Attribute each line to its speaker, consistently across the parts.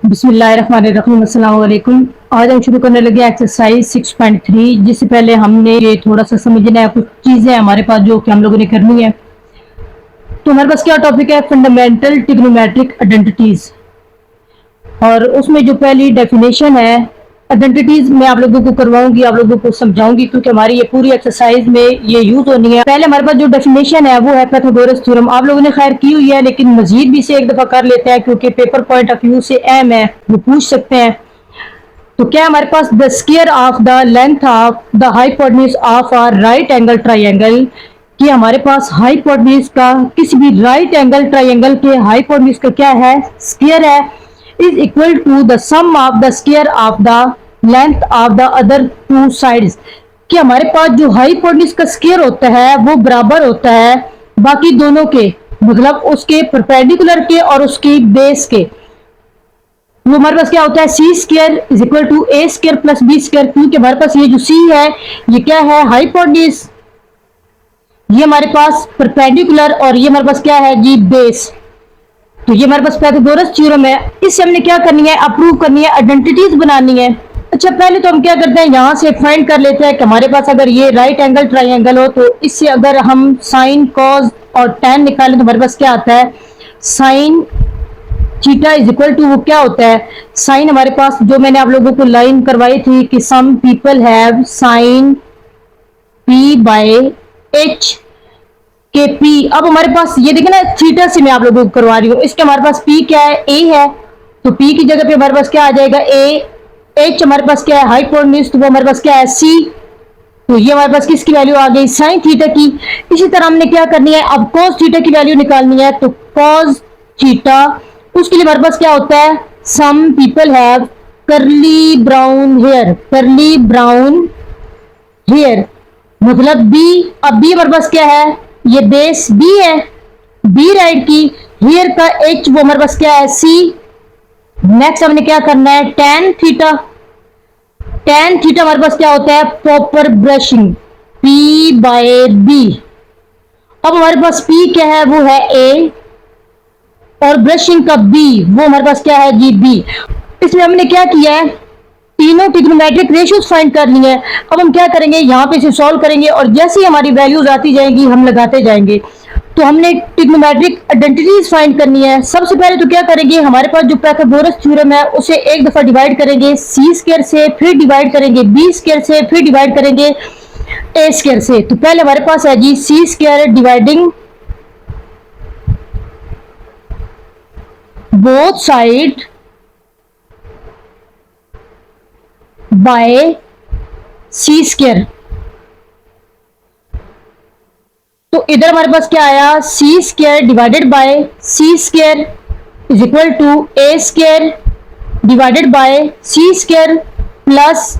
Speaker 1: बिस्मिल्लाहिर्रहमानिर्रहीम। अस्सलाम वालेकुम। आज हम शुरू करने लगे एक्सरसाइज 6.3। जिससे पहले हमने ये थोड़ा सा समझना है, कुछ चीजें हमारे पास जो कि हम लोगों ने करनी है। तो हमारे पास क्या टॉपिक है, फंडामेंटल ट्रिग्नोमेट्रिक आइडेंटिटीज। और उसमें जो पहली डेफिनेशन है आइडेंटिटीज, मैं आप लोगों को करवाऊंगी, आप लोगों को समझाऊंगी, क्योंकि हमारी ये पूरी एक्सरसाइज में ये यूज होनी है। पहले हमारे पास जो डेफिनेशन है वो है पाइथागोरस थ्योरम। आप लोगों ने खैर की हुई है, लेकिन मजीद भी से एक दफा कर लेते हैं, क्योंकि पेपर पॉइंट ऑफ व्यू से अहम है, वो पूछ सकते हैं। तो क्या हमारे पास the square of the length of the hypotenuse of a right angle triangle, कि हमारे पास हाइपोटेन्यूज का किसी भी राइट एंगल ट्राइंगल के हाइपोटेन्यूज का क्या है, स्क्वायर है, is equal to the sum of the square of the length of the other two sides. कि हमारे पास जो हाइपोटेन्यूज का स्क्वायर होता है वो बराबर होता है बाकी दोनों के, मतलब उसके परपेंडिकुलर के और उसकी बेस के। वो हमारे पास क्या होता है, C square is equal to A square plus B square. क्योंकि हमारे पास ये जो सी है ये क्या है, हाइपोटेन्यूज, ये हमारे पास परपेंडिकुलर, और ये हमारे पास क्या है जी, बेस। तो ये हमारे पास पाइथागोरस थ्योरम है। इससे हमने क्या करनी है, अप्रूव करनी है, आइडेंटिटीज बनानी है। अच्छा, पहले तो हम क्या करते हैं, यहां से फाइंड कर लेते हैं कि हमारे पास अगर ये राइट एंगल ट्राइंगल हो तो इससे अगर हम साइन कॉस और टैन निकालें तो हमारे पास क्या आता है, sign theta is equal to, वो क्या होता है, साइन हमारे पास जो मैंने आप लोगों को लाइन करवाई थी कि some people have sine p by H के पी। अब हमारे पास ये देखें ना, थीटा से मैं आप लोगों को करवा रही हूँ, इसके हमारे पास पी क्या है, ए है, तो पी की जगह पे हमारे पास क्या आ जाएगा, ए। एच हमारे पास क्या है, हाइपोटेन्यूज, तो वो हमारे पास क्या है, सी। तो ये हमारे पास किसकी वैल्यू आ गई, साइन थीटा की। इसी तरह हमने क्या करनी है, अब कॉस थीटा की वैल्यू निकालनी है। तो कॉस थीटा, उसके लिए हमारे पास क्या होता है, सम पीपल हैव करली ब्राउन हेयर, करली ब्राउन हेयर, मतलब बी। अब बी हमारे पास क्या है, ये बेस बी है, बी राइट की, हेयर का एच वो हमारे पास क्या है, सी। नेक्स्ट हमने क्या करना है, टैन थीटा। टैन थीटा हमारे पास क्या होता है, proper brushing, p by b. अब हमारे पास पी क्या है, वो है ए, और ब्रशिंग का बी वो हमारे पास क्या है जी, बी। इसमें हमने क्या किया है, तीनों ट्रिग्नोमेट्रिक रेशियोज फाइंड कर लिए हैं। अब हम क्या करेंगे, यहाँ पे इसे सॉल्व करेंगे, और जैसे ही हमारी वैल्यूज आती जाएंगी हम लगाते जाएंगे। तो हमने ट्रिग्नोमेट्रिक आइडेंटिटीज फाइंड करनी है। सबसे पहले तो क्या करेंगे, हमारे पास जो पाइथागोरस थ्योरम है उसे एक दफा डिवाइड करेंगे सी स्क्वायर से, फिर डिवाइड करेंगे बी स्क्वायर से, फिर डिवाइड करेंगे ए स्क्वायर से। तो पहले हमारे पास है जी C square dividing both side by C square. तो इधर हमारे पास क्या आया, C square divided by C square is equal to A square divided by C square plus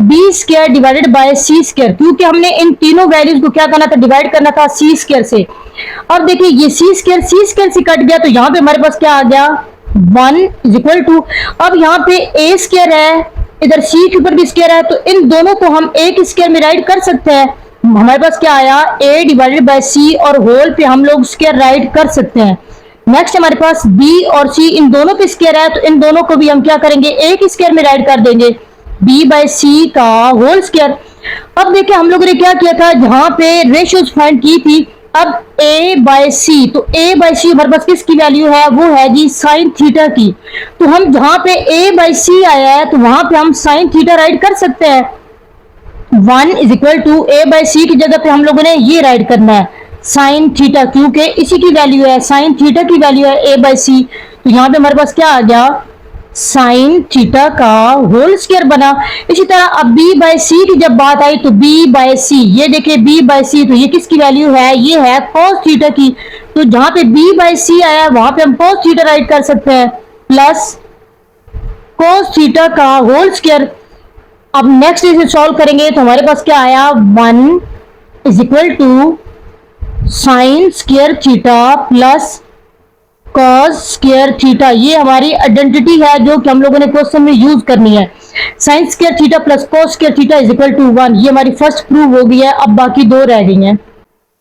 Speaker 1: B square divided by C square. क्योंकि हमने इन तीनों वैल्यूज को क्या करना था, डिवाइड करना था सी स्क्वायर से। अब देखिए ये सी स्क्वायर से कट गया, तो यहाँ पे हमारे पास क्या आ गया, 1 इज इक्वल टू, अब यहाँ पे ए स्क्वायर है, इधर सी के ऊपर भी स्क्वायर है, तो इन दोनों को हम एक स्क्वायर में राइट कर सकते हैं। हमारे पास क्या आया, ए डिवाइडेड बाय सी, और होल पे हम लोग स्क्वायर राइट कर सकते हैं। नेक्स्ट हमारे पास बी और सी इन दोनों पे स्क्वायर है, तो इन दोनों को भी हम क्या करेंगे, एक स्क्वायर में राइट कर देंगे, बी बाय सी का होल स्क्वायर। अब देखिए हम लोगों ने क्या किया था, जहां पे रेशियोज फाइंड की थी, अब a बाय सी, तो a बाय सी हमारे पास किसकी वैल्यू है, वो है जी साइन थीटा की। तो हम जहां पे a बाय सी आया है तो वहां पे हम साइन थीटा राइट कर सकते हैं। 1 is equal to A by C की जगह पे हम लोगों ने ये राइट करना है साइन थीटा, क्योंकि इसी की वैल्यू है, साइन थीटा की वैल्यू है ए बाय सी। तो यहाँ पे हमारे पास क्या आ गया, साइन थीटा का होल स्क्वायर बना। इसी तरह अब बी बाय सी की जब बात आई तो बी बाय सी, ये देखिए बी बाय सी, तो ये किसकी वैल्यू है, ये है कॉस थीटा की। तो जहां पे बी बाय सी आया है वहां पे हम कॉस थीटा राइट कर सकते हैं, प्लस कॉस थीटा का होल स्क्वायर। अब नेक्स्ट इसे सॉल्व करेंगे तो हमारे पास क्या आया, 1 is equal to sine square theta plus cos square theta. ये हमारी आइडेंटिटी है जो कि हम लोगों ने क्वेश्चन में यूज करनी है। Sine square theta plus cos square theta is equal to 1, ये हमारी फर्स्ट प्रूव हो गई है। अब बाकी दो रह गई हैं।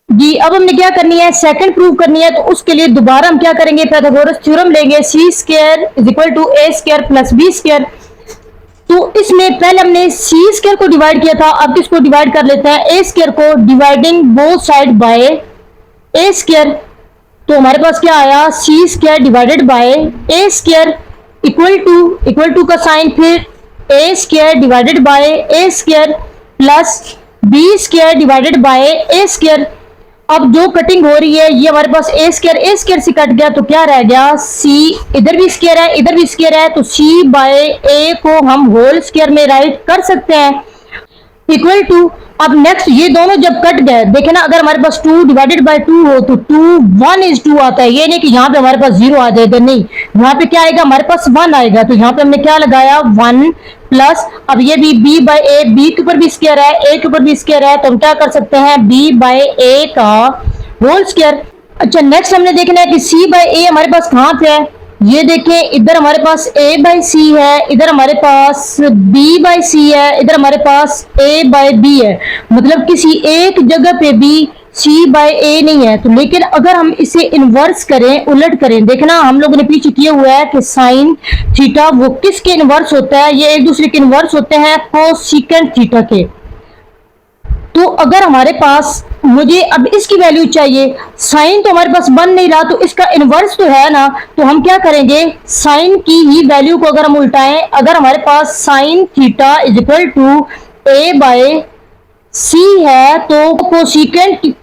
Speaker 1: जी अब हमने क्या करनी है, सेकंड प्रूव करनी है। तो उसके लिए दोबारा हम क्या करेंगे, पाइथागोरस थ्योरम लेंगे, C square is equal to A square plus B square. तो इसमें पहले हमने सी स्क्वायर को डिवाइड किया था, अब किसको डिवाइड कर लेते हैं, ए स्क्वायर को, dividing both side by A square. तो हमारे पास क्या आया, C square divided by A square equal to का साइन, फिर A square divided by A square plus B square divided by A square. अब जो कटिंग हो रही है, ये हमारे पास ए स्क्वायर से कट गया, तो क्या रह गया, सी, इधर भी स्क्वायर है इधर भी स्क्वायर है, तो सी बाय ए को हम होल स्क्वायर में राइट कर सकते हैं, इक्वल टू। अब नेक्स्ट ये दोनों जब कट गए, देखे ना, अगर हमारे पास 2 डिवाइडेड बाय 2 हो तो 2 1:2 आता है। ये नहीं कि यहाँ पे हमारे पास 0 आ जाएगा, नहीं, यहाँ पे क्या आएगा, हमारे पास 1 आएगा। तो यहाँ पे हमने क्या लगाया, 1 प्लस, अब ये भी b बाय ए, बी के ऊपर भी स्क्वायर है, ए के ऊपर भी स्क्वायर है, तो हम क्या कर सकते हैं, b बाय ए का होल स्क्वायर। अच्छा नेक्स्ट हमने देखना है कि c बाय ए हमारे पास कहाँ पे है। ये देखें, इधर हमारे पास a बाई सी है, इधर हमारे पास b बाई सी है, इधर हमारे पास a बाई b है। मतलब किसी एक जगह पे भी c बाई a नहीं है। तो लेकिन अगर हम इसे इनवर्स करें, उलट करें, देखना हम लोगों ने पीछे किया हुआ है कि साइन थीटा वो किसके इनवर्स होता है, ये एक दूसरे के इनवर्स होते हैं कोसेकेंट थीटा के। तो अगर हमारे पास, मुझे अब इसकी वैल्यू चाहिए, साइन तो हमारे पास बन नहीं रहा, तो इसका इनवर्स तो है ना, तो हम क्या करेंगे, साइन की ही वैल्यू को अगर हम उल्टाएं, अगर हमारे पास sine theta is equal to A by C है, तो कोसेकेंट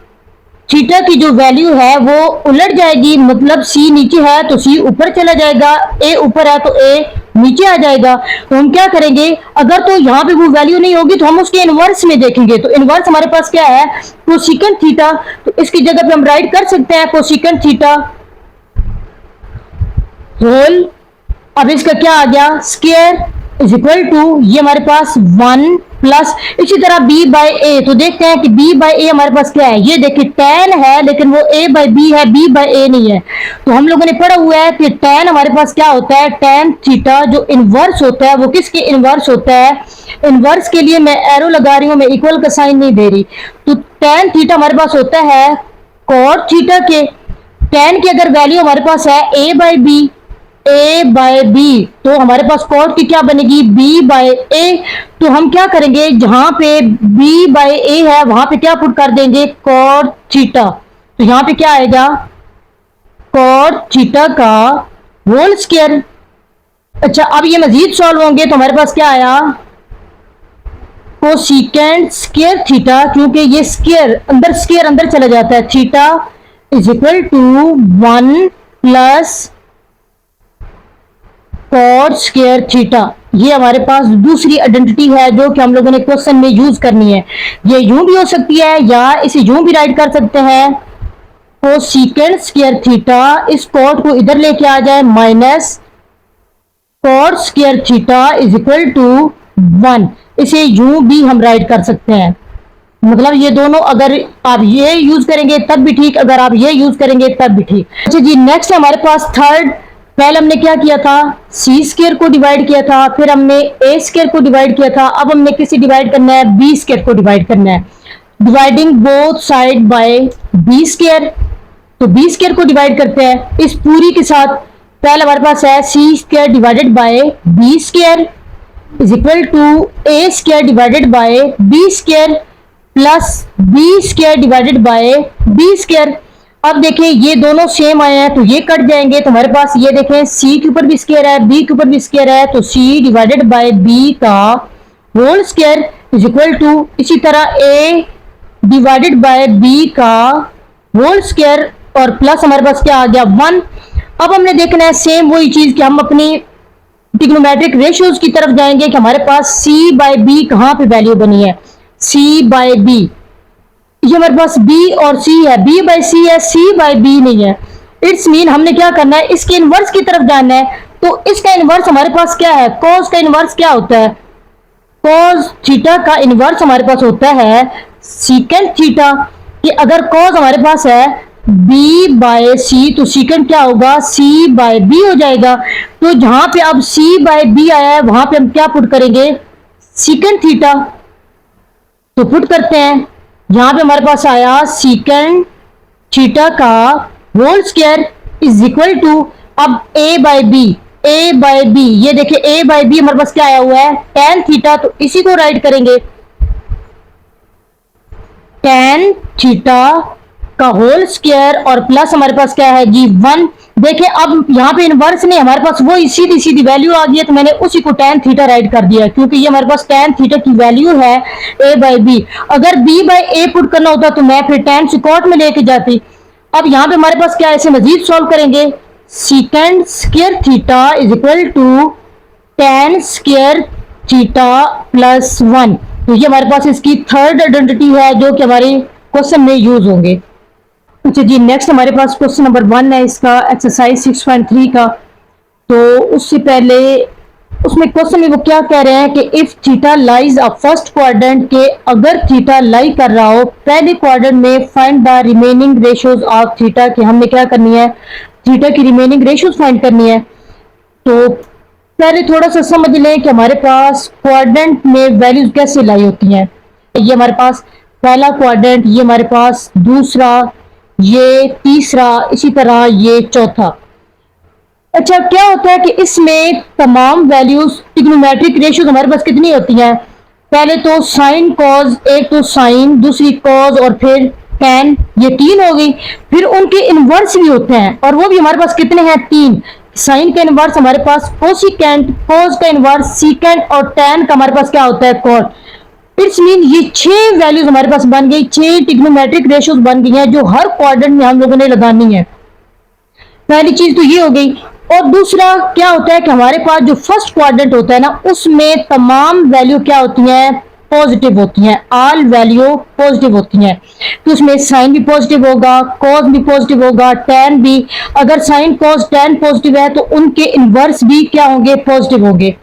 Speaker 1: थीटा की जो वैल्यू है वो उलट जाएगी। मतलब सी नीचे है तो सी ऊपर चला जाएगा, ए ऊपर है तो ए नीचे आ जाएगा। तो हम क्या करेंगे, अगर तो यहाँ पे वो वैल्यू नहीं होगी तो हम उसके इनवर्स में देखेंगे। तो इनवर्स हमारे पास क्या है, कोसेकेंट थीटा। तो इसकी जगह पे हम राइट कर सकते हैं कोसेकेंट थीटा होल, अब इसका क्या आ गया, स्क्वायर इज इक्वल टू, ये हमारे पास 1 प्लस, इसी तरह b बाई ए। तो देखते हैं कि b बाई ए हमारे पास क्या है, ये देखिए tan है, लेकिन वो a बाई b है, b बाई ए नहीं है। तो हम लोगों ने पढ़ा हुआ है कि tan हमारे पास क्या होता है, tan थीटा जो इनवर्स होता है वो किसके इनवर्स होता है। इनवर्स के लिए मैं एरो लगा रही हूं, मैं इक्वल का साइन नहीं दे रही। तो tan थीटा हमारे पास होता है cot थीटा के। tan की अगर वैल्यू हमारे पास है a by b, a by b, तो हमारे पास कॉट की क्या बनेगी, b बाय ए। तो हम क्या करेंगे, जहां पे b बाय ए है वहां पे क्या पुट कर देंगे, कॉट थीटा। तो यहाँ पे क्या आएगा, कॉट थीटा का होल स्क्वायर। अच्छा अब ये मजीद सॉल्व होंगे तो हमारे पास क्या आया, कोसेकेंट स्क्वायर थीटा, क्योंकि ये स्क्वायर अंदर चला जाता है, theta is equal to 1 plus cot square theta. ये हमारे पास दूसरी आइडेंटिटी है जो कि हम लोगों ने क्वेश्चन में यूज करनी है। ये यूं भी हो सकती है या इसे यूं भी राइट कर सकते हैं, कोसेकेंट स्क्वायर थीटा, इस कॉट को इधर लेके आ जाए, minus cot square theta is equal to 1। इसे यूं भी हम राइट कर सकते हैं। मतलब ये दोनों अगर आप ये यूज करेंगे तब भी ठीक, अगर आप ये यूज करेंगे तब भी ठीक। अच्छा जी नेक्स्ट हमारे पास थर्ड, पहले हमने क्या किया था, सी स्क्वायर को डिवाइड किया था, फिर हमने ए स्क्वायर को डिवाइड किया था, अब हमने किसे डिवाइड करना है, बी स्क्वायर को डिवाइड करना है, dividing both side by B square. तो बी स्क्वायर को डिवाइड करते हैं इस पूरी के साथ। पहले हमारे पास है C square divided by B square is equal to A square divided by B square plus B square divided by B square. अब देखिए ये दोनों सेम आए हैं तो ये कट जाएंगे, तो हमारे पास ये देखें c के ऊपर भी स्क्वायर है, b के ऊपर भी स्क्वायर है, तो c डिवाइडेड बाय b का whole square is equal to, इसी तरह a डिवाइडेड बाय b का होल स्क्वायर और प्लस हमारे पास क्या आ गया 1। अब हमने देखना है सेम वही चीज कि हम अपनी ट्रिग्नोमेट्रिक रेशियोज की तरफ जाएंगे कि हमारे पास c बाय b कहाँ पे वैल्यू बनी है, c बाय b, ये हमारे पास b और c है, b बाई सी है, c बाई b नहीं है। इट्स मीन हमने क्या करना है, इसके इनवर्स की तरफ जाना है। तो इसका इनवर्स हमारे पास क्या है, cos का इनवर्स क्या होता है, cos थीटा का इनवर्स हमारे पास होता है सेकेंट थीटा। कि अगर cos हमारे पास है b बाय सी, तो सेकेंट क्या होगा, c बाय b हो जाएगा। तो जहां पे अब c बाय b आया है वहां पे हम क्या पुट करेंगे, सेकेंट थीटा। तो पुट करते हैं यहाँ पे हमारे पास आया सीकेंड थीटा का whole square is equal to, अब ए बाई बी, ये देखिए ए बाई बी हमारे पास क्या आया हुआ है, टेन थीटा, तो इसी को राइट करेंगे टेन थीटा का होल स्क्वायर और प्लस हमारे पास क्या है जी 1। देखिए अब यहाँ पे इनवर्स नहीं, हमारे पास वो सीधी सीधी वैल्यू आ गई है, तो मैंने उसी को टेन थीटा राइट कर दिया, क्योंकि ये हमारे पास टेन थीटा की वैल्यू है ए बाई बी। अगर बी बाई ए पुट करना होता तो मैं फिर टेन सिकॉट में लेके जाती। अब यहाँ पे हमारे पास क्या है, इसे मजीद सॉल्व करेंगे, secant square theta is equal to tan square theta plus 1। तो ये हमारे पास इसकी थर्ड आइडेंटिटी है जो कि हमारे क्वेश्चन में यूज होंगे। अच्छा जी, नेक्स्ट हमारे पास क्वेश्चन नंबर 1 है इसका, एक्सरसाइज 6.3 का। तो उससे पहले उसमें क्वेश्चन में वो क्या कह रहे हैं कि if theta lies a first quadrant, के अगर थीटा लाई कर रहा हो पहले क्वाड्रेंट में, find the remaining ratios of theta, कि हमने क्या करनी है, थीटा की रिमेनिंग रेशियोज फाइंड करनी है। तो पहले थोड़ा सा समझ लें कि हमारे पास क्वाड्रेंट में वैल्यूज कैसे लाई होती हैं। ये हमारे पास पहला क्वाड्रेंट, ये हमारे पास दूसरा, ये तीसरा, इसी तरह ये चौथा। अच्छा, क्या होता है कि इसमें तमाम वैल्यूज ट्रिग्नोमेट्रिक रेशियोज हमारे पास कितनी होती हैं, पहले तो साइन कॉज, एक तो साइन, दूसरी कॉज और फिर टेन, ये तीन हो गई। फिर उनके इनवर्स भी होते हैं और वो भी हमारे पास कितने हैं, तीन। साइन का इनवर्स हमारे पास कोसिकेंट, कॉज का इनवर्स सीकेंट और टेन का हमारे पास क्या होता है, कॉट। इट्स मीन ये छह वैल्यूज हमारे पास बन गई, छह ट्रिग्नोमेट्रिक रेशियोज बन गई हैं जो हर क्वाड्रेंट में हम लोगों ने लगानी है। पहली चीज तो ये हो गई। और दूसरा क्या होता है कि हमारे पास जो फर्स्ट क्वाड्रेंट होता है ना, उसमें तमाम वैल्यू क्या होती हैं, पॉजिटिव होती हैं, ऑल वैल्यू पॉजिटिव होती हैं। तो उसमें साइन भी पॉजिटिव होगा, कॉस भी पॉजिटिव होगा, टेन भी। अगर साइन कॉस टेन पॉजिटिव है तो उनके इनवर्स भी क्या होंगे, पॉजिटिव होंगे।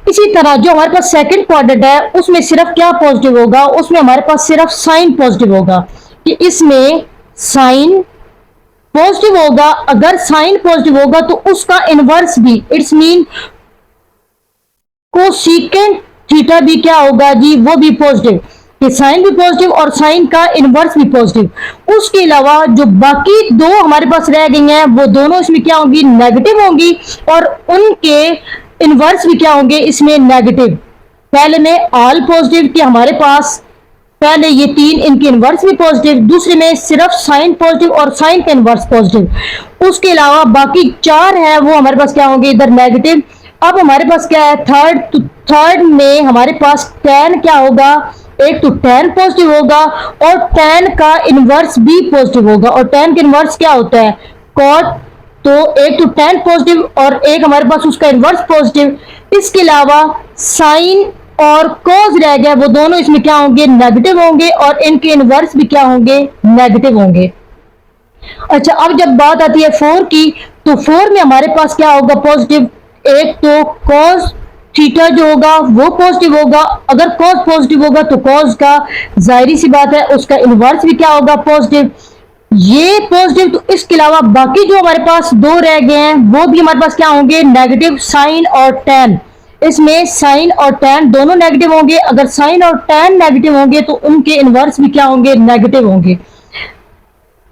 Speaker 1: इसी तरह जो हमारे पास सेकंड क्वाड्रेंट है उसमें सिर्फ क्या पॉजिटिव होगा, उसमें हमारे पास सिर्फ साइन पॉजिटिव होगा, कि इसमें साइन पॉजिटिव होगा। अगर साइन पॉजिटिव होगा तो उसका इनवर्स भी, इट्स मीन कोसिकेंट थीटा भी क्या होगा जी, वो भी पॉजिटिव, कि साइन भी पॉजिटिव और साइन का इनवर्स भी पॉजिटिव। उसके अलावा जो बाकी दो हमारे पास रह गई हैं वो दोनों इसमें क्या होंगी, नेगेटिव होंगी, और उनके इनवर्स भी क्या होंगे, इसमें नेगेटिव। पहले में ऑल पॉजिटिव, कि हमारे पास पहले ये तीन, इनके इनवर्स भी पॉजिटिव, दूसरे में सिर्फ साइन पॉजिटिव और साइन का इनवर्स पॉजिटिव। उसके अलावा बाकी चार है वो हमारे पास क्या होंगे, इधर नेगेटिव। अब हमारे पास क्या है थर्ड, तो थर्ड में हमारे पास टेन क्या होगा, एक तो टेन पॉजिटिव होगा और टेन का इनवर्स भी पॉजिटिव होगा, और टेन का इनवर्स क्या होता है, कॉट। तो एक तो टेन पॉजिटिव और एक हमारे पास उसका इनवर्स पॉजिटिव। इसके अलावा साइन और कॉज रह गया, वो दोनों इसमें क्या होंगे, नेगेटिव होंगे, और इनके इनवर्स भी क्या होंगे, नेगेटिव होंगे। अच्छा, अब जब बात आती है फोर की, तो फोर में हमारे पास क्या होगा, पॉजिटिव। एक तो कॉज थीटा जो होगा वो पॉजिटिव होगा, अगर कॉज पॉजिटिव होगा तो कॉज का जाहिर सी बात है उसका इनवर्स भी क्या होगा, पॉजिटिव। ये पॉजिटिव। तो इसके अलावा बाकी जो हमारे पास दो रह गए हैं वो भी हमारे पास क्या होंगे, नेगेटिव, साइन और टेन। इसमें साइन और टेन दोनों नेगेटिव होंगे, अगर साइन और टेन नेगेटिव होंगे तो उनके इनवर्स भी क्या होंगे, नेगेटिव होंगे।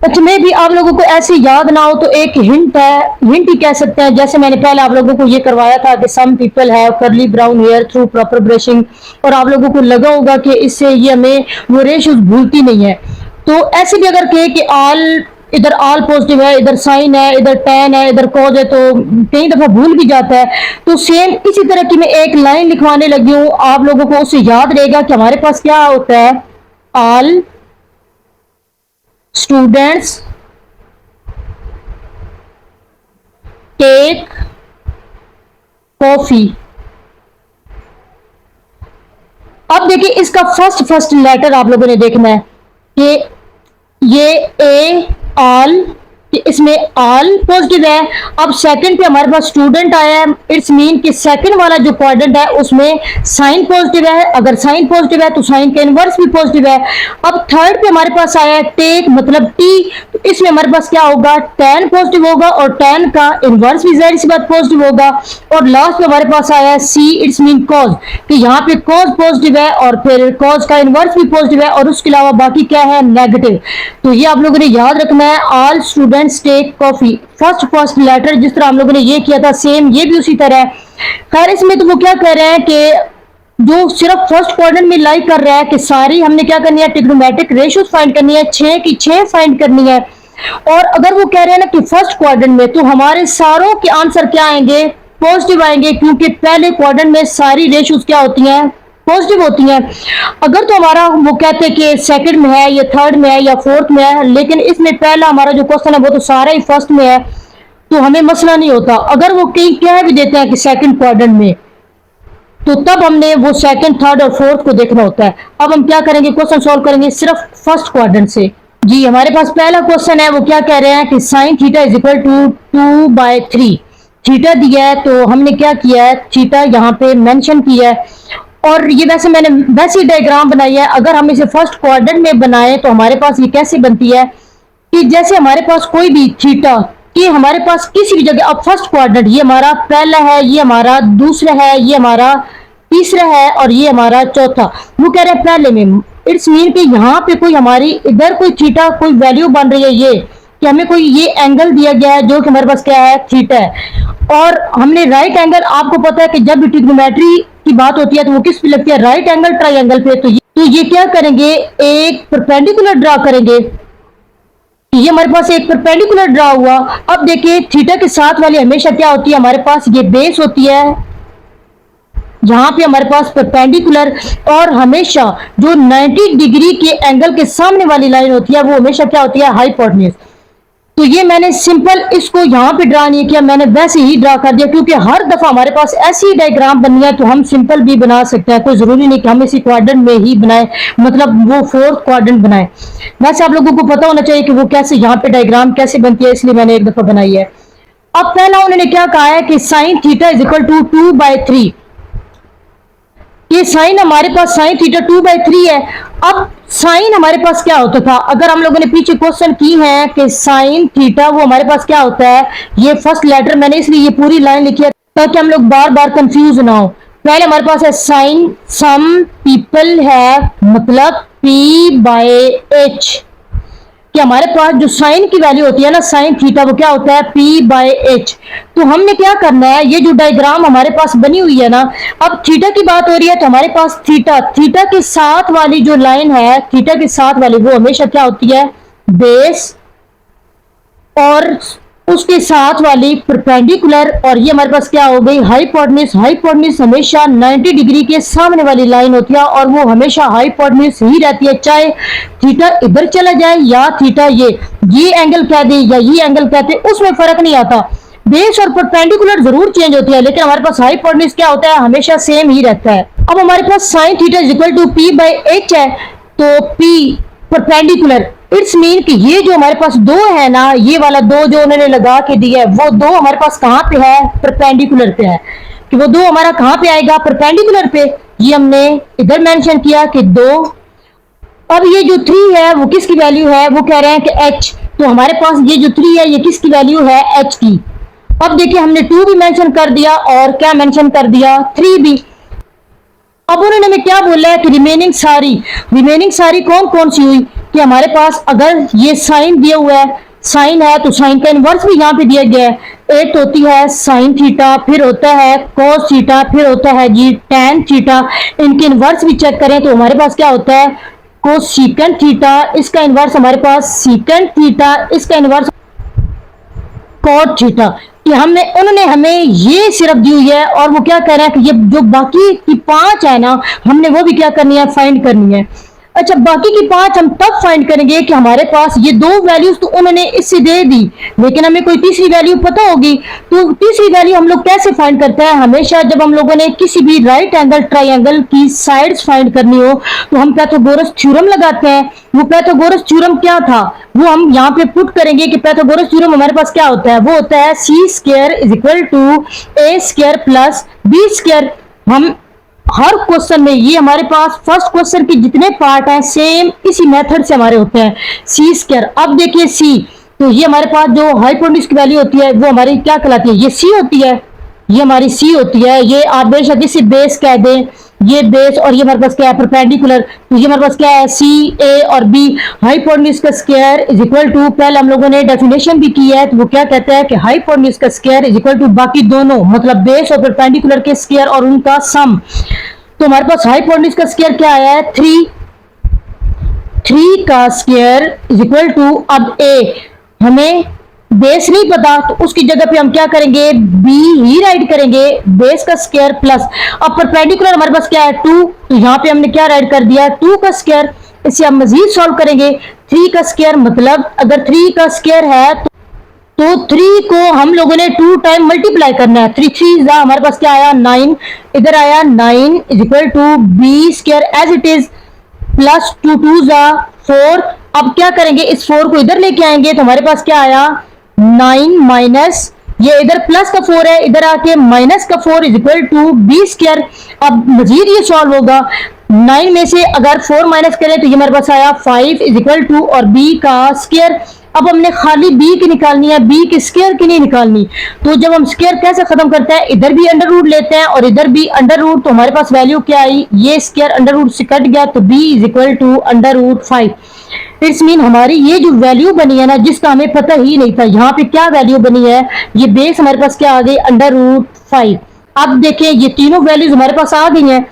Speaker 1: अच्छा, में भी आप लोगों को ऐसे याद ना हो तो एक हिंट है, हिंट ही कह सकते हैं, जैसे मैंने पहले आप लोगों को ये करवाया था कि some people have curly brown hair through proper brushing, और आप लोगों को लगा होगा कि इससे ये हमें वो रेशियोज भूलती नहीं है। तो ऐसे भी अगर कहे कि ऑल, इधर ऑल पॉजिटिव है, इधर साइन है, इधर टेन है, इधर कॉज है, तो कई दफा भूल भी जाता है। तो सेम इसी तरह की मैं एक लाइन लिखवाने लगी हूं, आप लोगों को उससे याद रहेगा कि हमारे पास क्या होता है, ऑल स्टूडेंट्स टेक कॉफी। अब देखिए इसका फर्स्ट लेटर आप लोगों ने देखना है कि ये ए ऑल, इसमें ऑल पॉजिटिव है। अब सेकंड पे हमारे पास स्टूडेंट आया है, इट्स मीन कि सेकंड वाला जो क्वाड्रेंट है उसमें साइन पॉजिटिव है, अगर साइन पॉजिटिव है तो साइन का इनवर्स भी पॉजिटिव है। अब थर्ड पे हमारे पास आया है टेक, मतलब टी, तो इसमें हमारे पास क्या होगा, tan पॉजिटिव होगा और tan का इनवर्स भी जाहिर सी बात पॉजिटिव होगा। और लास्ट में हमारे पास आया है c, इट्स मीन cos, कि यहाँ पे cos पॉजिटिव है और फिर cos का इनवर्स भी पॉजिटिव है और उसके अलावा बाकी क्या है, नेगेटिव। तो ये आप लोगों ने याद रखना है। All students take coffee, first letter जिस तरह हम लोगों ने ये किया था सेम ये भी उसी तरह है। खैर इसमें तो वो क्या कह रहे हैं कि जो सिर्फ फर्स्ट क्वाड्रेंट में लाइक कर रहा है कि सारी हमने क्या करनी है, ट्रिग्नोमेट्रिक रेशियोज फाइंड करनी है, 6 की 6 फाइंड करनी है। और अगर वो कह रहे हैं ना कि फर्स्ट क्वाड्रेंट में, तो हमारे सारों के आंसर क्या आएंगे, पॉजिटिव आएंगे, क्योंकि पहले क्वाड्रेंट में सारी रेशियोज क्या होती हैं, पॉजिटिव होती हैं। अगर तो हमारा वो कहते हैं कि सेकंड में है या थर्ड में है या फोर्थ में है, लेकिन इसमें पहला हमारा जो क्वेश्चन है वो तो सारा ही फर्स्ट में है, तो हमें मसला नहीं होता। अगर वो कहीं कह भी देते हैं कि सेकंड क्वाड्रेंट में, तो तब हमने वो सेकंड, थर्ड और फोर्थ को देखना होता है। अब हम क्या करेंगे, क्वेश्चन सॉल्व करेंगे सिर्फ फर्स्ट क्वाड्रेंट से। जी हमारे पास पहला क्वेश्चन है, वो क्या कह रहे हैं कि sine theta is equal to 2/3। Theta दिया है तो हमने क्या किया है, थीटा यहाँ पे मेंशन किया है। और ये वैसे मैंने वैसी डायग्राम बनाई है। अगर हम इसे फर्स्ट क्वाड्रेंट में बनाए तो हमारे पास ये कैसे बनती है कि जैसे हमारे पास कोई भी थीटा कि हमारे पास किसी भी जगह, अब फर्स्ट क्वाड्रेंट ये हमारा पहला है, ये हमारा दूसरा है, ये हमारा तीसरा है और ये हमारा चौथा। वो कह रहे हैं पहले में, इट्स मीन कि यहाँ पे कोई हमारी इधर कोई थीटा कोई वैल्यू बन रही है, ये कि हमें कोई ये एंगल दिया गया है जो कि हमारे पास क्या है, थीटा है। और हमने राइट एंगल, आपको पता है कि जब भी ट्रिग्नोमेट्री की बात होती है तो वो किस पे लगती है, राइट एंगल ट्राइंगल पे। तो ये क्या करेंगे, एक परपेंडिकुलर ड्रा करेंगे। ये हमारे पास एक परपेंडिकुलर ड्रा हुआ। अब देखिए थीटा के साथ वाली हमेशा क्या होती है, हमारे पास ये बेस होती है, यहाँ पे हमारे पास परपेंडिकुलर, और हमेशा जो 90 डिग्री के एंगल के सामने वाली लाइन होती है वो हमेशा क्या होती है, हाइपोटेन्यूज। तो ये मैंने सिंपल इसको यहाँ पे ड्रा नहीं किया, मैंने वैसे ही ड्रा कर दिया, क्योंकि हर दफा हमारे पास ऐसी डायग्राम बननी है तो हम सिंपल भी बना सकते हैं, कोई जरूरी नहीं कि हम इसी क्वाड्रेंट में ही बनाए, मतलब वो फोर्थ क्वाड्रेंट बनाए। वैसे आप लोगों को पता होना चाहिए कि वो कैसे यहाँ पे डायग्राम कैसे बनती है, इसलिए मैंने एक दफा बनाई है। अब पहला उन्होंने क्या कहा है कि sine theta is equal to 2/3। ये साइन हमारे पास साइन थीटा 2/3 है। अब साइन हमारे पास क्या होता था, अगर हम लोगों ने पीछे क्वेश्चन की है कि साइन थीटा वो हमारे पास क्या होता है, ये फर्स्ट लेटर मैंने इसलिए ये पूरी लाइन लिखी है ताकि हम लोग बार बार कंफ्यूज ना हो। पहले हमारे पास है साइन, सम पीपल है, मतलब P/H, कि हमारे पास जो साइन की वैल्यू होती है ना, साइन थीटा, वो क्या होता है, P/H। तो हमने क्या करना है, ये जो डायग्राम हमारे पास बनी हुई है ना, अब थीटा की बात हो रही है तो हमारे पास थीटा, थीटा के साथ वाली जो लाइन है, थीटा के साथ वाली वो हमेशा क्या होती है, बेस, और उसके साथ वाली परपेंडिकुलर, और ये हमारे पास क्या हो गई, हाइपोटेन्यूज। हाइपोटेन्यूज हमेशा 90 डिग्री के सामने वाली लाइन होती है और वो हमेशा हाइपोटेन्यूज ही रहती है, चाहे थीटा इधर चला जाए या थीटा ये एंगल कह दे या ये एंगल कहते, उसमें फर्क नहीं आता। बेस और परपेंडिकुलर जरूर चेंज होती है, लेकिन हमारे पास हाइपोटेन्यूज क्या होता है, हमेशा सेम ही रहता है। अब हमारे पास sine theta is equal to P/H है, तो P परपेंडिकुलर, इट्स मीन कि ये जो हमारे पास दो है ना, ये वाला दो जो उन्होंने लगा के दिया है, वो दो हमारे पास कहां पे है, परपेंडिकुलर पे है, कि वो दो हमारा कहां पे आएगा, परपेंडिकुलर पे। ये हमने इधर मेंशन किया कि दो। अब ये जो 3 है वो किसकी वैल्यू है, वो कह रहे हैं कि H, तो हमारे पास ये जो 3 है ये किसकी वैल्यू है, H की। अब देखिए हमने 2 भी मेंशन कर दिया और क्या मेंशन कर दिया, 3 भी। अब उन्होंने हमें क्या बोला है कि रिमेनिंग सारी कौन कौन सी हुई, कि हमारे पास अगर ये साइन दिया हुआ है, साइन है तो साइन का इनवर्स भी यहाँ पे दिया गया है। एक होती है साइन थीटा, फिर होता है कोस थीटा, फिर होता है जी टैन थीटा। इनके इनवर्स भी चेक करें तो हमारे पास क्या होता है, कोसेकंड थीटा, इसका इनवर्स हमारे पास सेकंड थीटा, इसका इनवर्स कॉट थीटा। कि उन्होंने हमें ये सिर्फ दी हुई है, और वो क्या कह रहे हैं कि ये जो बाकी की 5 है ना, हमने वो भी क्या करनी है, फाइंड करनी है। अच्छा, बाकी की 5 हम तब फाइंड करेंगे कि हमारे पास ये 2 वैल्यूज तो उन्होंने इससे दे दी, लेकिन हमें कोई तीसरी वैल्यू पता होगी। तो तीसरी वैल्यू हम लोग कैसे फाइंड करते हैं, हमेशा जब हम लोगों ने किसी भी राइट एंगल ट्राइंगल की साइड्स फाइंड करनी हो तो हम पाइथागोरस थ्योरम लगाते हैं। वो पाइथागोरस थ्योरम क्या था, वो हम यहाँ पे पुट करेंगे कि पाइथागोरस थ्योरम हमारे पास क्या होता है, वो होता है C² = A² + B²। हम हर क्वेश्चन में ये हमारे पास फर्स्ट क्वेश्चन के जितने पार्ट हैं सेम इसी मेथड से हमारे होते हैं। सी स्क्वायर, अब देखिए सी, तो ये हमारे पास जो हाइपोटेन्यूज की वैल्यू होती है वो हमारी क्या कहलाती है, ये सी होती है, ये हमारी सी होती है। ये आप बेशक इसे बेस कह दें, ये बेस, और ये हमारे पास क्या है परपेंडिकुलर, तो ये हमारे पास क्या है सी ए और बी। हाइपोटेन्यूज का स्क्वायर इज इक्वल टू, पहले हम लोगों ने डेफिनेशन भी की है, तो वो क्या कहते हैं कि हाइपोटेन्यूज का स्क्वायर इज इक्वल टू बाकी दोनों, मतलब बेस और परपेंडिकुलर के स्क्वायर और उनका सम। तो हमारे पास हाइपोटेन्यूज का स्क्वायर क्या आया है 3, 3 का स्क्वायर इज इक्वल टू, अब ए हमें बेस नहीं पता तो उसकी जगह पे हम क्या करेंगे, बी ही राइट करेंगे, बेस का स्क्वायर प्लस, अब परपेंडिकुलर हमारे पास क्या है 2, तो यहाँ पे हमने क्या राइट कर दिया 2 का स्क्वायर। इसे हम मजीद सॉल्व करेंगे, 3 का स्क्वायर, मतलब अगर 3 का स्क्वायर है तो 3 को हम लोगों ने 2 टाइम मल्टीप्लाई करना है, 3 3 हमारे पास क्या आया 9, इधर आया 9 is equal to b square as it is plus 2 2 4। अब क्या करेंगे, इस 4 को इधर लेके आएंगे तो हमारे पास क्या आया 9 माइनस, ये इधर प्लस का 4 है, इधर आके माइनस का 4 is equal to b square. अब मजीद ये सॉल्व होगा, 9 में से अगर 4 माइनस करें तो ये हमारे पास आया 5 इज इक्वल टू, और बी का स्क्वायर। अब हमने खाली बी की निकालनी है, बी की स्क्वायर की नहीं निकालनी। तो जब हम स्क्वायर कैसे खत्म करते हैं, इधर भी अंडर रूट लेते हैं और इधर भी अंडर रूट, तो हमारे पास वैल्यू क्या आई, ये स्क्वायर अंडर रूट से कट गया तो b is equal to under root 5। It's mean हमारी ये जो वैल्यू बनी है ना, जिसका हमें पता ही नहीं था, यहाँ पे क्या वैल्यू बनी है, ये बेस हमारे पास क्या आ गई अंडर रूट 5। अब देखें ये तीनों वैल्यूज हमारे पास आ गई हैं,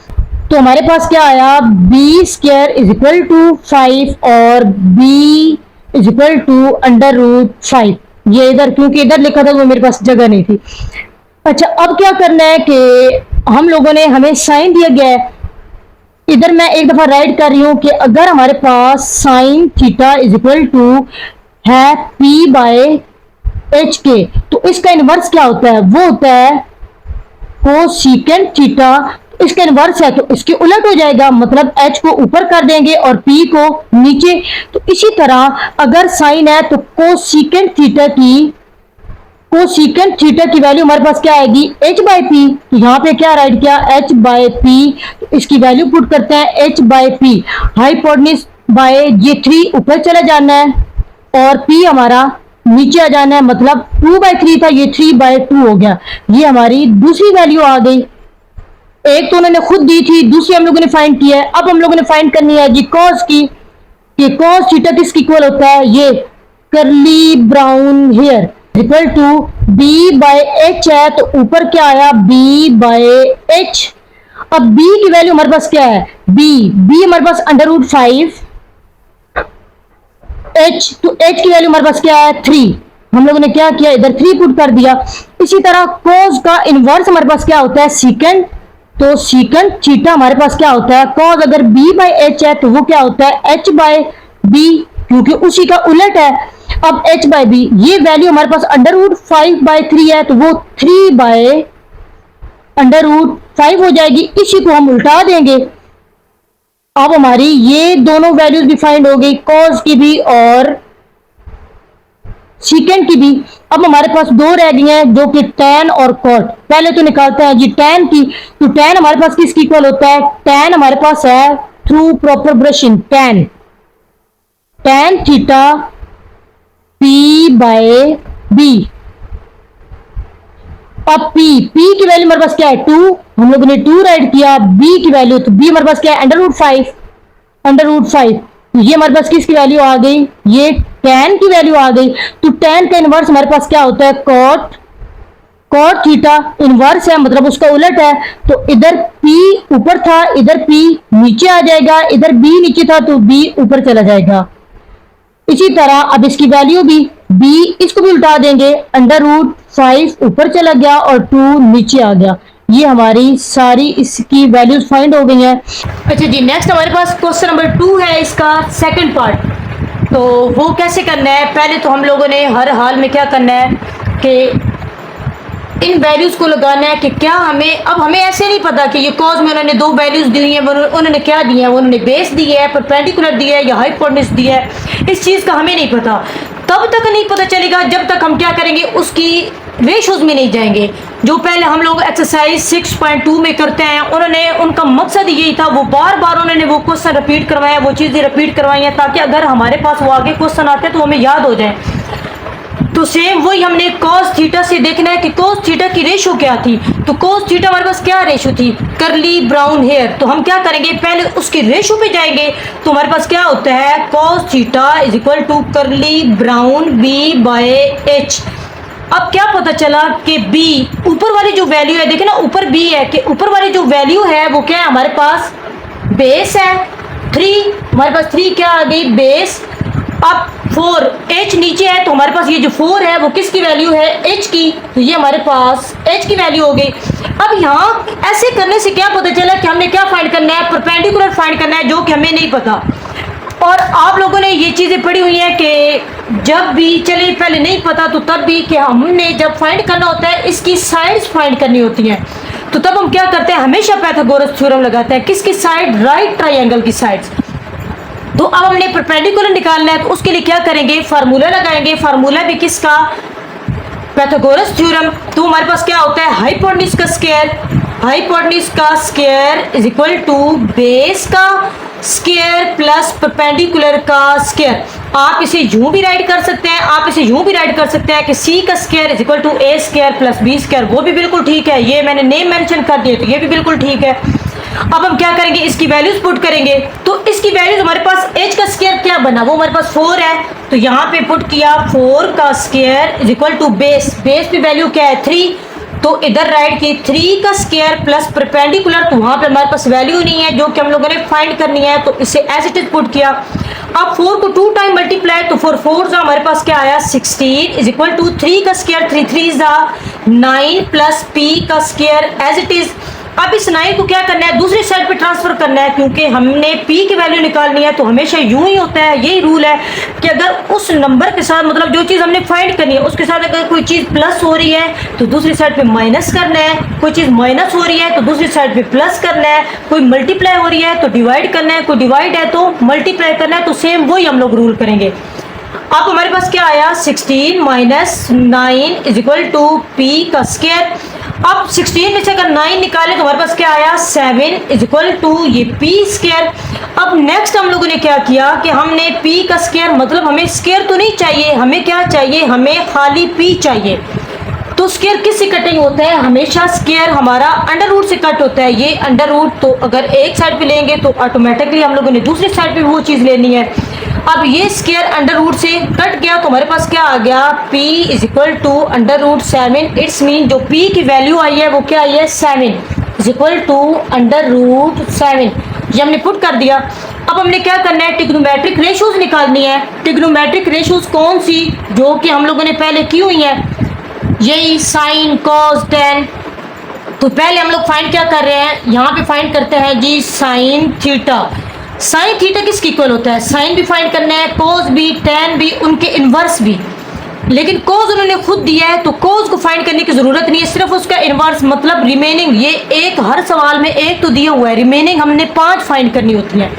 Speaker 1: तो हमारे पास क्या आया b square is equal to 5 और b is equal to under root 5। ये इधर क्योंकि इधर लिखा था वो मेरे पास जगह नहीं थी। अच्छा अब क्या करना है कि हम लोगों ने, हमें साइन दिया गया है, इधर मैं एक दफा राइट कर रही हूं कि अगर हमारे पास sine theta is equal to है पी बाय एच के, तो इसका इनवर्स क्या होता है, वो होता है कोसेकेंट थीटा। इसका इनवर्स है तो इसके उलट हो जाएगा, मतलब h को ऊपर कर देंगे और p को नीचे। तो इसी तरह अगर साइन है तो कोसेकेंट थीटा की वैल्यू हमारे पास क्या आएगी h बाई पी। तो यहाँ पे क्या राइट किया h बाई पी, तो इसकी वैल्यू पुट करते हैं h by p. Hypotenuse by ये 3 ऊपर चला जाना है और p हमारा नीचे आ जाना है, मतलब 2/3 था, ये 3/2 हो गया। ये हमारी दूसरी वैल्यू आ गई। एक तो उन्होंने खुद दी थी, दूसरी हम लोगों ने फाइंड किया है। अब हम लोगों ने फाइंड करनी है जी कॉस की, कि कॉस थीटा किसकी इक्वल होता है, ये curly brown hair equal to b by h है, तो ऊपर क्या आया बी बाय एच। अब बी की वैल्यू हमारे पास क्या है, बी हमारे पास अंडर रूट 5, एच तो एच की वैल्यू हमारे पास क्या है 3। हम लोगों ने क्या किया, इधर 3 पुट कर दिया। इसी तरह कॉस का इनवर्स हमारे पास क्या होता है सीकेंट, तो सीकेंट थीटा हमारे पास क्या होता है, कॉस अगर b बाई एच है तो वो क्या होता है h बाई बी, क्योंकि उसी का उलट है। अब h बाई बी, ये वैल्यू हमारे पास अंडर रूट 5/3 है, तो वो 3 बाय अंडर रूट 5 हो जाएगी। इसी को हम उल्टा देंगे। अब हमारी ये दोनों वैल्यूज भी फाइंड हो गई, कॉस की भी और सीकेंट की भी। अब हमारे पास दो रह गई हैं जो कि tan और cot। पहले तो निकालते हैं जी tan की, तो tan हमारे पास किसकी इक्वल होता है, tan हमारे पास है through proper brushing tan theta p by b। अब p की वैल्यू हमारे पास क्या है 2, हम लोगों ने 2 राइट किया, b की वैल्यू, तो b हमारे पास क्या है अंडर रूट 5। ये हमारे पास किसकी वैल्यू आ गई, ये tan की वैल्यू आ गई। तो tan का इनवर्स हमारे पास क्या होता है cot थीटा, इनवर्स है मतलब उसका उलट है। तो इधर p ऊपर था, इधर p नीचे आ जाएगा, इधर b नीचे था तो b ऊपर चला जाएगा। इसी तरह अब इसकी वैल्यू भी b, इसको भी उल्टा देंगे, अंडर रूट 5 ऊपर चला गया और 2 नीचे आ गया। ये हमारी सारी इसकी वैल्यूज फाइंड हो गई हैं। अच्छा जी, नेक्स्ट हमारे पास क्वेश्चन नंबर 2 है, इसका सेकंड पार्ट। तो वो कैसे करना है, पहले तो हम लोगों ने हर हाल में क्या करना है कि इन वैल्यूज को लगाना है कि क्या हमें, अब हमें ऐसे नहीं पता कि ये कॉज में उन्होंने 2 वैल्यूज दी हैं, उन्होंने क्या दिए हैं, उन्होंने बेस दी है, परपेंडिकुलर दिया है या हाइपोटेन्यूज दिया है। इस चीज़ का हमें नहीं पता, तब तक नहीं पता चलेगा जब तक हम क्या करेंगे, उसकी रेशोज में नहीं जाएंगे। जो पहले हम लोग एक्सरसाइज 6.2 में करते हैं, उन्होंने उनका मकसद यही था, वो बार बार उन्होंने वो क्वेश्चन रिपीट करवाया, वो चीज़ें रिपीट करवाई हैं ताकि अगर हमारे पास वो आगे क्वेश्चन आते हैं तो हमें याद हो जाए। तो सेम वही हमने cos थीटा से देखना है कि cos थीटा की रेशो क्या थी। तो cos थीटा हमारे पास क्या रेशो थी, कर्ली ब्राउन हेयर। तो हम क्या करेंगे, पहले उसकी रेशो पे जाएंगे। तो हमारे पास क्या होता है, cos theta is equal to curly brown b by h। अब क्या पता चला कि b ऊपर वाली जो वैल्यू है, देखे ना ऊपर b है, कि ऊपर वाली जो वैल्यू है वो क्या है, हमारे पास बेस है 3। हमारे पास 3 क्या आ गई, बेस। अब 4 h नीचे है, तो हमारे पास ये जो 4 है वो किसकी वैल्यू है, h की। तो ये हमारे पास h की वैल्यू हो गई। अब यहाँ ऐसे करने से क्या पता चला कि हमने क्या फाइंड करना है, परपेंडिकुलर फाइंड करना है, जो कि हमें नहीं पता। और आप लोगों ने ये चीज़ें पढ़ी हुई हैं कि जब भी, चलिए पहले नहीं पता तो तब भी, कि हमने जब फाइंड करना होता है इसकी साइड्स फाइंड करनी होती हैं। तो तब हम क्या करते हैं, हमेशा पाइथागोरस थ्योरम लगाते हैं। किसकी साइड, राइट ट्राइंगल की साइड्स। तो अब हमने परपेंडिकुलर निकालना है, तो उसके लिए क्या करेंगे, फार्मूला लगाएंगे। फार्मूला भी किसका, पाइथागोरस थ्योरम। तो हमारे पास क्या होता है, हाइपोटेन्यूज का स्क्वायर, हाइपोटेन्यूज का square is equal to base का स्क्वायर प्लस परपेंडिकुलर का स्क्वायर। आप इसे यूं भी राइट कर सकते हैं, आप इसे यूं भी राइट कर सकते हैं कि सी का square is equal to A square plus B square, वो भी बिल्कुल ठीक है। ये मैंने नेम मेंशन कर दिए, तो ये भी बिल्कुल ठीक है। अब हम क्या करेंगे, इसकी वैल्यूज पुट करेंगे। तो इसकी वैल्यूज हमारे पास h का स्क्वायर क्या बना, वो हमारे पास 4 है। तो यहाँ पे पुट किया 4 का square is equal to base, base की वैल्यू क्या है 3। तो इधर राइट की 3 का स्क्वायर प्लस परपेंडिकुलर, तो वहां पे हमारे पास वैल्यू नहीं है जो कि हम लोगों ने फाइंड करनी है, तो इसे एज इट इज पुट किया। अब 4 को 2 टाइम मल्टीप्लाई, तो 4 4 हमारे पास क्या आया 16 इज इक्वल टू 3 का स्क्वायर 3 3 9 प्लस p का स्क्वायर एज इट इज। अब इस 9 को क्या करना है, दूसरी साइड पे ट्रांसफर करना है, क्योंकि हमने p की वैल्यू निकालनी है। तो हमेशा यूं ही होता है, यही रूल है कि अगर उस नंबर के साथ, मतलब जो चीज़ हमने फाइंड करनी है उसके साथ अगर कोई चीज़ प्लस हो रही है तो दूसरी साइड पे माइनस करना है, कोई चीज़ माइनस हो रही है तो दूसरी साइड पे प्लस करना है, कोई मल्टीप्लाई हो रही है तो डिवाइड करना है, कोई डिवाइड है तो मल्टीप्लाई करना है। तो सेम वही हम लोग रूल करेंगे। अब हमारे पास क्या आया, 16 minus 9 is equal to p का स्क्वायर। अब 16 में से अगर 9 निकाले तो हमारे पास क्या आया 7 इज इक्वल टू ये p स्क्वायर। अब नेक्स्ट हम लोगों ने क्या किया कि हमने p का स्क्वायर, मतलब हमें स्क्वायर तो नहीं चाहिए, हमें क्या चाहिए, हमें खाली p चाहिए। तो स्क्वायर किससे कटिंग होता है, हमेशा स्क्वायर हमारा अंडर रूट से कट होता है। ये अंडर रूट, तो अगर एक साइड पे लेंगे तो ऑटोमेटिकली हम लोगों ने दूसरी साइड पे वो चीज़ लेनी है। अब ये स्क्वायर अंडर रूट से कट गया तो हमारे पास क्या आ गया, p is equal to under root 7। It's mean जो p की वैल्यू आई है वो क्या आई है 7 is equal to under root 7। ये हमने पुट कर दिया। अब हमने क्या करना है, ट्रिग्नोमेट्रिक रेशियोज निकालनी है। ट्रिग्नोमेट्रिक रेशियोज कौन सी, जो कि हम लोगों ने पहले की हुई है, यही साइन कॉस टेन। तो पहले हम लोग फाइंड क्या कर रहे हैं, यहाँ पे फाइंड करते हैं जी साइन थीटा। साइन थीटा किसके इक्वल होता है, साइन भी फाइंड करना है, कोस भी, टेन भी, उनके इनवर्स भी। लेकिन कोस उन्होंने खुद दिया है तो कोस को फाइंड करने की जरूरत नहीं है, सिर्फ उसका इनवर्स, मतलब रिमेनिंग। ये एक हर सवाल में एक तो दिया हुआ है, रिमेनिंग हमने 5 फाइंड करनी होती है।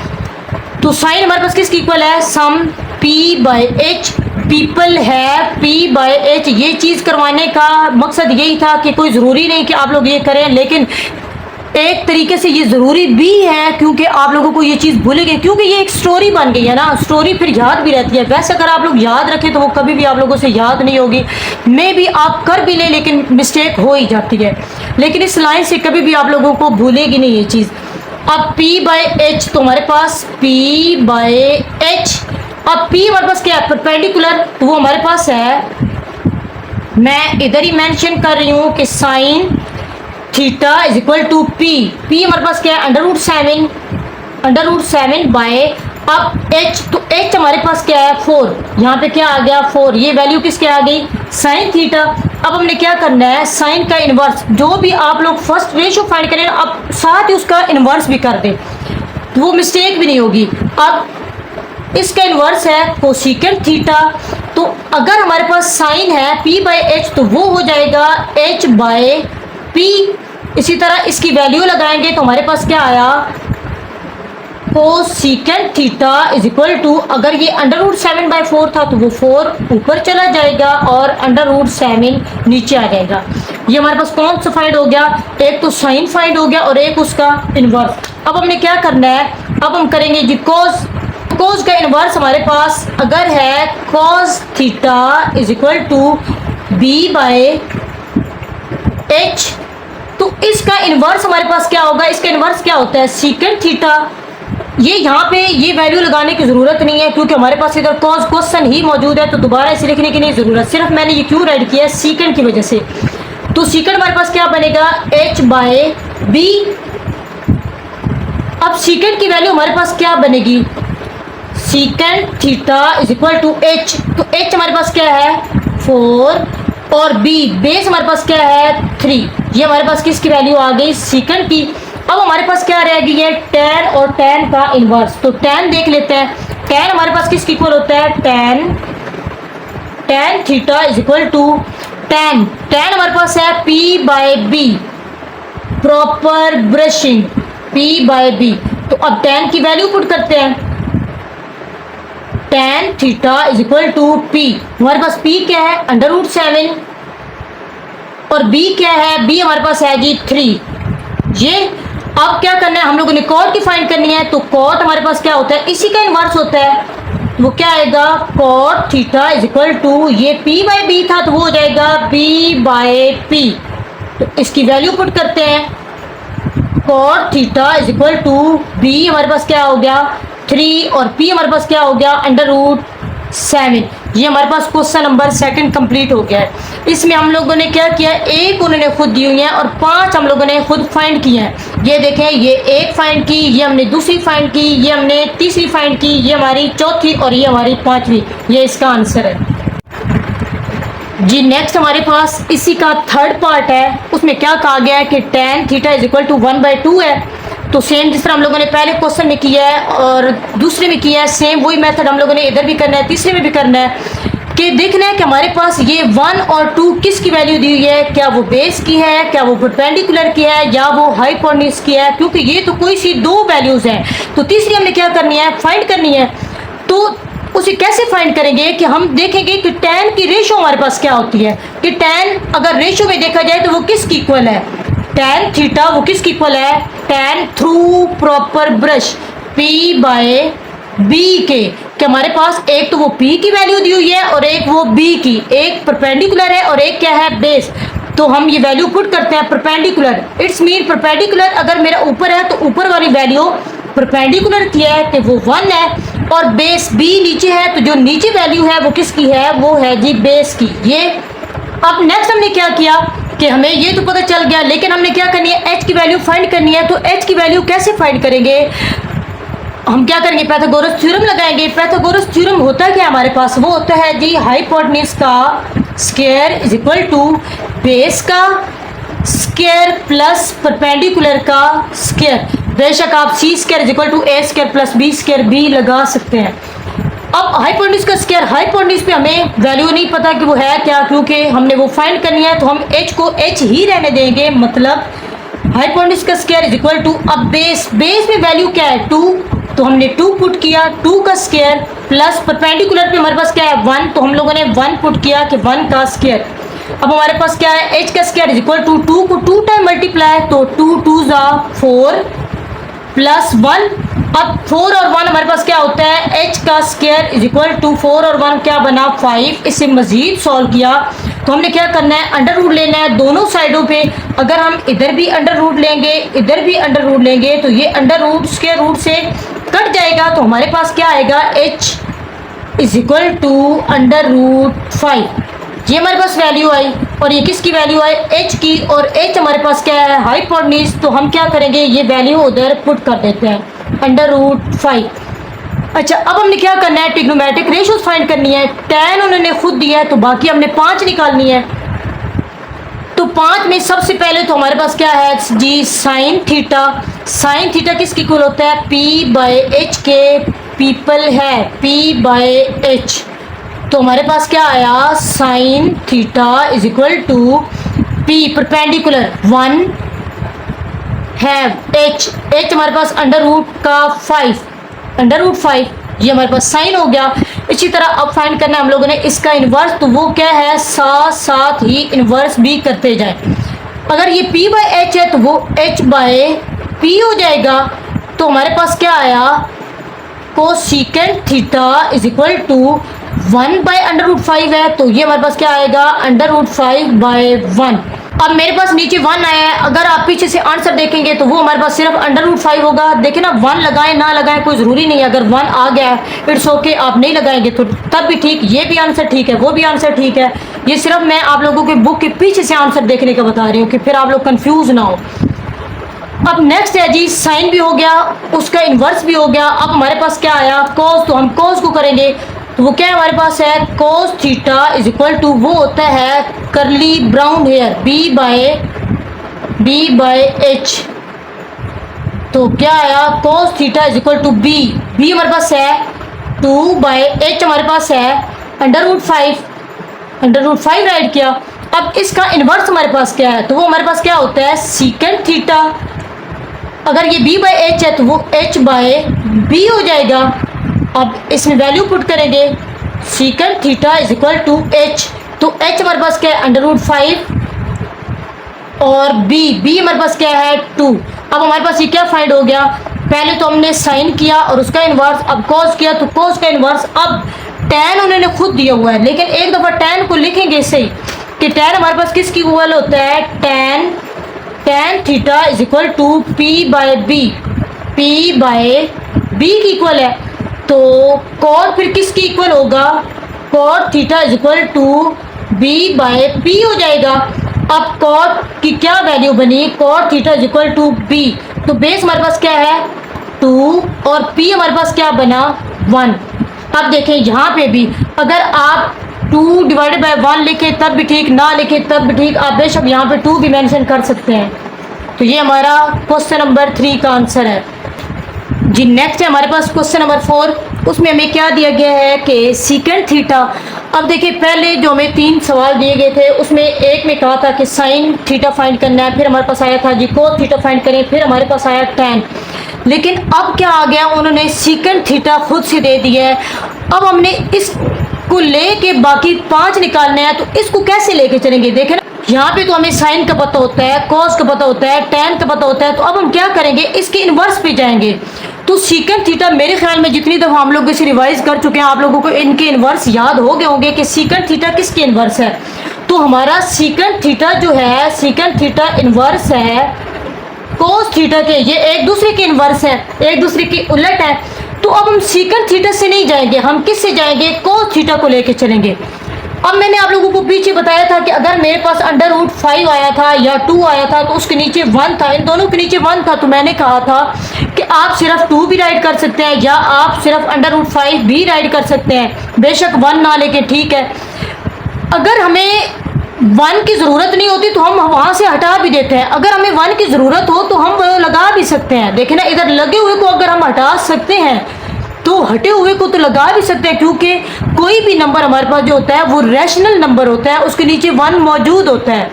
Speaker 1: तो साइन हमारे पास किसकी इक्वल है, सम p बाय h। पीपल है p बाय h। ये चीज़ करवाने का मकसद यही था कि कोई ज़रूरी नहीं कि आप लोग ये करें, लेकिन एक तरीके से ये ज़रूरी भी है क्योंकि आप लोगों को ये चीज़ भूल गए, क्योंकि ये एक स्टोरी बन गई है ना, स्टोरी फिर याद भी रहती है। वैसे अगर आप लोग याद रखें तो वो कभी भी आप लोगों से याद नहीं होगी, मे भी आप कर भी लें लेकिन मिस्टेक हो ही जाती है, लेकिन इस लाइन से कभी भी आप लोगों को भूलेगी नहीं ये चीज़। अब p बाय h, तो हमारे पास p बाय h। अब p हमारे पास क्या है, परपेंडिकुलर, तो वो हमारे पास है, मैं इधर ही मेंशन कर रही हूँ कि sine theta is equal to p। p हमारे पास क्या है, अंडर रूट 7 बाय, अब h, तो h हमारे पास क्या है 4। यहाँ पे क्या आ गया 4, ये वैल्यू किसके आ गई, साइन थीटा। अब हमने क्या करना है, साइन का इनवर्स, जो भी आप लोग फर्स्ट रेशियो फाइंड करें अब साथ ही उसका इनवर्स भी कर दें, तो वो मिस्टेक भी नहीं होगी। अब इसका इनवर्स है कोसेकेंट थीटा। तो अगर हमारे पास साइन है p बाय h तो वो हो जाएगा h बाय p। इसी तरह इसकी वैल्यू लगाएंगे तो हमारे पास क्या आया, cosecant theta is equal to, अगर ये √7/4 था तो वो 4 ऊपर चला जाएगा और √7 नीचे आ जाएगा। ये हमारे पास कौन सा फाइंड हो गया, एक तो साइन फाइंड हो गया और एक उसका इनवर्स। अब हमने क्या करना है, अब हम करेंगे जी कोस। कोस का इनवर्स हमारे पास अगर है cos theta is equal to B/H, तो इसका इनवर्स हमारे पास क्या होगा, इसका इनवर्स क्या होता है सीकेंट थीटा। ये यहाँ पे ये वैल्यू लगाने की ज़रूरत नहीं है क्योंकि हमारे पास इधर कॉस क्वेश्चन ही मौजूद है, तो दोबारा इसे लिखने की नहीं ज़रूरत, सिर्फ मैंने ये क्यों ऐड किया है सीकेंट की वजह से। तो सीकेंट हमारे पास क्या बनेगा H/B। अब सीकेंट की वैल्यू हमारे पास क्या बनेगी, secant theta is equal to H, तो H हमारे पास क्या है 4 और B बेस हमारे पास क्या है 3। ये हमारे पास किसकी वैल्यू आ गई सीकेंट की। अब हमारे पास क्या रह गई है tan और tan का इनवर्स, तो tan देख लेते हैं। tan हमारे पास किसकी इक्वल होता है tan theta is equal to tan हमारे पास है P/B, प्रॉपर ब्रशिंग P/B। तो अब tan की वैल्यू पुट करते हैं, tan theta is equal to P, हमारे पास P क्या है √7 और B क्या है, B हमारे पास है जी 3। ये अब क्या करना है, हम लोगों ने कॉट की फाइंड करनी है, तो कॉट हमारे पास क्या होता है इसी का इनवर्स होता है, वो क्या आएगा cot theta is equal to, ये P/B था तो वो हो जाएगा B/P। तो इसकी वैल्यू पुट करते हैं, cot theta is equal to B हमारे पास क्या हो गया 3 और P हमारे पास क्या हो गया √7। ये हमारे पास क्वेश्चन नंबर 2 कंप्लीट हो गया है। इसमें हम लोगों ने क्या किया, एक उन्होंने खुद दी हुई है और 5 हम लोगों ने खुद फाइंड किए हैं। ये देखें, ये एक फाइंड की, ये हमने दूसरी फाइंड की, ये हमने तीसरी फाइंड की, ये हमारी चौथी और ये हमारी 5वीं। ये इसका आंसर है जी। नेक्स्ट हमारे पास इसी का थर्ड पार्ट है, उसमें क्या कहा गया है कि tan theta is equal to 1/2 है। तो सेम जिस तरह हम लोगों ने पहले क्वेश्चन में किया है और दूसरे में किया है, सेम वही मेथड हम लोगों ने इधर भी करना है, तीसरे में भी करना है कि देखना है कि हमारे पास ये 1 और 2 किसकी वैल्यू दी हुई है, क्या वो बेस की है, क्या वो परपेंडिकुलर की है या वो हाइपोटेन्यूज की है, क्योंकि ये तो कोई सी 2 वैल्यूज हैं। तो तीसरी हमने क्या करनी है फाइंड करनी है। तो उसे कैसे फाइंड करेंगे कि हम देखेंगे कि tan की रेशो हमारे पास क्या होती है, कि tan अगर रेशो में देखा जाए तो वो किसकी इक्वल है, tan थीटा वो किसकी इक्वल है tan through proper brush P/B के, कि हमारे पास एक तो वो P की वैल्यू दी हुई है और एक वो B की, एक परपेंडिकुलर है और एक क्या है बेस। तो हम ये वैल्यू पुट करते हैं परपेंडिकुलर, इट्स मीन परपेंडिकुलर अगर मेरा ऊपर है तो ऊपर वाली वैल्यू परपेंडिकुलर की है कि वो 1 है और बेस B नीचे है, तो जो नीचे वैल्यू है वो किसकी है, वो है जी बेस की। ये अब नेक्स्ट हमने क्या किया कि हमें ये तो पता चल गया, लेकिन हमने क्या करनी है H की वैल्यू फाइंड करनी है। तो H की वैल्यू कैसे फाइंड करेंगे, हम क्या करेंगे पाइथागोरस थ्योरम लगाएंगे। पाइथागोरस थ्योरम होता क्या हमारे पास, वो होता है जी हाइपोटेन्यूज का square is equal to base का स्क्वायर प्लस परपेंडिकुलर का स्क्वायर। बेशक आप C square is equal to A square plus B square भी लगा सकते हैं। अब हाइपोटेन्यूज का स्क्वायर, हाइपोटेन्यूज पे हमें वैल्यू नहीं पता कि वो है क्या, क्योंकि हमने वो फाइंड करनी है, तो हम H को H ही रहने देंगे, मतलब हाइपोटेन्यूज का स्क्वायर इज इक्वल टू, अब बेस में वैल्यू क्या है 2, तो हमने 2 पुट किया, 2 का स्क्वायर प्लस परपेंडिकुलर पे हमारे पास क्या है 1, तो हम लोगों ने 1 पुट किया कि 1 का स्क्वायर। अब हमारे पास क्या है H का स्क्वायर इज इक्वल टू 2 को 2 टाइम मल्टीप्लाई, तो 2 2 जा 4 प्लस 1। अब 4 और 1 हमारे पास क्या होता है H का स्क्वायर इज इक्वल टू 4 और 1 क्या बना 5। इसे मजीद सॉल्व किया तो हमने क्या करना है अंडर रूट लेना है दोनों साइडों पे। अगर हम इधर भी अंडर रूट लेंगे इधर भी अंडर रूट लेंगे तो ये अंडर रूट स्क्वायर रूट से कट जाएगा, तो हमारे पास क्या आएगा H is equal to under root 5। ये हमारे पास वैल्यू आई और ये किसकी वैल्यू आई H की, और H हमारे पास क्या है हाइपोटेन्यूज, तो हम क्या करेंगे ये वैल्यू उधर पुट कर देते हैं अंडर रूट 5। अच्छा अब हमने क्या करना है ट्रिग्नोमेट्रिक रेशियोज फाइंड करनी है। tan उन्होंने खुद दिया है तो बाकी हमने 5 निकालनी है। तो 5 में सबसे पहले तो हमारे पास क्या है जी साइन थीटा। साइन थीटा किसकी इक्वल होता है P/H के, पीपल है P/H, तो हमारे पास क्या आया sine theta is equal to P perpendicular 1 have h, h हमारे पास अंडर रूट का 5, अंडर रूट 5 ये हमारे पास साइन हो गया। इसी तरह अब फाइंड करना है हम लोगों ने इसका इन्वर्स, तो वो क्या है, साथ साथ ही इन्वर्स भी करते जाए। अगर ये p बाय एच है तो वो h बाय p हो जाएगा। तो हमारे पास क्या आया, cosecant theta is equal to 1 by under root 5 है, तो ये हमारे पास क्या आएगा, अंडर रूट 5 बाय 1। अब मेरे पास नीचे 1 आया है, अगर आप पीछे से आंसर देखेंगे तो वो हमारे पास सिर्फ अंडर रूट 5 होगा। देखिए ना, 1 लगाएं ना लगाएं कोई ज़रूरी नहीं है, अगर 1 आ गया है इट्स ओके, आप नहीं लगाएंगे तो तब भी ठीक, ये भी आंसर ठीक है, वो भी आंसर ठीक है। ये सिर्फ मैं आप लोगों के बुक के पीछे से आंसर देखने का बता रही हूँ कि फिर आप लोग कन्फ्यूज ना हो। अब नेक्स्ट है जी, साइन भी हो गया, उसका इन्वर्स भी हो गया। अब हमारे पास क्या आया, कॉस, तो हम कॉस को करेंगे, तो वो क्या है हमारे पास है, cos theta is equal to वो होता है curly brown hair b by h. तो क्या आया, cos theta is equal to b, b हमारे पास है 2 बाय एच हमारे पास है under root 5, under root 5 write किया। अब इसका इन्वर्स हमारे पास क्या है, तो वो हमारे पास क्या होता है, सीकेंट थीटा। अगर ये b बाय एच है तो वो h बाय b हो जाएगा। अब इसमें वैल्यू पुट करेंगे, secant theta is equal to h, तो h हमारे पास क्या है, अंडर रूट 5 और b हमारे पास क्या है 2। अब हमारे पास ये क्या फाइंड हो गया, पहले तो हमने साइन किया और उसका इन्वर्स, अब कॉस किया तो कॉस का इन्वर्स। अब tan उन्होंने खुद दिया हुआ है, लेकिन एक दफ़ा tan को लिखेंगे सही कि tan हमारे पास किसकी इक्वल होता है, tan theta is equal to p by b, p by b की इक्वल है। तो cot फिर किसकी इक्वल होगा, cot theta is equal to b by p हो जाएगा। अब cot की क्या वैल्यू बनी, cot theta is equal to b, तो बेस हमारे पास क्या है 2 और p हमारे पास क्या बना 1। अब देखें यहाँ पे भी अगर आप 2 डिवाइडेड बाय 1 लिखे तब भी ठीक, ना लिखे तब भी ठीक, आप बेशक यहाँ पे 2 भी मेंशन कर सकते हैं। तो ये हमारा क्वेश्चन नंबर 3 का आंसर है जी। नेक्स्ट है हमारे पास क्वेश्चन नंबर 4, उसमें हमें क्या दिया गया है कि सीकेंट थीटा। अब देखिए पहले जो हमें 3 सवाल दिए गए थे उसमें एक में कहा था कि साइन थीटा फाइंड करना है, फिर हमारे पास आया था जी कोस थीटा फाइंड करें, फिर हमारे पास आया tan। लेकिन अब क्या आ गया, उन्होंने सीकेंट थीटा खुद से दे दिया है। अब हमने इसको लेके बाकी 5 निकालने हैं, तो इसको कैसे लेके चलेंगे। देखें ना, यहाँ पे तो हमें साइन का पता होता है, कॉस का पता होता है, tan का पता होता है, तो अब हम क्या करेंगे, इसके इन्वर्स पे जाएंगे। तो सीकेंट थीटा मेरे ख्याल में जितनी दफ़ा हम लोग इसे रिवाइज कर चुके हैं, आप लोगों को इनके इन्वर्स याद हो गए होंगे कि सीकेंट थीटा किसके इन्वर्स है। तो हमारा सीकेंट थीटा जो है, सीकेंट थीटा इन्वर्स है कोस थीटा के, ये एक दूसरे के इन्वर्स है, एक दूसरे की उलट है। तो अब हम सीकेंट थीटा से नहीं जाएंगे, हम किस से जाएंगे, कोस थीटा को लेके चलेंगे। अब मैंने आप लोगों को पीछे बताया था कि अगर मेरे पास अंडर रूट 5 आया था या 2 आया था तो उसके नीचे 1 था, इन दोनों के नीचे 1 था, तो मैंने कहा था कि आप सिर्फ 2 भी राइट कर सकते हैं या आप सिर्फ अंडर रूट 5 भी राइट कर सकते हैं, बेशक 1 ना लेके ठीक है। अगर हमें 1 की ज़रूरत नहीं होती तो हम वहाँ से हटा भी देते हैं, अगर हमें 1 की ज़रूरत हो तो हम वो लगा भी सकते हैं। देखें ना, इधर लगे हुए को अगर हम हटा सकते हैं तो हटे हुए को तो लगा भी सकते हैं, क्योंकि कोई भी नंबर हमारे पास जो होता है वो रैशनल नंबर होता है, उसके नीचे 1 मौजूद होता है।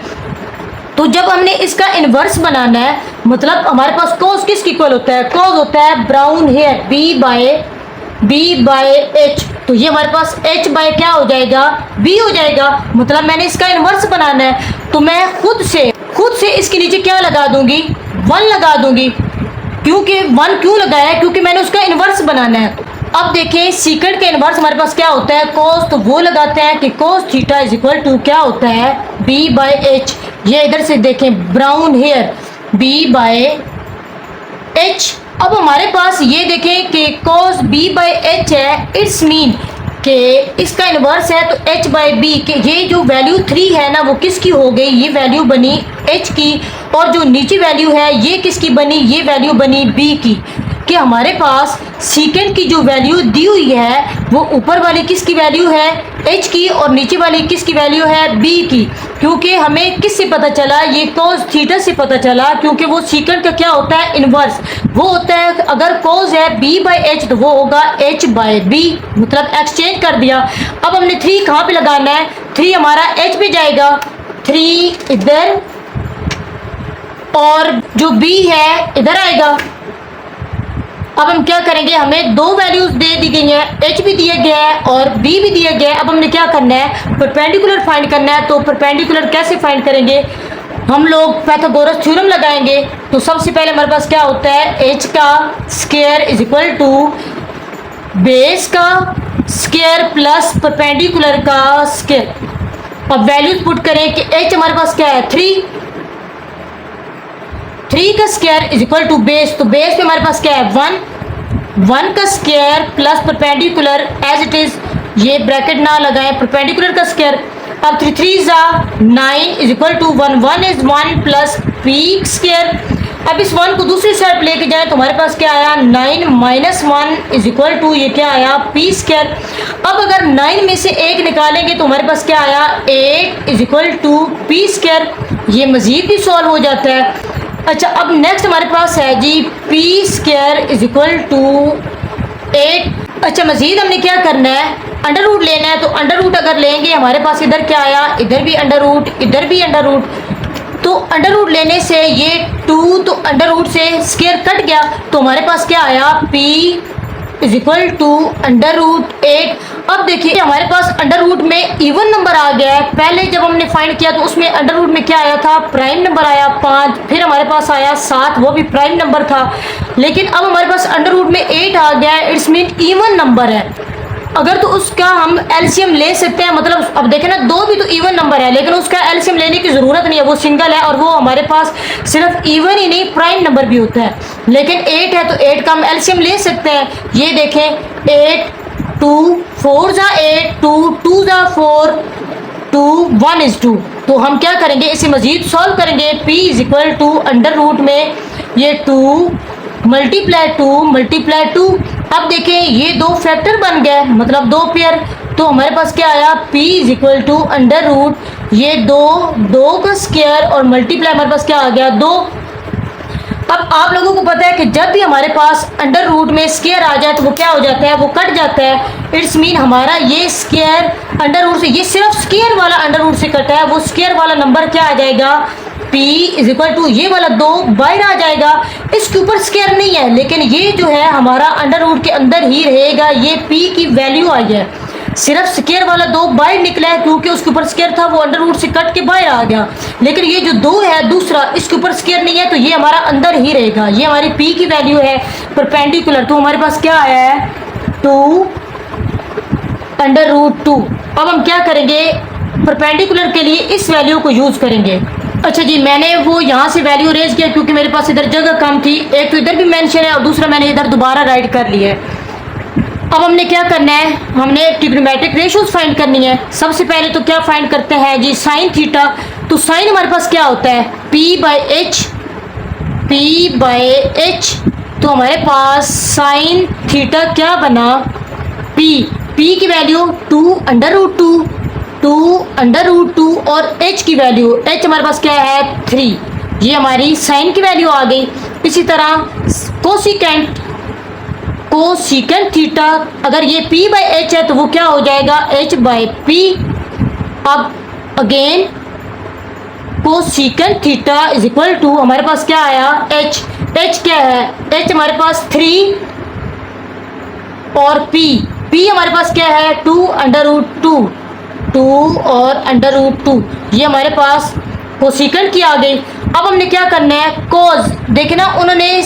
Speaker 1: तो जब हमने इसका इन्वर्स बनाना है, मतलब हमारे पास कॉस किसकी इक्वल होता है, कॉस होता है brown hair b by h, तो ये हमारे पास h बाय क्या हो जाएगा, b हो जाएगा। मतलब मैंने इसका इन्वर्स बनाना है तो मैं खुद से इसके नीचे क्या लगा दूंगी, 1 लगा दूंगी। क्योंकि 1 क्यों लगाया है, क्योंकि मैंने उसका इन्वर्स बनाना है। अब देखें सीकेंट का इन्वर्स हमारे पास क्या होता है, कोस, तो वो लगाते हैं कि cos theta is equal to क्या होता है, b बाय h। ये इधर से देखें brown hair b by h। अब हमारे पास ये देखें कि कोस b बाय h है, इट्स मीन कि इसका इन्वर्स है तो h बाय b, के ये जो वैल्यू 3 है ना वो किसकी हो गई, ये वैल्यू बनी h की, और जो नीचे वैल्यू है ये किसकी बनी, ये वैल्यू बनी b की। कि हमारे पास सीकेंट की जो वैल्यू दी हुई है वो ऊपर वाली किसकी वैल्यू है, h की, और नीचे वाली किसकी वैल्यू है, b की। क्योंकि हमें किससे पता चला, ये कोस थीटा से पता चला, क्योंकि वो सीकेंट का क्या होता है, इन्वर्स। वो होता है अगर कोस है b बाय h तो वो होगा h बाय b, मतलब एक्सचेंज कर दिया। अब हमने 3 कहाँ पे लगाना है, 3 हमारा h पे जाएगा, 3 इधर और जो b है इधर आएगा। अब हम क्या करेंगे, हमें दो वैल्यूज दे दी गई हैं, h भी दिया गया है और b भी दिया गया है। अब हमने क्या करना है, परपेंडिकुलर फाइंड करना है। तो परपेंडिकुलर कैसे फाइंड करेंगे, हम लोग पाइथागोरस थ्योरम लगाएंगे। तो सबसे पहले हमारे पास क्या होता है, h का square is equal to base का स्क्वायर प्लस परपेंडिकुलर का स्क्वायर। अब वैल्यूज पुट करें कि h हमारे पास क्या है 3 का square is equal to base, तो बेस पे हमारे पास क्या है 1 का square plus perpendicular as it is, ये ब्रैकेट ना लगाएं, परपेंडिकुलर का स्क्वायर। अब 3 3 जा 9 is equal to 1 is 1 plus p square. अब इस 1 को दूसरी साइड लेके जाए तो हमारे पास क्या आया 9 माइनस 1 इज इक्वल टू ये क्या आया पी स्क्वायर। अब अगर 9 में से 1 निकालेंगे तो हमारे पास क्या आया 8 is equal to p square. ये मजीद भी सॉल्व हो जाता है। अच्छा, अब नेक्स्ट हमारे पास है जी p square is equal to 8। अच्छा, मजीद हमने क्या करना है, अंडर रूट लेना है। तो अंडर रूट अगर लेंगे हमारे पास इधर क्या आया, इधर भी अंडर रूट, इधर भी अंडर रूट। तो अंडर रूट लेने से ये 2 तो अंडर रूट से स्क्वायर कट गया, तो हमारे पास क्या आया p is equal to under root 8। अब देखिए हमारे पास अंडर रूट में इवन नंबर आ गया है। पहले जब हमने फाइंड किया तो उसमें अंडर रूट में क्या आया था, प्राइम नंबर आया 5, फिर हमारे पास आया 7, वो भी प्राइम नंबर था। लेकिन अब हमारे पास अंडर रूट में 8 आ गया है, इट्स मीन इवन नंबर है। अगर तो उसका हम एलसीएम ले सकते हैं, मतलब अब देखें ना, 2 भी तो इवन नंबर है, लेकिन उसका एलसीएम लेने की ज़रूरत नहीं है, वो सिंगल है। और वो हमारे पास सिर्फ इवन ही नहीं प्राइम नंबर भी होता है। लेकिन 8 है तो 8 का हम एलसीएम ले सकते हैं। ये देखें 8 2 4 जा 8 2 2 जा 4 2 1 इज 2। तो हम क्या करेंगे, इसे मजीद सॉल्व करेंगे। p is equal to under root में ये 2 मल्टीप्लाई 2। अब देखें ये 2 फैक्टर बन गए, मतलब 2 पेयर। तो हमारे पास क्या आया p is equal to under root ये 2 का स्क्वायर और मल्टीप्लाई हमारे पास क्या आ गया 2। अब आप लोगों को पता है कि जब भी हमारे पास अंडर रूट में स्क्वायर आ जाए तो वो क्या हो जाता है, वो कट जाता है। इट्स मीन हमारा ये स्क्वायर अंडर रूट से, ये सिर्फ स्क्वायर वाला अंडर रूट से कटा है, वो स्क्वायर वाला नंबर क्या आ जाएगा p इज इक्वल टू ये वाला 2 बाहर आ जाएगा। इसके ऊपर स्क्वायर नहीं है, लेकिन ये जो है हमारा अंडर रूट के अंदर ही रहेगा। ये p की वैल्यू आई है, सिर्फ स्क्वायर वाला 2 बाहर निकला है क्योंकि उसके ऊपर स्क्वायर था, वो अंडर रूट से कट के बाहर आ गया। लेकिन ये जो 2 है दूसरा, इसके ऊपर स्क्वायर नहीं है, तो ये हमारा अंदर ही रहेगा। ये हमारी p की वैल्यू है परपेंडिकुलर। तो हमारे पास क्या आया है 2 अंडर रूट 2। अब हम क्या करेंगे, परपेंडिकुलर के लिए इस वैल्यू को यूज करेंगे। अच्छा जी, मैंने वो यहाँ से वैल्यू रेज किया क्योंकि मेरे पास इधर जगह कम थी। एक तो इधर भी मेंशन है और दूसरा मैंने इधर दोबारा राइट कर लिया है। अब हमने क्या करना है, हमने ट्रिग्नोमेट्रिक रेशियोज फाइंड करनी है। सबसे पहले तो क्या फाइंड करते हैं जी, साइन थीटा। तो साइन हमारे पास क्या होता है p बाई h। तो हमारे पास साइन थीटा क्या बना p की वैल्यू 2 अंडर रूट 2 और h की वैल्यू, h हमारे पास क्या है 3। ये हमारी साइन की वैल्यू आ गई। इसी तरह कोसिकेंट थीटा, अगर ये p बाई h है तो वो क्या हो जाएगा h बाई p। अब again cosecant theta is equal to हमारे पास क्या आया h क्या है, h हमारे पास 3 और p हमारे पास क्या है 2 अंडर रूट 2 और अंडर रूट 2। ये हमारे पास कोसिकेंट की आ गई। अब हमने क्या करना है, कोज देखे ना, उन्होंने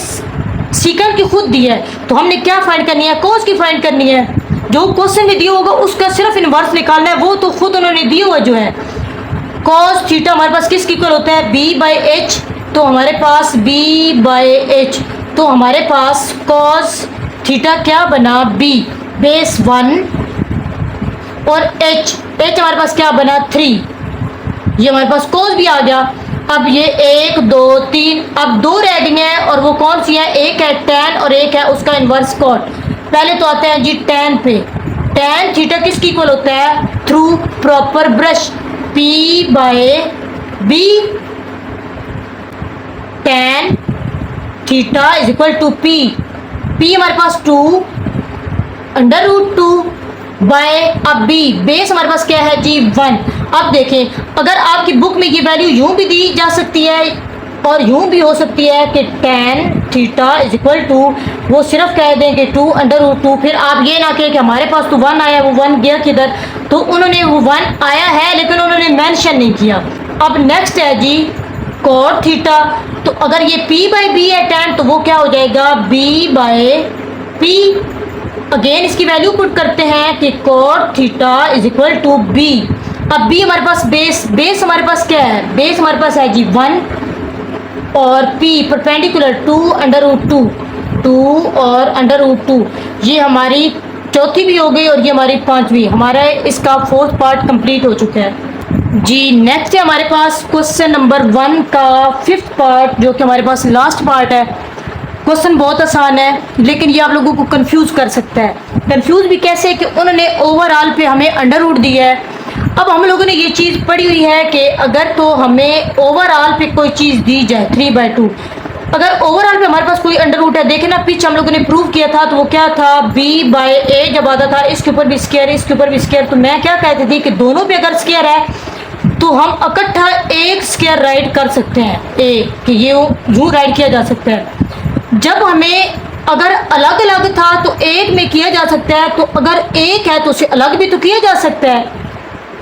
Speaker 1: सीकेंट की खुद दी है, तो हमने क्या फाइंड करनी है, कोस की फाइंड करनी है। जो क्वेश्चन में दिया होगा उसका सिर्फ इनवर्स निकालना है, वो तो खुद उन्होंने दिया हुआ जो है। कॉस थीटा हमारे पास किसकी इक्वल होता है b बाई एच। तो हमारे पास b बाई एच, तो हमारे पास कॉस थीटा क्या बना b बेस 1 और h हमारे पास क्या बना 3। ये हमारे पास कोस भी आ गया। अब ये 1 2 3, अब 2 रह गई हैं और वो कौन सी है, एक है tan और एक है उसका इन्वर्स कॉट। पहले तो आते हैं जी tan पे। tan थीटा किसकी इक्वल होता है, through proper brush p by b। tan theta is equal to p हमारे पास 2 अंडर रूट 2 बाय अब b, बेस हमारे पास क्या है जी 1। अब देखें, अगर आपकी बुक में ये वैल्यू यूं भी दी जा सकती है
Speaker 2: और यूं भी हो सकती है कि tan theta is equal to, वो सिर्फ कह दें कि 2√2, फिर आप ये ना कहें कि हमारे पास तो 1 आया, वो 1 गया किधर, तो उन्होंने वो 1 आया है लेकिन उन्होंने मेंशन नहीं किया। अब नेक्स्ट है जी cot थीटा, तो अगर ये p/b है tan, तो वो क्या हो जाएगा b/p। अगेन इसकी वैल्यू पुट करते हैं कि cot theta is equal to b। अब b हमारे पास बेस हमारे पास क्या है, बेस हमारे पास है जी 1 और p परपेंडिकुलर 2√2, 2 और √2, ये हमारी चौथी भी हो गई और ये हमारी पांचवी, हमारा इसका 4th पार्ट कंप्लीट हो चुका है जी। नेक्स्ट है हमारे पास क्वेश्चन नंबर 1 का 5th पार्ट, जो कि हमारे पास लास्ट पार्ट है। क्वेश्चन बहुत आसान है लेकिन ये आप लोगों को कंफ्यूज कर सकता है। कंफ्यूज भी कैसे कि उन्होंने ओवरऑल पे हमें अंडर रूट दिया है। अब हम लोगों ने ये चीज़ पढ़ी हुई है कि अगर तो हमें ओवरऑल पे कोई चीज़ दी जाए 3/2, अगर ओवरऑल पे हमारे पास कोई अंडर रूट है, देखे ना पीछे हम लोगों ने प्रूव किया था, तो वो क्या था b/a जब आता था, इसके ऊपर भी स्क्वायर, इसके ऊपर भी स्क्वायर, तो मैं क्या कहती थी कि दोनों पे अगर स्क्वायर है तो हम इकट्ठा एक स्क्वायर राइट कर सकते हैं, एक कि ये यूं राइट किया जा सकता है। जब हमें अगर अलग अलग था तो एक में किया जा सकता है, तो अगर एक है तो उसे अलग भी तो किया जा सकता है।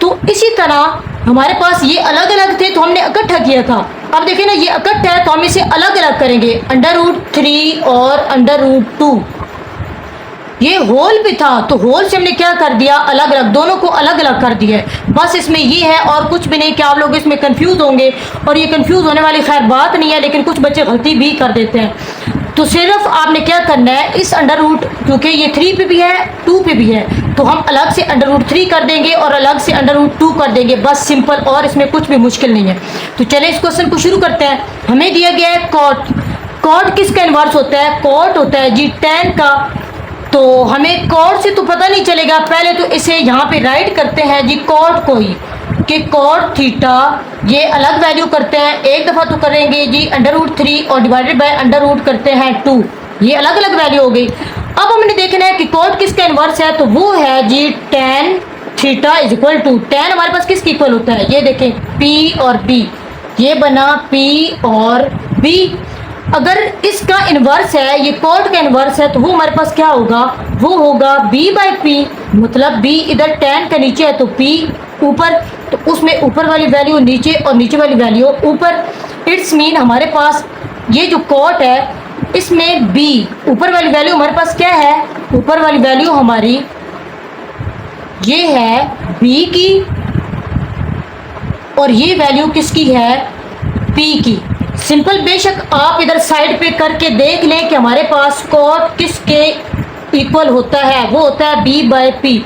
Speaker 2: तो इसी तरह हमारे पास ये अलग अलग थे तो हमने इकट्ठा किया था। अब देखिए ना, ये इकट्ठा है तो हम इसे अलग अलग करेंगे, √3 और √2। ये होल भी था तो होल से हमने क्या कर दिया, अलग अलग, दोनों को अलग अलग कर दिया है। बस इसमें ये है और कुछ भी नहीं कि आप लोग इसमें कंफ्यूज होंगे, और ये कंफ्यूज होने वाली खैर बात नहीं है, लेकिन कुछ बच्चे गलती भी कर देते हैं। तो सिर्फ आपने क्या करना है, इस अंडर रूट, क्योंकि ये 3 पे भी है 2 पे भी है, तो हम अलग से √3 कर देंगे और अलग से √2 कर देंगे, बस सिंपल, और इसमें कुछ भी मुश्किल नहीं है। तो चले इस क्वेश्चन को शुरू करते हैं। हमें दिया गया है कॉट किसका इन्वर्स होता है, कॉट होता है जी tan का। तो हमें कॉट से तो पता नहीं चलेगा, पहले तो इसे यहाँ पे राइट करते हैं जी कॉट को ही, कि कॉट थीटा ये अलग वैल्यू करते हैं, एक दफ़ा तो करेंगे जी √3 और डिवाइडेड बाय √ करते हैं 2, ये अलग अलग वैल्यू हो गई। अब हमने देखना है कि कॉट किसका इन्वर्स है, तो वो है जी tan theta is equal to, tan हमारे पास किसके इक्वल होता है, ये देखें p और b, ये बना p और b। अगर इसका इन्वर्स है, ये कॉट का इन्वर्स है, तो वो हमारे पास क्या होगा, वो होगा b/p, मतलब b इधर tan का नीचे है तो p ऊपर, तो उसमें ऊपर वाली वैल्यू नीचे और नीचे वाली वैल्यू ऊपर। इट्स मीन हमारे पास ये जो कॉट है इसमें b, ऊपर वाली वैल्यू हमारे पास क्या है, ऊपर वाली वैल्यू हमारी ये है b की, और ये वैल्यू किसकी है, p की। सिंपल, बेशक आप इधर साइड पे करके देख लें कि हमारे पास कॉट किसके इक्वल होता है, वो होता है b/p।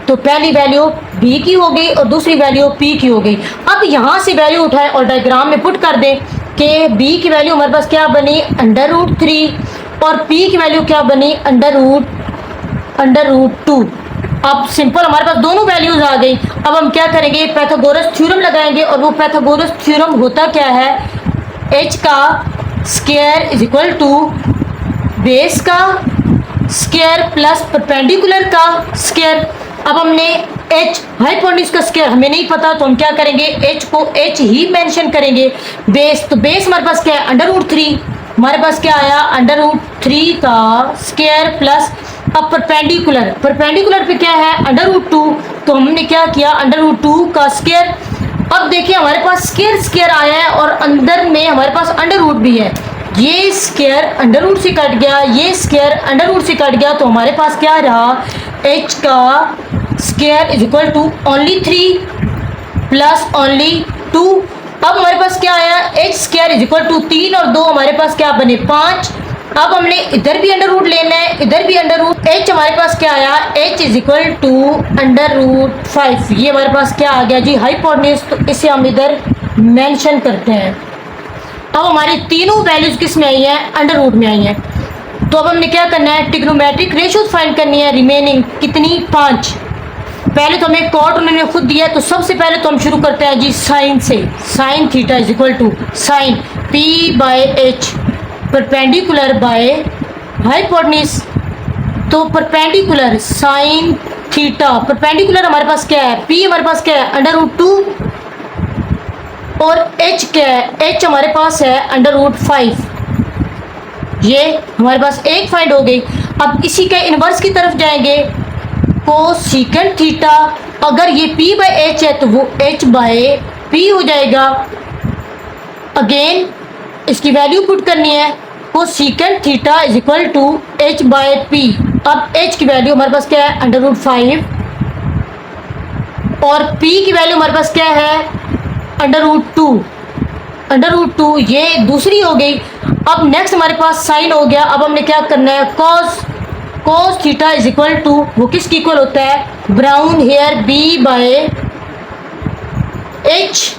Speaker 2: तो पहली वैल्यू b की हो गई और दूसरी वैल्यू p की हो गई। अब यहाँ से वैल्यू उठाएं और डायग्राम में पुट कर दें कि b की वैल्यू हमारे पास क्या बनी, √3, और p की वैल्यू क्या बनी, √2। अब सिंपल हमारे पास दोनों वैल्यूज आ गई। अब हम क्या करेंगे, पाइथागोरस थ्योरम लगाएंगे, और वो पाइथागोरस थ्योरम होता क्या है, h का square is equal to base का स्क्वायर प्लस परपेंडिकुलर का स्क्वायर। अब हमने h हाइपोटेन्यूज का स्क्वायर हमें नहीं पता, तो हम क्या करेंगे, h को h ही मेंशन करेंगे। बेस, तो बेस हमारे पास क्या है, √3, हमारे पास क्या आया, √3 का स्क्वायर प्लस, अब परपेंडिकुलर, परपेंडिकुलर पे क्या है, √2, तो हमने क्या किया, √2 का स्क्वायर। अब देखिए हमारे पास स्क्वायर स्क्वायर आया है और अंदर में हमारे पास अंडर भी है, ये स्क्वायर अंडर से कट गया, ये स्क्वायर अंडर से कट गया, तो हमारे पास क्या रहा, h का square is equal to only 3 प्लस ओनली 2। अब हमारे पास क्या आया, h square is equal to 3 और 2 हमारे पास क्या बने 5। अब हमने इधर भी अंडर रूट लेना है, इधर भी अंडर रूट, h हमारे पास क्या आया, h इज इक्वल टू √5, ये हमारे पास क्या आ गया जी, हाइपोटेन्यूज। तो इसे हम इधर मेंशन करते हैं। अब हमारी तीनों वैल्यूज किस में आई हैं, अंडर रूट में आई हैं। तो अब हमने क्या करना है, ट्रिग्नोमेट्रिक रेशियोज फाइंड करनी है, रिमेनिंग कितनी, 5। पहले तो हमें कॉट उन्होंने खुद दिया है, तो सबसे पहले तो हम शुरू करते हैं जी साइन से, sine theta is equal to sine p/h perpendicular by hypotenuse. तो परपेंडिकुलर साइन थीटा, परपेंडिकुलर हमारे पास क्या है, p हमारे पास क्या है, √2 और h क्या है, h हमारे पास है √5, ये हमारे पास एक फाइंड हो गई। अब इसी के इन्वर्स की तरफ जाएंगे, कोसेकेंट थीटा, अगर ये p बाय h है तो वो h बाय p हो जाएगा। अगेन इसकी वैल्यू पुट करनी है, cosecant theta is equal to h by p। अब h की वैल्यू हमारे पास क्या है √5 और p की वैल्यू हमारे पास क्या है √2, ये दूसरी हो गई। अब नेक्स्ट हमारे पास साइन हो गया। अब हमने क्या करना है, cos theta is equal to, वो किसकी इक्वल होता है, brown hair b by h।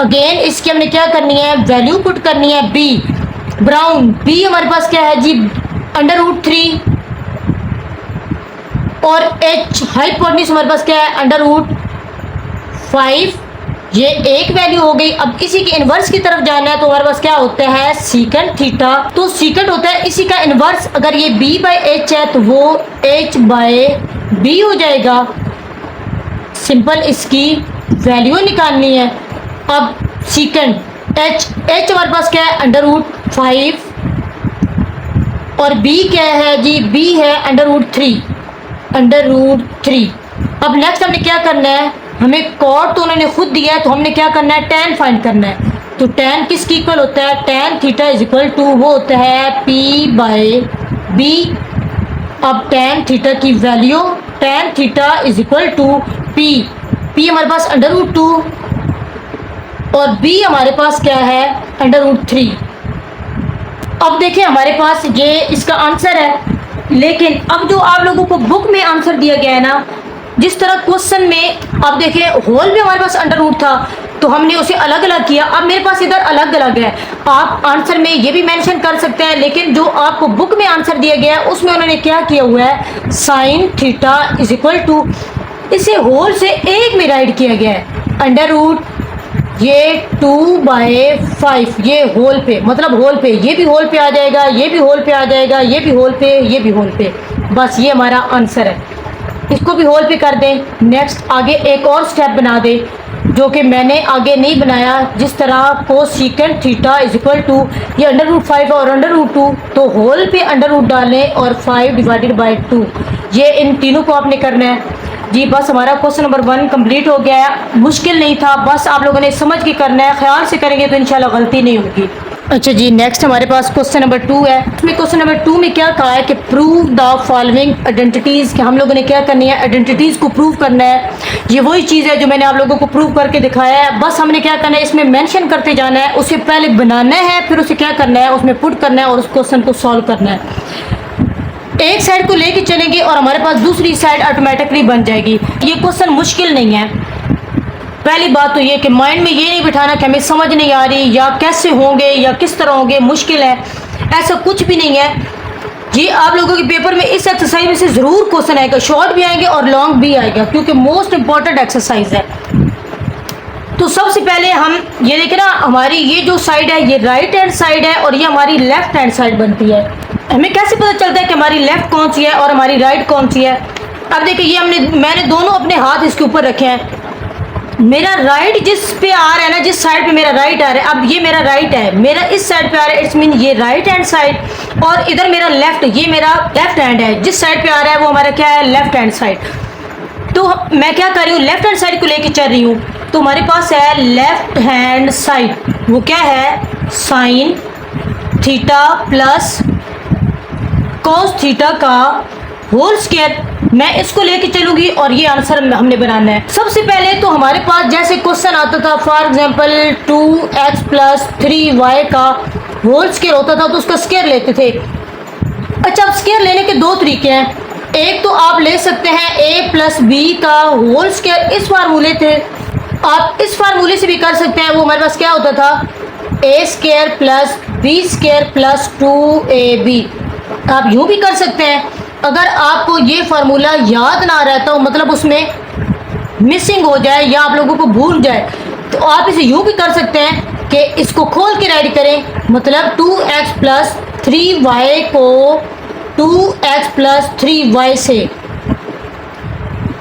Speaker 2: Again इसकी हमने क्या करनी है, वैल्यू पुट करनी है b, ब्राउन b हमारे पास क्या है जी √3 और h हाइपोटेन्यूज हमारे पास क्या है √5, ये एक वैल्यू हो गई। अब इसी के इन्वर्स की तरफ जाना है तो हमारे पास क्या होता है सीकेंट थीटा, तो सीकेंट होता है इसी का इन्वर्स। अगर ये b बाय h है तो वो h बाय b हो जाएगा। सिंपल इसकी वैल्यू निकालनी है। अब सीकेंट h हमारे पास क्या है √5 और b क्या है जी, b है √3। अब नेक्स्ट हमने क्या करना है, हमें कॉट तो उन्होंने खुद दिया है तो हमने क्या करना है, tan फाइंड करना है। तो tan किसकी इक्वल होता है, tan theta is equal to वो होता है p बाय b। अब tan थीटा की value, tan theta is equal to p हमारे पास √2 और b हमारे पास क्या है √3। अब देखिए हमारे पास ये इसका आंसर है, लेकिन अब जो आप लोगों को बुक में आंसर दिया गया है ना, जिस तरह क्वेश्चन में अब देखिए होल भी हमारे पास √ था तो हमने उसे अलग अलग किया। अब मेरे पास इधर अलग अलग है, आप आंसर में ये भी मेंशन कर सकते हैं, लेकिन जो आपको बुक में आंसर दिया गया है उसमें उन्होंने क्या किया हुआ है, sign theta is equal to, इसे होल से एक में राइट किया गया है ये 2/5, ये होल पे, मतलब होल पे, ये भी होल पे आ जाएगा, ये भी होल पे आ जाएगा, ये भी होल पे, ये भी होल पे, बस ये हमारा आंसर है। इसको भी होल पे कर दें। नेक्स्ट आगे एक और स्टेप बना दें जो कि मैंने आगे नहीं बनाया, जिस तरह cosecant theta is equal to ये √5 और √2, तो होल पे √ डालें और 5/2, ये इन तीनों को आपने करना है जी। बस हमारा क्वेश्चन नंबर 1 कंप्लीट हो गया है। मुश्किल नहीं था, बस आप लोगों ने समझ के करना है, ख्याल से करेंगे तो इंशाल्लाह गलती नहीं होगी। अच्छा जी, नेक्स्ट हमारे पास क्वेश्चन नंबर 2 है। इसमें क्वेश्चन नंबर 2 में क्या कहा है कि प्रूव द फॉलोइंग आइडेंटिटीज़, कि हम लोगों ने क्या करनी है, आइडेंटिटीज़ को प्रूव करना है। ये वही चीज़ है जो मैंने आप लोगों को प्रूव करके दिखाया है। बस हमने क्या करना है, इसमें मेंशन करते जाना है, उसे पहले बनाना है, फिर उसे क्या करना है, उसमें पुट करना है और उस क्वेश्चन को सॉल्व करना है। एक साइड को लेके चलेंगे और हमारे पास दूसरी साइड ऑटोमेटिकली बन जाएगी। ये क्वेश्चन मुश्किल नहीं है। पहली बात तो ये कि माइंड में ये नहीं बिठाना कि हमें समझ नहीं आ रही या कैसे होंगे या किस तरह होंगे, मुश्किल है, ऐसा कुछ भी नहीं है जी। आप लोगों के पेपर में इस एक्सरसाइज में से ज़रूर क्वेश्चन आएगा, शॉर्ट भी आएंगे और लॉन्ग भी आएगा, क्योंकि मोस्ट इंपॉर्टेंट एक्सरसाइज है। तो सबसे पहले हम ये देखें ना, हमारी ये जो साइड है ये राइट हैंड साइड है और ये हमारी लेफ्ट हैंड साइड बनती है। हमें कैसे पता चलता है कि हमारी लेफ्ट कौन सी है और हमारी राइट कौन सी है? अब देखिए ये मैंने दोनों अपने हाथ इसके ऊपर रखे हैं। मेरा राइट जिस पे आ रहा है ना, जिस साइड पे मेरा राइट आ रहा है, अब ये मेरा राइट है, मेरा इस साइड पे आ रहा है, इट्स मीन ये राइट हैंड साइड, और इधर मेरा लेफ्ट, ये मेरा लेफ्ट हैंड है, जिस साइड पे आ रहा है वो हमारा क्या है, लेफ्ट हैंड साइड। तो मैं क्या कर रही हूँ, लेफ्ट हैंड साइड को लेके चल रही हूँ, तो हमारे पास है लेफ्ट हैंड साइड, वो क्या है, sign theta plus cos theta का होल स्क्वायर। मैं इसको लेके चलूंगी और ये आंसर हमने बनाना है। सबसे पहले तो हमारे पास जैसे क्वेश्चन आता था, फॉर एग्जांपल 2x + 3y का होल स्क्वायर होता था तो उसका स्क्वायर लेते थे। अच्छा, अब स्क्वायर लेने के दो तरीके हैं। एक तो आप ले सकते हैं a + b का होल स्क्वायर, इस फार्मूले थे, आप इस फार्मूले से भी कर सकते हैं। वो हमारे पास क्या होता था, a² + b² + 2ab। आप यूँ भी कर सकते हैं। अगर आपको ये फार्मूला याद ना रहता हो, मतलब उसमें मिसिंग हो जाए या आप लोगों को भूल जाए, तो आप इसे यूँ भी कर सकते हैं कि इसको खोल के राइट करें, मतलब 2x + 3y को 2x + 3y से।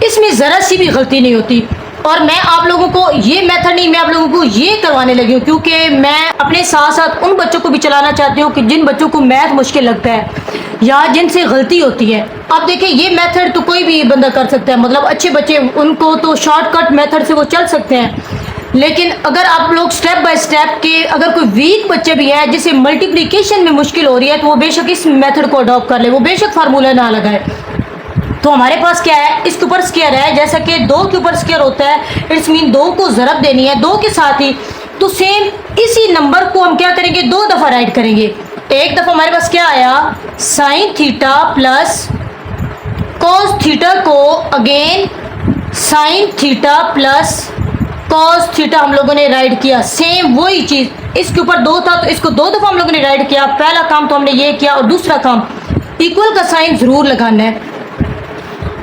Speaker 2: इसमें ज़रा सी भी गलती नहीं होती। और मैं आप लोगों को ये मेथड नहीं, मैं आप लोगों को को ये करवाने लगी हूँ क्योंकि मैं अपने साथ साथ उन बच्चों को भी चलाना चाहती हूँ कि जिन बच्चों को मैथ मुश्किल लगता है या जिनसे गलती होती है। अब देखिए ये मेथड तो कोई भी बंदा कर सकता है, मतलब अच्छे बच्चे उनको तो शॉर्टकट मेथड से वो चल सकते हैं, लेकिन अगर आप लोग स्टेप बाय स्टेप के अगर कोई वीक बच्चे भी है जिसे मल्टीप्लिकेशन में मुश्किल हो रही है तो वो बेशक इस मेथड को अडॉप्ट कर ले, वो बेशक फार्मूला ना लगाए। तो हमारे पास क्या है, इसके ऊपर स्क्वायर है, जैसा कि 2 के ऊपर स्क्वायर होता है, इट्स मीन 2 को ज़रब देनी है 2 के साथ ही। तो सेम इसी नंबर को हम क्या करेंगे, 2 दफ़ा राइट करेंगे। एक दफ़ा हमारे पास क्या आया, sine theta plus cos theta को again sine theta plus cos theta हम लोगों ने राइट किया। सेम वही चीज़, इसके ऊपर 2 था तो इसको 2 दफ़ा हम लोगों ने राइट किया। पहला काम तो हमने ये किया और दूसरा काम इक्वल का साइन ज़रूर लगाना है।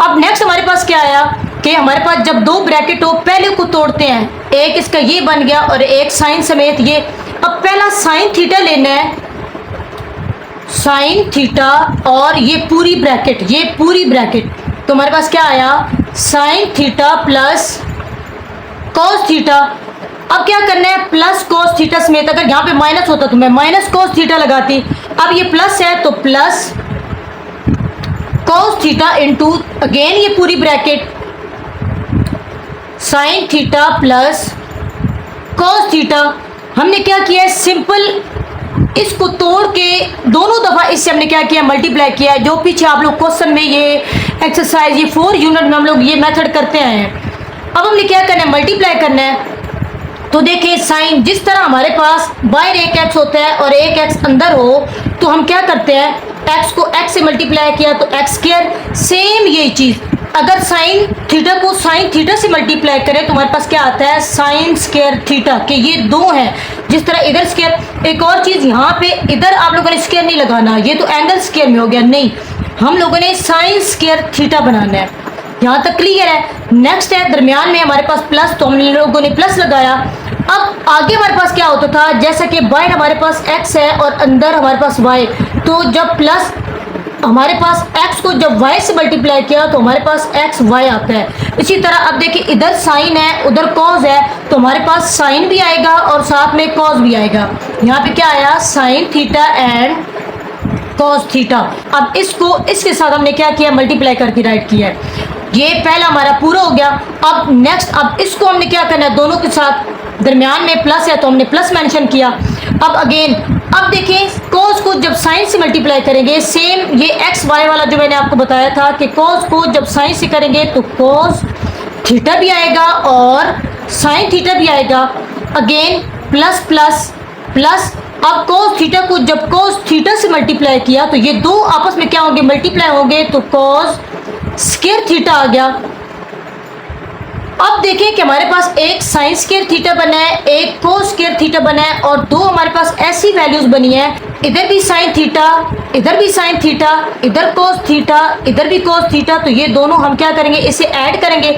Speaker 2: अब नेक्स्ट हमारे पास क्या आया कि हमारे पास जब 2 ब्रैकेट हो पहले को तोड़ते हैं, एक इसका ये बन गया और एक साइन समेत ये। अब पहला साइन थीटा लेना है, साइन थीटा और ये पूरी ब्रैकेट, तो हमारे पास क्या आया, sine theta plus cos theta. अब क्या करना है, प्लस कॉस थीटा समेत, अगर यहाँ पे माइनस होता तो मैं माइनस कॉस थीटा लगाती, अब ये प्लस है तो plus cos theta into again ये पूरी bracket sign theta plus cos theta. हमने क्या किया है, सिंपल इसको तोड़ के दोनों दफ़ा इससे हमने क्या किया, मल्टीप्लाई किया है। जो पीछे आप लोग क्वेश्चन में ये एक्सरसाइज ये 4 यूनिट में हम लोग ये मेथड करते हैं। अब हमने क्या करना है, मल्टीप्लाई करना है। तो देखिए साइन जिस तरह हमारे पास बाहर एक एक्स होता है और एक एक्स अंदर हो तो हम क्या करते हैं, एक्स को एक्स से मल्टीप्लाई किया तो एक्स स्क्वायर। सेम यही चीज़ अगर साइन थीटा को साइन थीटा से मल्टीप्लाई करें तो हमारे पास क्या आता है, साइन स्क्वायर थीटा, कि ये 2 हैं। जिस तरह इधर स्क्वायर, एक और चीज़ यहाँ पे इधर आप लोगों ने स्क्वायर नहीं लगाना, ये तो एंगल स्क्वायर में हो गया, नहीं हम लोगों ने साइन स्क्वायर थीटा बनाना है। यहाँ तक क्लियर है। नेक्स्ट है दरमियान में हमारे पास प्लस, तो हम लोगों ने प्लस लगाया। अब आगे हमारे पास क्या होता था, जैसा कि बाहर हमारे पास x है और अंदर हमारे पास y, तो जब प्लस हमारे पास x को जब y से मल्टीप्लाई किया तो हमारे पास x y आता है। इसी तरह अब देखिए इधर साइन है उधर कॉस है तो हमारे पास साइन भी आएगा और साथ में कॉस भी आएगा। यहाँ पे क्या आया, sine theta and cos theta. अब इसको इसके साथ हमने क्या किया, मल्टीप्लाई करके राइट किया है। ये पहला हमारा पूरा हो गया। अब नेक्स्ट, अब इसको हमने क्या करना है, दोनों के साथ दरमियान में प्लस है तो हमने प्लस मेंशन किया। अब अगेन अब देखिए कॉस को जब साइन से मल्टीप्लाई करेंगे, सेम ये एक्स वाई वाला जो मैंने आपको बताया था कि कॉस को जब साइन से करेंगे तो कॉस थीटा भी आएगा और साइन थीटा भी आएगा। अगेन प्लस प्लस प्लस, अब कॉस थीटा को जब कॉस थीटा से मल्टीप्लाई किया तो ये 2 आपस में क्या होंगे, मल्टीप्लाई होंगे, तो कॉस स्क्वायर थीटा आ गया। अब देखिए कि हमारे पास एक साइन स्क्वायर थीटा बना है, एक कोस स्क्वायर थीटा बना है और 2 हमारे पास ऐसी वैल्यूज बनी है, इधर भी साइन थीटा, इधर भी साइन थीटा, इधर कोस थीटा, इधर भी कोस थीटा। तो ये दोनों हम क्या करेंगे, इसे ऐड करेंगे।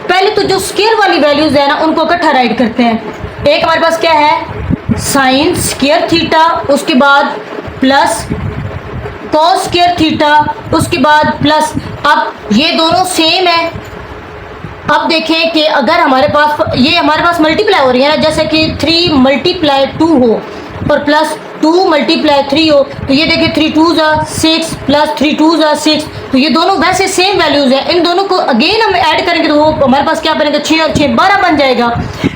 Speaker 2: पहले तो जो स्क्वायर वाली वैल्यूज है ना उनको इकट्ठा राइट करते हैं। एक हमारे पास क्या है, साइन स्क्वायर थीटा, उसके बाद प्लस कॉस स्क्वायर थीटा, उसके बाद प्लस। अब ये दोनों सेम है। अब देखें कि अगर हमारे पास मल्टीप्लाई हो रही है ना, जैसे कि 3 मल्टीप्लाई 2 हो और प्लस 2 मल्टीप्लाई 3 हो, तो ये देखिए 3 2 6 प्लस 3 2 6, तो ये दोनों वैसे सेम वैल्यूज हैं। इन दोनों को अगेन हम ऐड करेंगे तो वो हमारे पास क्या बनेगा, 6 और 6 12 बन जाएगा।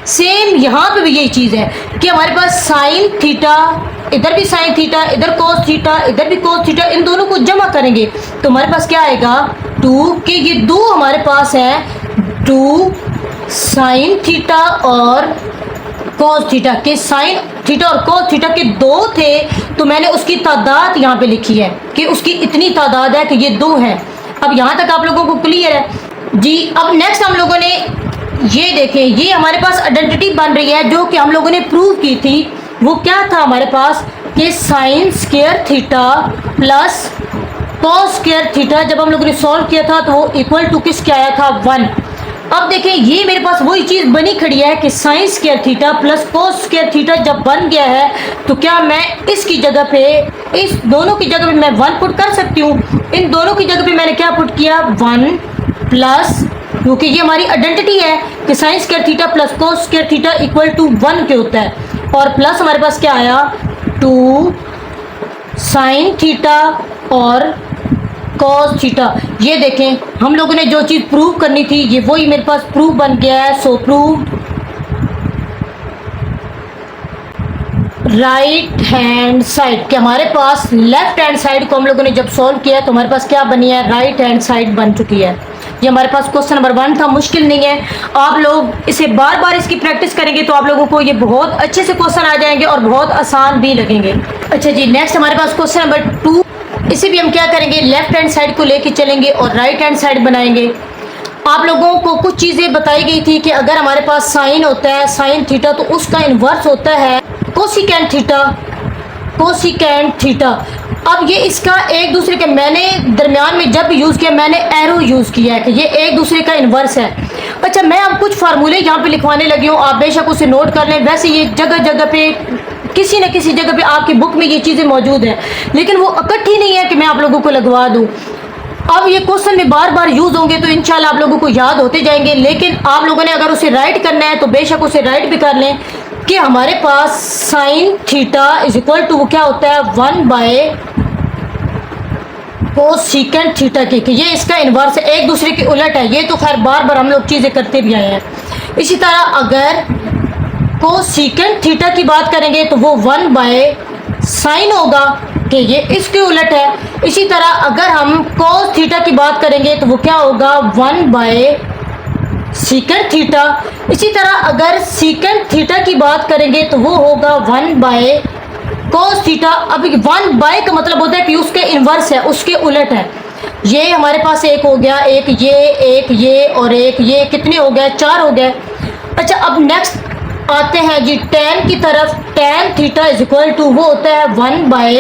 Speaker 2: सेम यहाँ पे भी यही चीज़ है कि हमारे पास साइन थीटा, इधर भी साइन थीटा, इधर कोस थीटा, इधर भी कोस थीटा, इन दोनों को जमा करेंगे तो हमारे पास क्या आएगा 2, कि ये 2 हमारे पास है 2 साइन थीटा और कॉस थीटा के, साइन थीटा और कॉस थीटा के 2 थे तो मैंने उसकी तादाद यहाँ पे लिखी है कि उसकी इतनी तादाद है कि ये 2 है। अब यहाँ तक आप लोगों को क्लियर है जी। अब नेक्स्ट हम लोगों ने ये देखें, ये हमारे पास आइडेंटिटी बन रही है जो कि हम लोगों ने प्रूव की थी। वो क्या था हमारे पास कि sine square theta plus cos square theta, जब हम लोगों ने सॉल्व किया था तो वो इक्वल टू किसके आया था, 1। अब देखें ये मेरे पास वही चीज़ बनी खड़ी है कि sine square theta plus cos square theta जब बन गया है तो क्या मैं इसकी जगह पे, इस दोनों की जगह पे मैं 1 पुट कर सकती हूँ। इन दोनों की जगह पे मैंने क्या पुट किया, 1 प्लस क्योंकि ये हमारी आइडेंटिटी है कि sine square theta plus cos square theta equal to 1 के होता है। और प्लस हमारे पास क्या आया, 2 साइन थीटा और कॉस थीटा। ये देखें हम लोगों ने जो चीज़ प्रूव करनी थी ये वही मेरे पास प्रूव बन गया है। So prove right hand side कि हमारे पास लेफ्ट हैंड साइड को हम लोगों ने जब सॉल्व किया तो हमारे पास क्या बनी है, राइट हैंड साइड बन चुकी है। ये हमारे पास क्वेश्चन नंबर 1 था, मुश्किल नहीं है। आप लोग इसे बार बार इसकी प्रैक्टिस करेंगे तो आप लोगों को ये बहुत अच्छे से क्वेश्चन आ जाएंगे और बहुत आसान भी लगेंगे। अच्छा जी, नेक्स्ट हमारे पास क्वेश्चन नंबर 2। इसे भी हम क्या करेंगे, लेफ्ट हैंड साइड को लेके चलेंगे और राइट हैंड साइड बनाएंगे। आप लोगों को कुछ चीज़ें बताई गई थी कि अगर हमारे पास साइन होता है साइन थीटा तो उसका इन्वर्स होता है कोसिकेंट थीटा, कोसिकेंट थीटा। अब ये इसका एक दूसरे के, मैंने दरमियान में जब यूज़ किया मैंने एरो यूज़ किया है कि ये एक दूसरे का इन्वर्स है। अच्छा, मैं अब कुछ फार्मूले यहाँ पे लिखवाने लगी हूँ, आप बेशक उसे नोट कर लें। वैसे ये जगह जगह पे किसी न किसी जगह पे आपकी बुक में ये चीज़ें मौजूद हैं, लेकिन वो इकट्ठी नहीं है कि मैं आप लोगों को लगवा दूँ। अब ये क्वेश्चन में बार बार यूज होंगे तो इंशाल्लाह आप लोगों को याद होते जाएंगे, लेकिन आप लोगों ने अगर उसे राइट करना है तो बेशक उसे राइट भी कर लें कि हमारे पास sine theta is equal to क्या होता है 1 बाय कोसिकेंट थीटा के, कि ये इसका इन्वर्स है, एक दूसरे के उलट है। ये तो खैर बार बार हम लोग चीज़ें करते भी आए हैं। इसी तरह अगर कोसिकेंट थीटा की बात करेंगे तो वो 1 बाय साइन होगा कि ये इसके उलट है। इसी तरह अगर हम cos थीटा की बात करेंगे तो वो क्या होगा 1 बाय सीकेंट थीटा। इसी तरह अगर सीकेंट थीटा की बात करेंगे तो वो होगा 1 बाय cos थीटा। अब 1 बाय का मतलब होता है कि उसके इन्वर्स है, उसके उलट है। ये हमारे पास एक हो गया, एक ये और एक ये, कितने हो गए, 4 हो गए। अच्छा, अब नेक्स्ट आते हैं जी tan की तरफ। tan theta is equal to वो होता है 1 बाय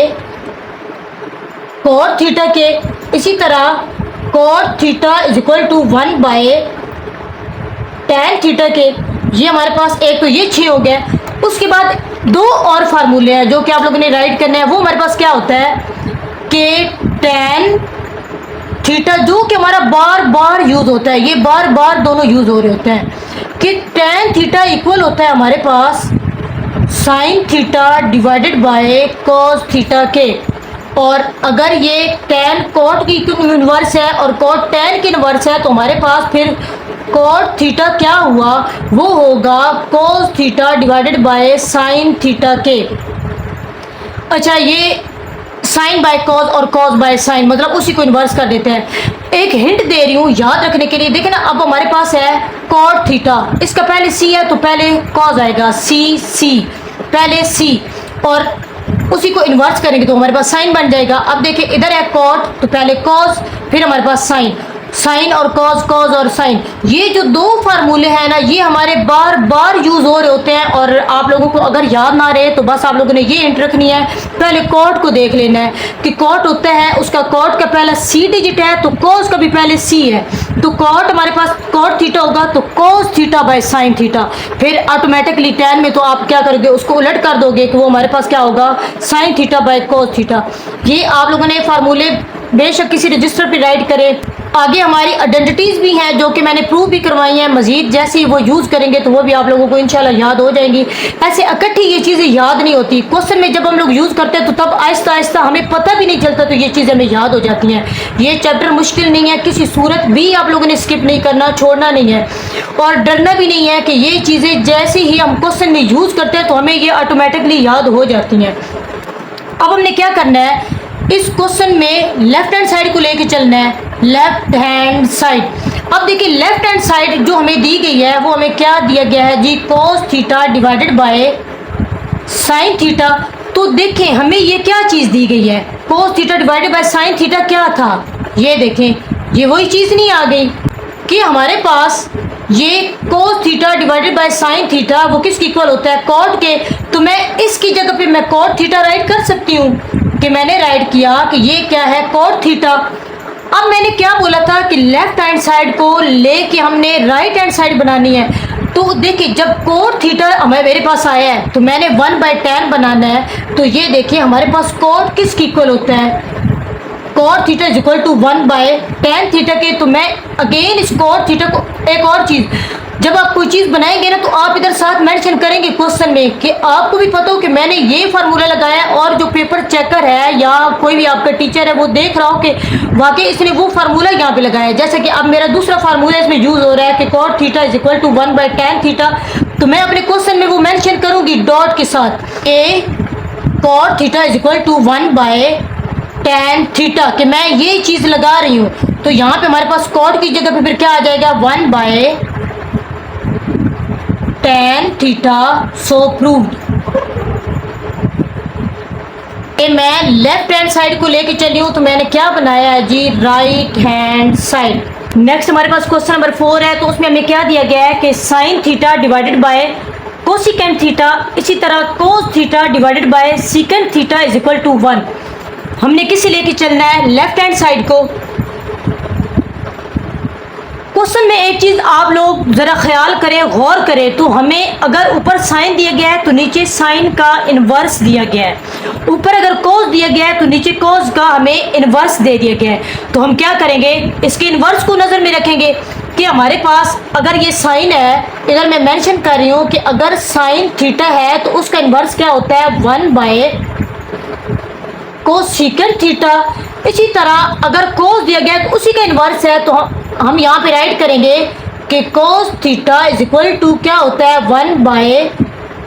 Speaker 2: cot थीटा के। इसी तरह cot theta is equal to 1 by tan theta के। ये हमारे पास एक तो ये 6 हो गए। उसके बाद 2 और फार्मूले हैं जो कि आप लोगों ने राइट करने हैं। वो हमारे पास क्या होता है कि tan थीटा, जो कि हमारा बार बार यूज होता है, ये बार बार दोनों यूज हो रहे होते हैं कि tan थीटा इक्वल होता है हमारे पास sine theta divided by cos theta के। और अगर ये tan cot की इन्वर्स है और cot tan की इन्वर्स है तो हमारे पास फिर cot थीटा क्या हुआ, वो होगा cos theta divided bye sine theta के। अच्छा, ये साइन बाय कॉज और कॉज बाय साइन, मतलब उसी को इन्वर्स कर देते हैं। एक हिंट दे रही हूँ याद रखने के लिए। देखना, अब हमारे पास है cot थीटा, इसका पहले c है तो पहले कॉज आएगा, c पहले c, और उसी को इन्वर्स करेंगे तो हमारे पास साइन बन जाएगा। अब देखिए इधर है cot तो पहले कॉज, फिर हमारे पास साइन और कॉज, कॉज और साइन। ये जो 2 फार्मूले हैं ना, ये हमारे बार बार यूज हो रहे होते हैं। और आप लोगों को अगर याद ना रहे तो बस आप लोगों ने ये हिंट रखनी है, पहले cot को देख लेना है कि cot होता है, उसका cot का पहला c डिजिट है तो cos का भी पहले c है, तो cot हमारे पास cot थीटा होगा तो cos theta by sine theta. फिर ऑटोमेटिकली tan में तो आप क्या करोगे, उसको उलट कर दोगे कि वो हमारे पास क्या होगा sign theta bye cos theta. ये आप लोगों ने फार्मूले बेशक किसी रजिस्टर पे राइट करें। आगे हमारी आइडेंटिटीज भी हैं जो कि मैंने प्रूव भी करवाई हैं। मजीद जैसे ही वो यूज़ करेंगे तो वो भी आप लोगों को इंशाल्लाह याद हो जाएंगी। ऐसे इकट्ठी ये चीज़ें याद नहीं होती, क्वेश्चन में जब हम लोग यूज़ करते हैं तो तब आहिस्ता आहिस्ता हमें पता भी नहीं चलता, तो ये चीज़ें हमें याद हो जाती हैं। ये चैप्टर मुश्किल नहीं है, किसी सूरत भी आप लोगों ने स्किप नहीं करना, छोड़ना नहीं है, और डरना भी नहीं है कि ये चीज़ें जैसे ही हम क्वेश्चन में यूज़ करते हैं तो हमें ये ऑटोमेटिकली याद हो जाती हैं। अब हमने क्या करना है, इस क्वेश्चन में लेफ्ट हैंड साइड को लेके चलना है, लेफ्ट हैंड साइड। अब देखिए लेफ्ट हैंड साइड जो हमें दी गई है वो हमें क्या दिया गया है जी, cos theta divided bye sine theta. तो देखें हमें ये क्या चीज़ दी गई है, cos theta divided bye sine theta क्या था, ये देखें ये वही चीज़ नहीं आ गई कि हमारे पास ये cos theta divided bye sine theta वो किसके इक्वल होता है, cot के। तो मैं इसकी जगह पे मैं cot थीटा राइट कर सकती हूँ कि मैंने राइट किया कि ये क्या है cot थीटा। अब मैंने क्या बोला था कि लेफ्ट हैंड साइड को लेके हमने राइट हैंड साइड बनानी है। तो देखिए जब cot थीटा हमें मेरे पास आया है तो मैंने 1 बाय tan बनाना है। तो ये देखिए हमारे पास cot किसकी इक्वल होता है, cot theta is equal to 1 by tan theta के, तो मैं अगेन इस कॉट थीटा को, एक और चीज़, जब आप कोई चीज़ बनाएंगे ना तो आप इधर साथ मेंशन करेंगे क्वेश्चन में कि आपको भी पता हो कि मैंने ये फार्मूला लगाया, और जो पेपर चेकर है या कोई भी आपका टीचर है वो देख रहा हो कि वाकई इसने वो फार्मूला यहाँ पे लगाया है। जैसे कि अब मेरा दूसरा फार्मूला इसमें यूज़ हो रहा है कि cot theta is equal to 1 by tan theta, तो मैं अपने क्वेश्चन में वो मेंशन करूँगी डॉट के साथ a cot theta is equal to 1 by tan theta, कि मैं ये चीज़ लगा रही हूँ। तो यहाँ पे हमारे पास कॉट की जगह पे फिर क्या आ जाएगा 1 by tan theta, so proved. मैं लेफ्ट हैंड साइड को लेके चली हूँ, तो मैंने क्या बनाया है जी, राइट हैंड साइड। नेक्स्ट हमारे पास क्वेश्चन नंबर 4 है, तो उसमें हमें क्या दिया गया है कि sine theta divided by cosecant theta, इसी तरह cos theta divided by secant theta is equal to 1। हमने किसे लेके चलना है, लेफ्ट हैंड साइड को। क्वेश्चन में एक चीज़ आप लोग ज़रा ख्याल करें, गौर करें, तो हमें अगर ऊपर साइन दिया गया है तो नीचे साइन का इन्वर्स दिया गया है, ऊपर अगर कोस दिया गया है तो नीचे कोस का हमें इन्वर्स दे दिया गया है। तो हम क्या करेंगे, इसके इन्वर्स को नज़र में रखेंगे कि हमारे पास अगर ये साइन है, इधर मैं मेंशन कर रही हूँ कि अगर साइन थीटा है तो उसका इन्वर्स क्या होता है 1 बाय कोसिकेंट थीटा। इसी तरह अगर कोस दिया गया तो उसी का इन्वर्स है, तो हम यहाँ पे राइट करेंगे कि cos theta is equal to क्या होता है 1 बाय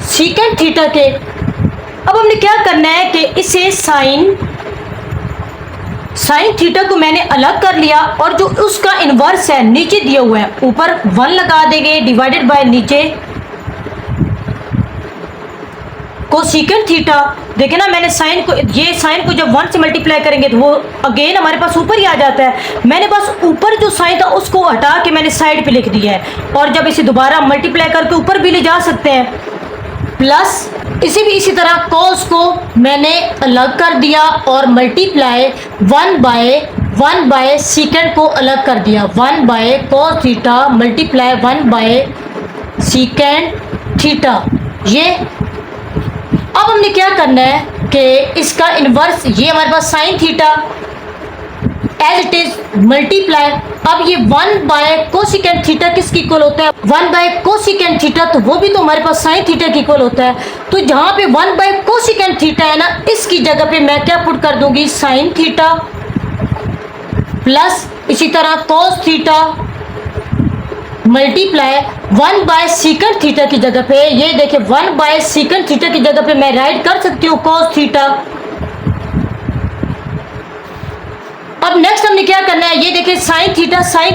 Speaker 2: सीकेंट थीटा के। अब हमने क्या करना है कि इसे साइन थीटा को मैंने अलग कर लिया, और जो उसका इन्वर्स है नीचे दिया हुआ है, ऊपर 1 लगा देंगे डिवाइडेड बाय नीचे कोसिकेंट थीटा। देखे ना, मैंने साइन को जब 1 से मल्टीप्लाई करेंगे तो वो अगेन हमारे पास ऊपर ही आ जाता है। मैंने बस ऊपर जो साइन था उसको हटा के मैंने साइड पे लिख दिया है, और जब इसे दोबारा मल्टीप्लाई करके ऊपर भी ले जा सकते हैं। प्लस इसी तरह कोस को मैंने अलग कर दिया और मल्टीप्लाई 1 बाय सीकेंट को अलग कर दिया, 1 by cos theta multiply 1 by secant theta. ये अब हमने क्या करना है कि इसका इन्वर्स, ये हमारे पास sine theta as it is multiply, अब ये 1 बाय कोसिकेंट थीटा किसकी इक्वल होता है, 1 बाय कोसिकेंट थीटा, तो वो भी तो हमारे पास साइन थीटा की इक्वल होता है। तो जहाँ पे 1 बाय कोसिकेंट थीटा है ना, इसकी जगह पे मैं क्या पुट कर दूंगी, साइन थीटा प्लस इसी तरह cos theta multiply 1 by secant theta की जगह पे, ये देखिए 1 बाय सीकेंट थीटा की जगह पे मैं राइट कर सकती हूँ कोस थीटा। अब नेक्स्ट हमने क्या करना है, ये देखिए साइन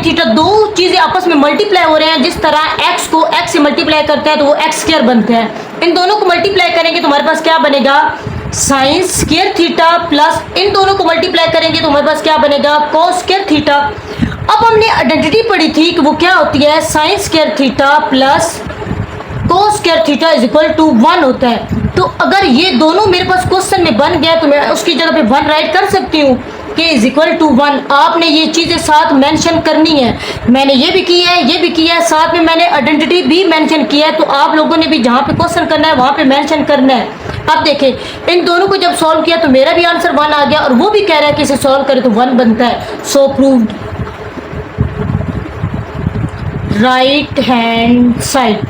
Speaker 2: थीटा दो चीजें आपस में मल्टीप्लाई हो रहे हैं। जिस तरह x को x से मल्टीप्लाई करते हैं तो वो x स्क्वायर बनते हैं, इन दोनों को मल्टीप्लाई करेंगे तो हमारे पास क्या बनेगा, साइन स्क्वायर थीटा प्लस इन दोनों को मल्टीप्लाई करेंगे तो हमारे पास क्या बनेगा, कोस स्क्वायर थीटा। अब हमने आइडेंटिटी पढ़ी थी कि वो क्या होती है, sine square theta plus cos square theta is equal to 1 होता है। तो अगर ये दोनों मेरे पास क्वेश्चन में बन गया तो मैं उसकी जगह पे 1 राइट कर सकती हूँ कि इज इक्वल टू 1। आपने ये चीज़ें साथ मेंशन करनी है, मैंने ये भी की है, ये भी किया है, साथ में मैंने आइडेंटिटी भी मेंशन किया है, तो आप लोगों ने भी जहाँ पे क्वेश्चन करना है वहाँ पे मेंशन करना है। अब देखें इन दोनों को जब सॉल्व किया तो मेरा भी आंसर 1 आ गया, और वो भी कह रहा है कि इसे सॉल्व करें तो 1 बनता है, सो प्रूव्ड। Right hand side.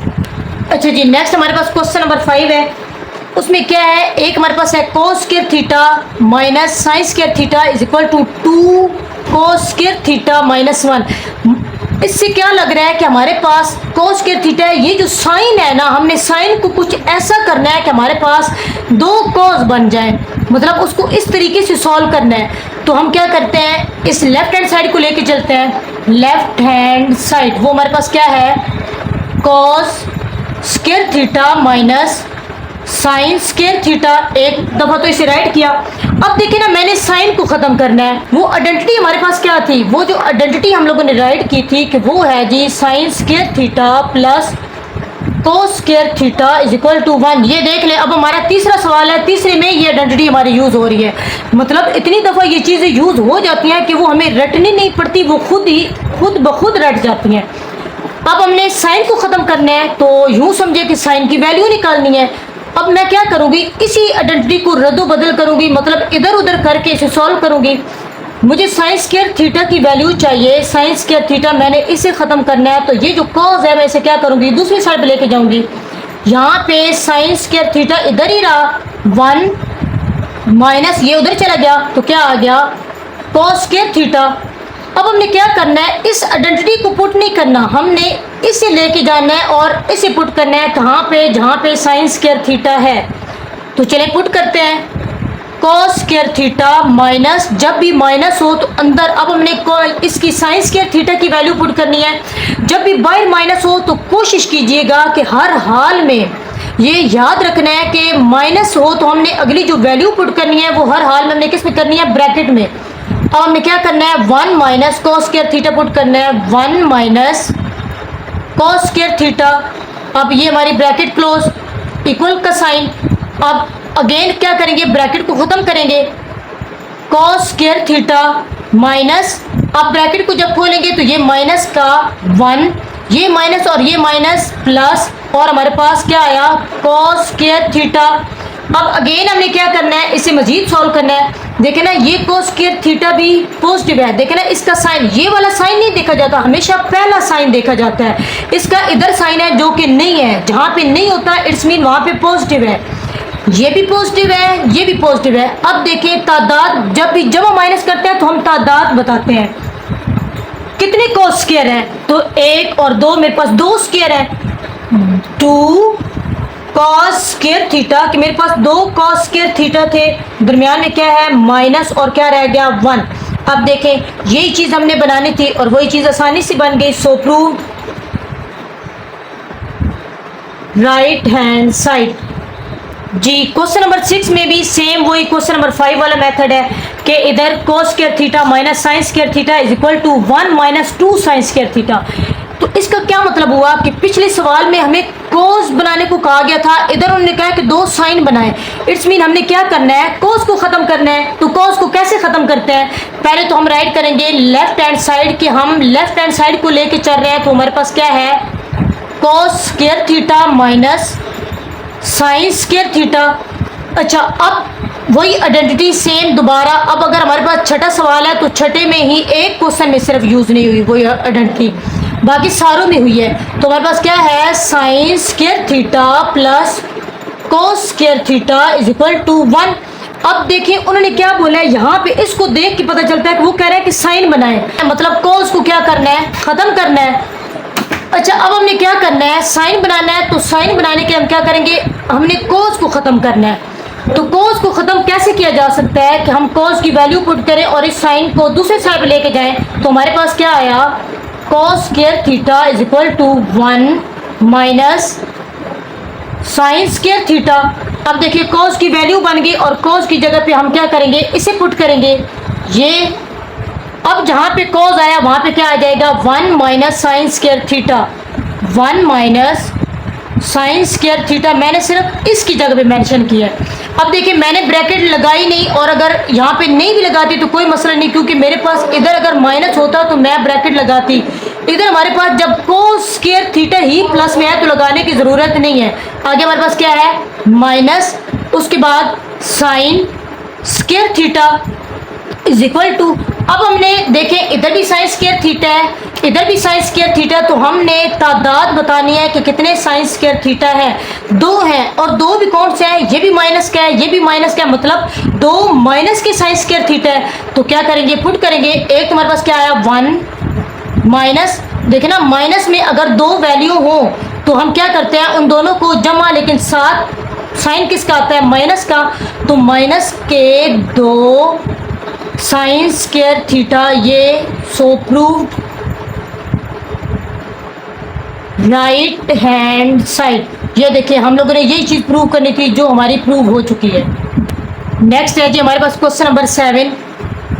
Speaker 2: अच्छा जी, नेक्स्ट हमारे पास क्वेश्चन नंबर 5 है। उसमें क्या है, एक हमारे पास है cos square theta minus sine square theta is equal to 2 cos square theta minus 1। इससे क्या लग रहा है कि हमारे पास कोस स्क्वायर थीटा है, ये जो साइन है ना, हमने साइन को कुछ ऐसा करना है कि हमारे पास 2 कोस बन जाए, मतलब उसको इस तरीके से सॉल्व करना है। तो हम क्या करते हैं, इस लेफ्ट हैंड साइड को लेके चलते हैं, लेफ्ट हैंड साइड वो हमारे पास क्या है, cos square theta minus sine square theta. एक दफ़ा तो इसे राइट किया। अब देखिए ना, मैंने साइन को ख़त्म करना है। वो आइडेंटिटी हमारे पास क्या थी, वो जो आइडेंटिटी हम लोगों ने राइट की थी कि वो है जी sine square theta plus cos square theta is equal to 1। ये देख ले, अब हमारा तीसरा सवाल है, तीसरे में ये आइडेंटिटी हमारी यूज़ हो रही है। मतलब इतनी दफ़ा ये चीज़ें यूज़ हो जाती हैं कि वो हमें रटनी नहीं पड़ती, वो खुद ब खुद रट जाती हैं। अब हमने साइन को ख़त्म करना है, तो यूँ समझे कि साइन की वैल्यू निकालनी है। अब मैं क्या करूँगी, इसी आइडेंटिटी को रद्दो बदल करूँगी, मतलब इधर उधर करके इसे सॉल्व करूँगी। मुझे साइन स्क्वायर थीटा की वैल्यू चाहिए, साइन स्क्वायर थीटा मैंने इसे ख़त्म करना है, तो ये जो कॉज है मैं इसे क्या करूँगी, दूसरी साइड पे लेके जाऊँगी। यहाँ पे साइन स्क्वायर थीटा इधर ही रहा 1 माइनस ये उधर चला गया, तो क्या आ गया कॉस स्क्वायर थीटा। अब हमने क्या करना है, इस आइडेंटिटी को पुट नहीं करना, हमने इसे लेके जाना है और इसे पुट करना है कहाँ पे, जहाँ पे साइन स्क्वायर थीटा है। तो चले पुट करते हैं, कॉस स्क्वायर थीटा माइनस, जब भी माइनस हो तो अंदर, अब हमने इसकी साइन स्क्वायर थीटा की वैल्यू पुट करनी है। जब भी बाहर माइनस हो तो कोशिश कीजिएगा कि हर हाल में ये याद रखना है कि माइनस हो तो हमने अगली जो वैल्यू पुट करनी है वो हर हाल में हमने किस में करनी है, ब्रैकेट में। अब हमने क्या करना है, 1 minus cos square theta put करना है, 1 माइनस कॉस स्क्वायर थीटा। अब ये हमारी ब्रैकेट क्लोज, इक्वल का साइन। अब अगेन क्या करेंगे, ब्रैकेट को खत्म करेंगे, कॉस स्क्वायर थीटा माइनस, अब ब्रैकेट को जब खोलेंगे तो ये माइनस का 1, ये माइनस और ये माइनस प्लस, और हमारे पास क्या आया कॉस स्क्वायर थीटा। अब अगेन हमने क्या करना है, इसे मजीद सॉल्व करना है। देखे ना, ये कॉस स्क्वायर थीटा भी पॉजिटिव है, देखे ना इसका साइन, ये वाला साइन नहीं देखा जाता, हमेशा पहला साइन देखा जाता है। इसका इधर साइन है जो कि नहीं है, जहाँ पे नहीं होता इट्स मीन वहाँ पे पॉजिटिव है। ये भी पॉजिटिव है, ये भी पॉजिटिव है। अब देखिए तादाद, जब हम माइनस करते हैं तो हम तादाद बताते हैं कितने कॉस स्क्वायर है, तो 1 और 2, मेरे पास 2 स्क्वायर है, 2 कॉस स्क्वायर थीटा, कि मेरे पास 2 कॉस स्क्वायर थीटा थे, दरमियान में क्या है माइनस और क्या रह गया 1। अब देखें यही चीज हमने बनानी थी और वही चीज आसानी से बन गई। So prove right hand side. जी क्वेश्चन नंबर 6 में भी सेम वही क्वेश्चन नंबर 5 वाला मेथड है कि इधर cos square theta minus sine square theta is equal to 1 minus 2 sine square theta. तो इसका क्या मतलब हुआ कि पिछले सवाल में हमें cos बनाने को कहा गया था, इधर उन्होंने कहा कि 2 साइन बनाए, इट्स मीन हमने क्या करना है, cos को खत्म करना है। तो cos को कैसे खत्म करते हैं, पहले तो हम राइट करेंगे लेफ्ट हैंड साइड, कि हम लेफ्ट हैंड साइड को लेके चल रहे हैं, तो हमारे पास क्या है cos square theta minus sine square theta. अच्छा, अब वही आइडेंटिटी सेम दोबारा, अब अगर हमारे पास छठा सवाल है तो छठे में ही एक क्वेश्चन में सिर्फ यूज नहीं हुई वही आइडेंटिटी, बाकी सारों में हुई है। तो हमारे पास क्या है sine square theta plus cos square theta is equal to 1। अब देखिए उन्होंने क्या बोला है, यहाँ पे इसको देख के पता चलता है कि वो कह रहे हैं कि साइन बनाए, मतलब कॉस को क्या करना है, खत्म करना है। अच्छा, अब हमने क्या करना है, साइन बनाना है, तो साइन बनाने के हम क्या करेंगे, हमने कॉस को खत्म करना है। तो कॉस को खत्म कैसे किया जा सकता है कि हम कॉस की वैल्यू पुट करें और इस साइन को दूसरे साइड पे लेके जाएं। तो हमारे पास क्या आया cos square theta is equal to 1 minus sine square theta. अब देखिए कॉस की वैल्यू बन गई और कॉस की जगह पे हम क्या करेंगे, इसे पुट करेंगे। ये अब जहाँ पे कॉस आया वहाँ पे क्या आ जाएगा 1 minus sine square theta, 1 minus sine square theta, मैंने सिर्फ इसकी जगह पे मेंशन किया है। अब देखिए मैंने ब्रैकेट लगाई नहीं, और अगर यहाँ पे नहीं भी लगाती तो कोई मसला नहीं, क्योंकि मेरे पास इधर अगर माइनस होता तो मैं ब्रैकेट लगाती। इधर हमारे पास जब cos स्क्वायर थीटा ही प्लस में है तो लगाने की ज़रूरत नहीं है। आगे हमारे पास क्या है माइनस, उसके बाद sine square theta is equal to, अब हमने देखें इधर भी साइन स्क्वायर थीटा है, इधर भी साइन स्क्वायर थीटा, तो हमने तादाद बतानी है कि कितने साइन स्क्वायर थीटा है, 2 है, और 2 भी कौन से है, ये भी माइनस का है, ये भी माइनस का है, मतलब 2 माइनस के साइन स्क्वायर थीटा है। तो क्या करेंगे, पुट करेंगे। एक तुम्हारे पास क्या आया 1 माइनस, देखे ना माइनस में अगर 2 वैल्यू हो तो हम क्या करते हैं उन दोनों को जमा, लेकिन साथ साइन किसका आता है माइनस का, तो माइनस के 2 साइन स्क्वायर थीटा, ये सो प्रूव राइट हैंड साइड। ये देखिए हम लोगों ने यही चीज़ प्रूव करनी थी जो हमारी प्रूव हो चुकी है। नेक्स्ट है जी हमारे पास क्वेश्चन नंबर 7।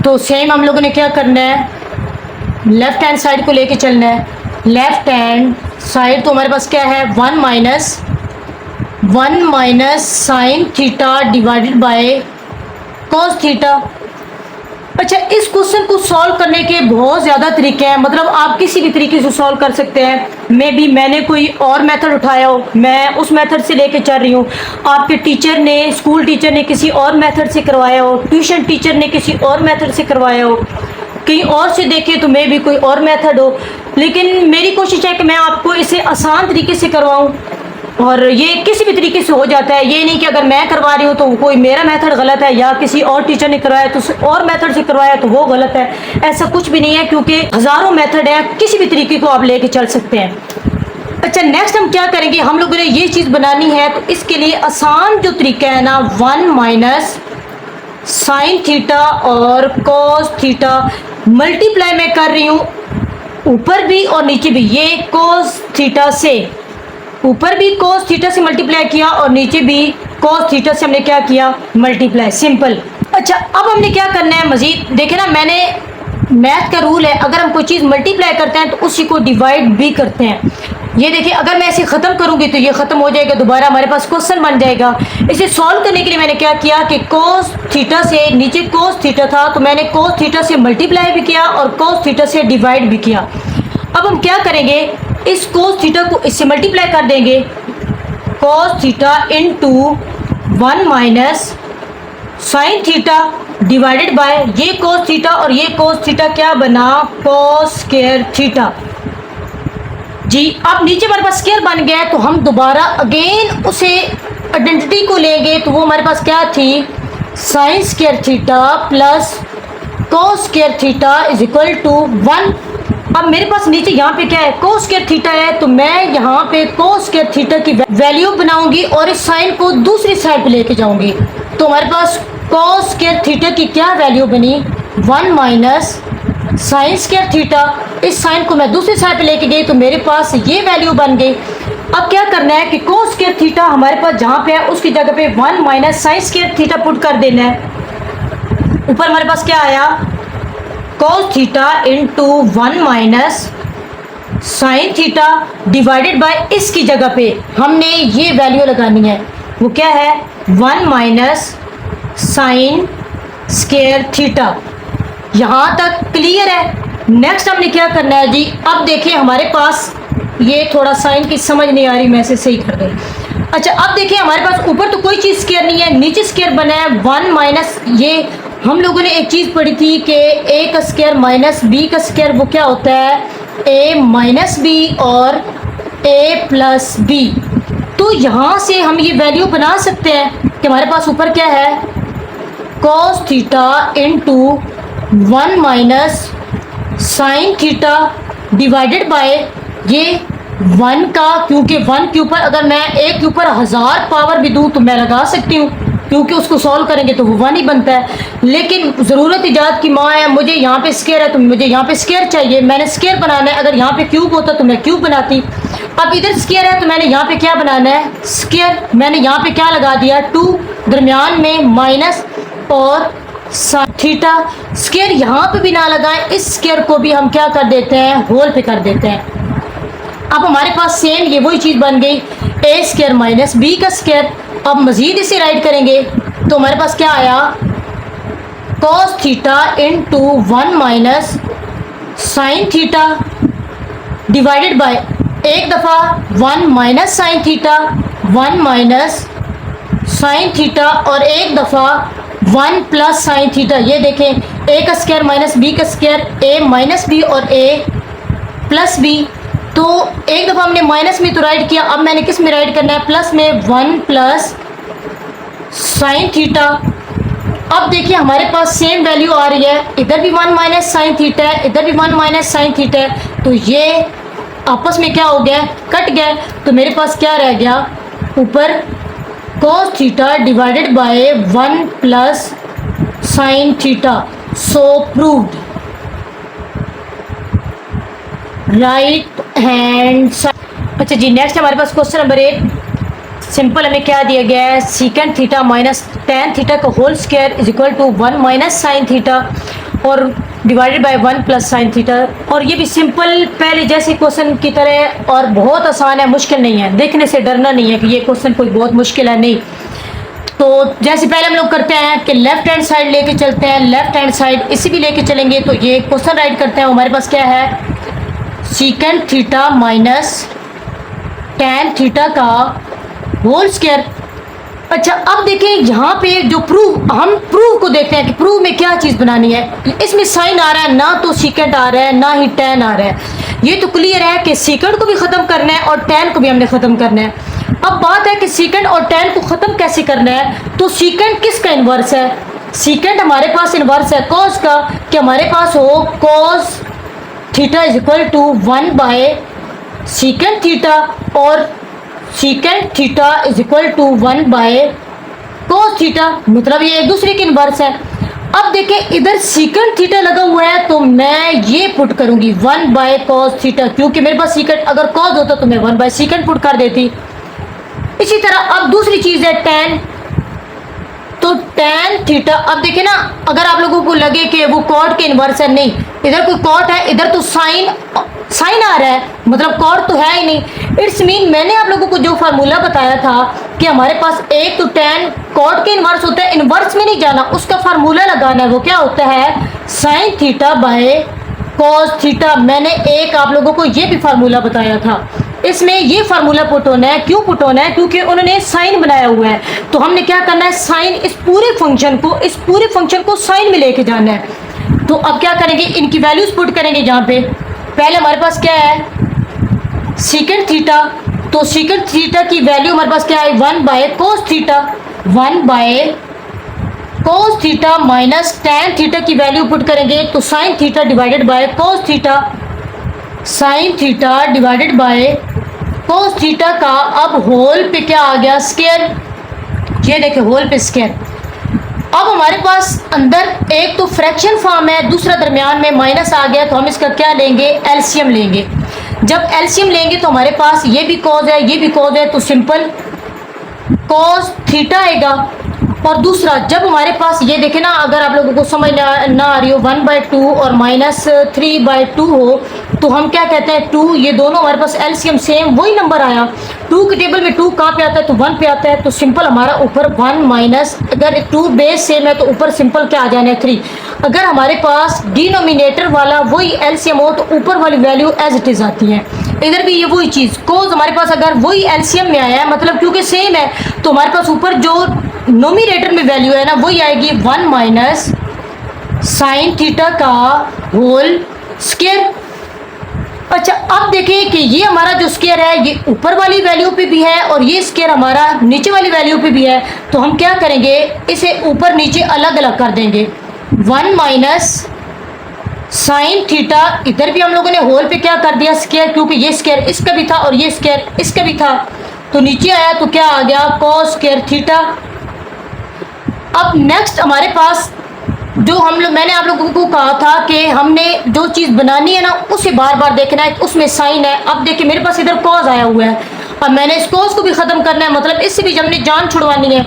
Speaker 2: तो सेम हम लोगों ने क्या करना है, लेफ्ट हैंड साइड को लेके चलना है। लेफ्ट हैंड साइड तो हमारे पास क्या है 1 minus sine theta divided bye cos theta. अच्छा, इस क्वेश्चन को सॉल्व करने के बहुत ज़्यादा तरीके हैं, मतलब आप किसी भी तरीके से सॉल्व कर सकते हैं। मैंने कोई और मेथड उठाया हो, मैं उस मेथड से लेके चल रही हूँ, आपके टीचर ने, स्कूल टीचर ने किसी और मेथड से करवाया हो, ट्यूशन टीचर ने किसी और मेथड से करवाया हो, कहीं और से देखे तो मैं भी कोई और मेथड हो, लेकिन मेरी कोशिश है कि मैं आपको इसे आसान तरीके से करवाऊँ। और ये किसी भी तरीके से हो जाता है, ये नहीं कि अगर मैं करवा रही हूँ तो कोई मेरा मेथड गलत है, या किसी और टीचर ने करवाया तो और मेथड से करवाया तो वो गलत है। ऐसा कुछ भी नहीं है, क्योंकि हज़ारों मेथड हैं, किसी भी तरीके को आप लेके चल सकते हैं। अच्छा, नेक्स्ट हम क्या करेंगे, हम लोगों ने ये चीज़ बनानी है, तो इसके लिए आसान जो तरीका है ना, 1 माइनस साइन थीटा और कॉस थीटा मल्टीप्लाई मैं कर रही हूँ, ऊपर भी और नीचे भी। ये कॉस थीटा से, ऊपर भी cos थीटा से मल्टीप्लाई किया और नीचे भी cos थीटा से हमने क्या किया, मल्टीप्लाई, सिंपल। अच्छा, अब हमने क्या करना है मजीद, देखे ना, मैंने मैथ का रूल है, अगर हम कोई चीज़ मल्टीप्लाई करते हैं तो उसी को डिवाइड भी करते हैं। ये देखिए, अगर मैं इसे ख़त्म करूँगी तो ये ख़त्म हो जाएगा, दोबारा हमारे पास क्वेश्चन बन जाएगा। इसे सॉल्व करने के लिए मैंने क्या किया कि cos थीटा से, नीचे cos थीटा था तो मैंने cos थीटा से मल्टीप्लाई भी किया और cos थीटा से डिवाइड भी किया। अब हम क्या करेंगे, इस cos थीटा को इससे मल्टीप्लाई कर देंगे, cos theta into 1 minus sine theta divided bye ये cos थीटा, और ये cos थीटा क्या बना, cos स्क्वायर थीटा जी। अब नीचे हमारे पास स्क्वायर बन गया है, तो हम दोबारा अगेन उसे आइडेंटिटी को लेंगे, तो वो हमारे पास क्या थी, sine square theta plus cos square theta is equal to 1। अब मेरे पास नीचे यहाँ पे क्या है, cos स्क्वायर थीटा है, तो मैं यहाँ पे cos स्क्वायर थीटा की वैल्यू बनाऊंगी और इस साइन को दूसरी साइड पे लेके जाऊंगी, तो हमारे पास cos स्क्वायर थीटा की क्या वैल्यू बनी, 1 माइनस साइन स्क्वायर थीटा। इस साइन को मैं दूसरी साइड पे लेके गई तो मेरे पास ये वैल्यू बन गई। अब क्या करना है कि cos स्क्वायर थीटा हमारे पास जहाँ पे है उसकी जगह पे 1 minus sine square theta put कर देना है। ऊपर हमारे पास क्या आया, cos theta into 1 minus sine theta divided bye इसकी जगह पे हमने ये वैल्यू लगानी है, वो क्या है, 1 माइनस साइन स्क्वायर थीटा। यहाँ तक क्लियर है। नेक्स्ट हमने क्या करना है जी, अब देखिए हमारे पास ये थोड़ा साइन की समझ नहीं आ रही, मैं इसे सही कर दूँ। अच्छा, अब देखिए हमारे पास ऊपर तो कोई चीज़ स्क्वायर नहीं है, नीचे स्क्वायर बना है 1 माइनस, ये हम लोगों ने एक चीज़ पढ़ी थी कि a का स्क्वायर माइनस b का स्क्वायर वो क्या होता है, a माइनस बी और a प्लस बी। तो यहाँ से हम ये वैल्यू बना सकते हैं कि हमारे पास ऊपर क्या है, cos theta into 1 minus sine theta divided bye ये 1 का, क्योंकि 1 के ऊपर अगर मैं एक के ऊपर 1000 पावर भी दूँ तो मैं लगा सकती हूँ, क्योंकि उसको सॉल्व करेंगे तो वो 1 ही बनता है। लेकिन ज़रूरत इजाद की माँ है, मुझे यहाँ पे स्क्वायर है तो मुझे यहाँ पे स्क्वायर चाहिए, मैंने स्क्वायर बनाना है। अगर यहाँ पे क्यूब होता तो मैं क्यूब बनाती। अब इधर स्क्वायर है तो मैंने यहाँ पे क्या बनाना है, स्क्वायर। मैंने यहाँ पे क्या लगा दिया, 2, दरमियान में माइनस और थीटा। स्क्वायर यहाँ पे भी ना लगाएं, इस स्क्वायर को भी हम क्या कर देते हैं, होल पे कर देते हैं। अब हमारे पास सेम ये वही चीज़ बन गई, a स्क्वायर माइनस बी का स्क्वायर। अब मज़ीद इसे राइट करेंगे तो हमारे पास क्या आया, cos theta into 1 minus sine theta divided bye एक दफ़ा 1 minus sine theta, 1 minus sine theta और एक दफ़ा 1 प्लस साइन थीटा। ये देखें, a का स्क्वायर माइनस b का स्क्वायर, a माइनस b और a प्लस b। तो एक दफ़ा हमने माइनस में तो राइट किया, अब मैंने किस में राइट करना है, प्लस में, 1 प्लस साइन थीटा। अब देखिए हमारे पास सेम वैल्यू आ रही है, इधर भी 1 माइनस साइन थीटा है, इधर भी 1 माइनस साइन थीटा है, तो ये आपस में क्या हो गया, कट गया। तो मेरे पास क्या रह गया, ऊपर cos theta divided by 1 plus sine theta. So proved. Right hand side. अच्छा जी, नेक्स्ट हमारे पास क्वेश्चन नंबर 8। सिंपल हमें क्या दिया गया है, secant theta minus tan theta का whole square is equal to 1 minus sine theta और divided by 1 plus sine theta. और ये भी सिंपल पहले जैसे क्वेश्चन की तरह और बहुत आसान है, मुश्किल नहीं है। देखने से डरना नहीं है कि ये क्वेश्चन कोई बहुत मुश्किल है, नहीं। तो जैसे पहले हम लोग करते हैं कि लेफ्ट हैंड साइड लेके चलते हैं, लेफ्ट हैंड साइड इसी भी लेके चलेंगे। तो ये क्वेश्चन राइट करते हैं, हमारे पास क्या है, secant theta minus tan theta का होल स्क्वायर। अच्छा अब देखें यहाँ पे जो प्रूव, हम प्रूव को देखते हैं कि प्रूव में क्या चीज़ बनानी है। इसमें साइन आ रहा है, ना तो सीकेंट आ रहा है ना ही टैन आ रहा है। ये तो क्लियर है कि सीकेंट को भी ख़त्म करना है और टैन को भी हमने ख़त्म करना है। अब बात है कि सीकेंट और टैन को ख़त्म कैसे करना है। तो सीकेंट किसका इन्वर्स है, सीकेंट हमारे पास इन्वर्स है कॉस का, कि हमारे पास हो cos theta is equal to 1 by secant theta, और secant theta is equal to 1 by cos theta, मतलब ये एक दूसरे के इन्वर्स है। अब देखें इधर सीकेंट थीटा लगा हुआ है तो मैं ये पुट करूंगी 1 बाय कॉस थीटा, क्योंकि मेरे पास सीकेंट अगर कॉस होता तो मैं 1 बाय सीकेंट पुट कर देती। इसी तरह अब दूसरी चीज है टैन, तो टैन थीटा, अब देखिए ना अगर आप लोगों को लगे कि वो कॉट के इन्वर्स है, नहीं, इधर कोई कॉट है, इधर तो साइन आ रहा है, मतलब कॉट तो है ही नहीं। इट्स मीन मैंने आप लोगों को जो फार्मूला बताया था कि हमारे पास एक तो टैन कॉट के इन्वर्स होता है, इन्वर्स में नहीं जाना, उसका फार्मूला लगाना है, वो क्या होता है sign theta bye cos theta. मैंने एक आप लोगों को ये भी फार्मूला बताया था, इसमें ये फार्मूला पुट होना है। क्यों पुट होना है, क्योंकि उन्होंने साइन बनाया हुआ है, तो हमने क्या करना है साइन, इस पूरे फंक्शन को साइन में लेके जाना है। तो अब क्या करेंगे, इनकी वैल्यूज पुट करेंगे जहाँ पे। पहले हमारे पास क्या है सीकेंट थीटा, तो सीकेंट थीटा की वैल्यू हमारे पास क्या है 1 by cos theta, 1 by cos theta minus tan theta की वैल्यू पुट करेंगे तो sine theta divided bye cos theta, sign theta divided bye cos theta का अब होल पे क्या आ गया स्क्वायर, ये देखिए होल पे स्क्वायर। अब हमारे पास अंदर एक तो फ्रैक्शन फॉर्म है, दूसरा दरमियान में माइनस आ गया, तो हम इसका क्या लेंगे एलसीएम लेंगे। जब एलसीएम लेंगे तो हमारे पास ये भी कॉज है ये भी कॉज है, तो सिंपल कॉस थीटा आएगा। और दूसरा जब हमारे पास ये देखे ना, अगर आप लोगों को समझ ना आ रही हो 1/2 और -3/2 हो, तो हम क्या कहते हैं 2, ये दोनों हमारे पास एलसीएम सेम वही नंबर आया। 2 के टेबल में 2 कहाँ पे आता है तो 1 पे आता है, तो सिंपल हमारा ऊपर 1 माइनस, अगर 2 बेस सेम है तो ऊपर सिंपल क्या आ जाना है 3। अगर हमारे पास डिनोमिनेटर वाला वही एलसीएम हो तो ऊपर वाली वैल्यू एज इट इज आती है। इधर भी ये वही चीज़, कोज हमारे पास अगर वही एलसीएम में आया है, मतलब क्योंकि सेम है, तो हमारे पास ऊपर जो नोमिनेटर में वैल्यू है ना वही आएगी 1 माइनस साइन थीटा का होल स्क्वायर। अच्छा अब देखिए कि ये हमारा जो स्क्वायर है ये ऊपर वाली वैल्यू पे भी है और ये स्क्वायर हमारा नीचे वाली वैल्यू पे भी है, तो हम क्या करेंगे इसे ऊपर नीचे अलग अलग कर देंगे। 1 माइनस साइन थीटा, इधर भी हम लोगों ने होल पे क्या कर दिया स्क्वायर, क्योंकि ये स्क्वायर इसका भी था और ये स्क्वायर इसका भी था, तो नीचे आया तो क्या आ गया कॉस स्क्वायर थीटा। अब नेक्स्ट हमारे पास जो हम लोग, मैंने आप लोगों को कहा था कि हमने जो चीज़ बनानी है ना उसे बार बार देखना है, उसमें साइन है। अब देखिए मेरे पास इधर कॉज आया हुआ है, अब मैंने इस कॉज को भी ख़त्म करना है, मतलब इससे भी हमने जान छुड़वानी है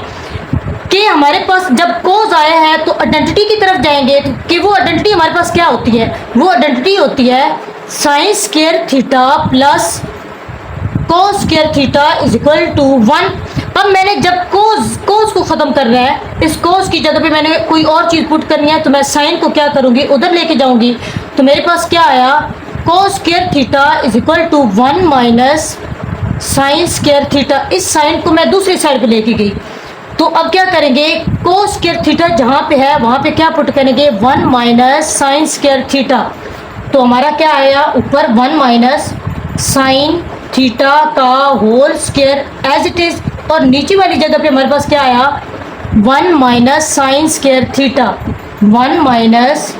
Speaker 2: कि हमारे पास जब कॉज आया है तो आइडेंटिटी की तरफ जाएंगे कि वो आइडेंटिटी हमारे पास क्या होती है, वो आइडेंटिटी होती है sine square theta plus cos square theta is equal to 1। अब मैंने जब कोस को ख़त्म करना है, इस कोस की जगह पे मैंने कोई और चीज़ पुट करनी है, तो मैं साइन को क्या करूँगी उधर लेके जाऊँगी, तो मेरे पास क्या आया cos square theta is equal to 1 minus sine square theta. इस साइन को मैं दूसरी साइड पे लेके गई, तो अब क्या करेंगे कोस स्क्वायर थीटा जहाँ पे है वहाँ पे क्या पुट करेंगे 1 माइनस साइन स्क्वायर थीटा, तो हमारा क्या आया ऊपर 1 माइनस साइन थीटा का whole square as it is, और नीचे वाली जगह पे हमारे पास क्या आया 1 minus sine square theta, 1 minus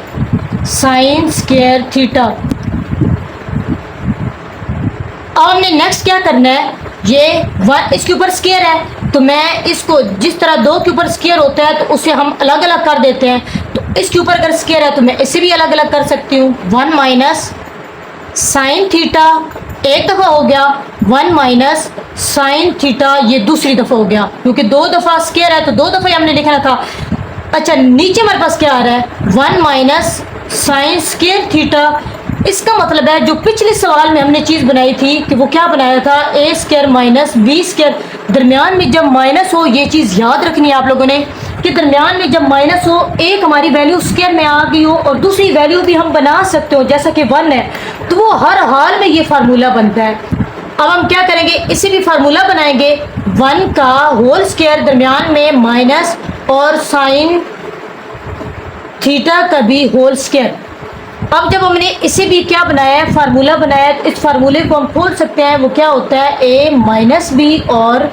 Speaker 2: sine square theta. अब हमने नेक्स्ट क्या करना है, ये 1 इसके ऊपर स्क्वायर है, तो मैं इसको जिस तरह 2 के ऊपर स्क्वायर होता है तो उसे हम अलग अलग कर देते हैं, तो इसके ऊपर अगर स्क्वायर है तो मैं इसे भी अलग अलग कर सकती हूँ। 1 माइनस साइन थीटा एक दफ़ा हो गया, 1 माइनस साइन थीटा ये दूसरी दफ़ा हो गया, क्योंकि 2 दफ़ा स्क्वायर है तो 2 दफ़ा हमने लिखना था। अच्छा नीचे हमारे पास क्या आ रहा है 1 माइनस साइन स्क्वायर थीटा, इसका मतलब है जो पिछले सवाल में हमने चीज़ बनाई थी कि वो क्या बनाया था a square minus b square, दरमियान में जब माइनस हो, ये चीज़ याद रखनी है आप लोगों ने कि दरमियान में जब माइनस हो, एक हमारी वैल्यू स्क्वायर में आ गई हो और दूसरी वैल्यू भी हम बना सकते हो जैसा कि 1 है, तो वो हर हाल में ये फार्मूला बनता है। अब हम क्या करेंगे, इसे भी फार्मूला बनाएंगे 1 का होल स्क्वायर दरमियान में माइनस और साइन थीटा का भी होल स्क्वायर। अब जब हमने इसे भी क्या बनाया है, फार्मूला बनाया है, तो इस फार्मूले को हम खोल सकते हैं। वो क्या होता है, a माइनस बी और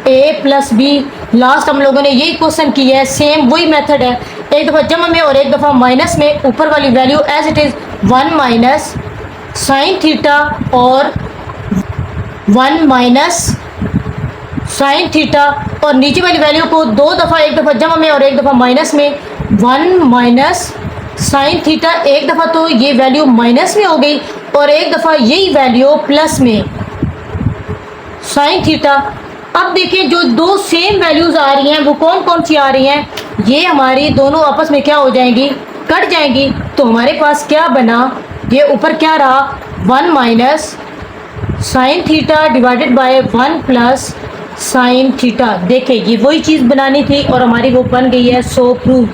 Speaker 2: a प्लस बी। लास्ट हम लोगों ने यही क्वेश्चन किया है, सेम वही मेथड है, एक दफ़ा जमा में और एक दफ़ा माइनस में। ऊपर वाली value as it is 1 minus sine theta और 1 माइनस साइन थीटा, और नीचे वाली वैल्यू को दो दफ़ा, एक दफ़ा जमा में और एक दफ़ा माइनस में। 1 माइनस साइन थीटा, एक दफ़ा तो ये वैल्यू माइनस में हो गई और एक दफ़ा यही वैल्यू प्लस में साइन थीटा। अब देखिए जो दो सेम वैल्यूज़ आ रही हैं वो कौन कौन सी आ रही हैं, ये हमारी दोनों आपस में क्या हो जाएंगी, कट जाएंगी। तो हमारे पास क्या बना, ये ऊपर क्या रहा, 1 minus sine theta divided by 1 plus sine theta. देखिए ये वही चीज़ बनानी थी और हमारी वो बन गई है। So prove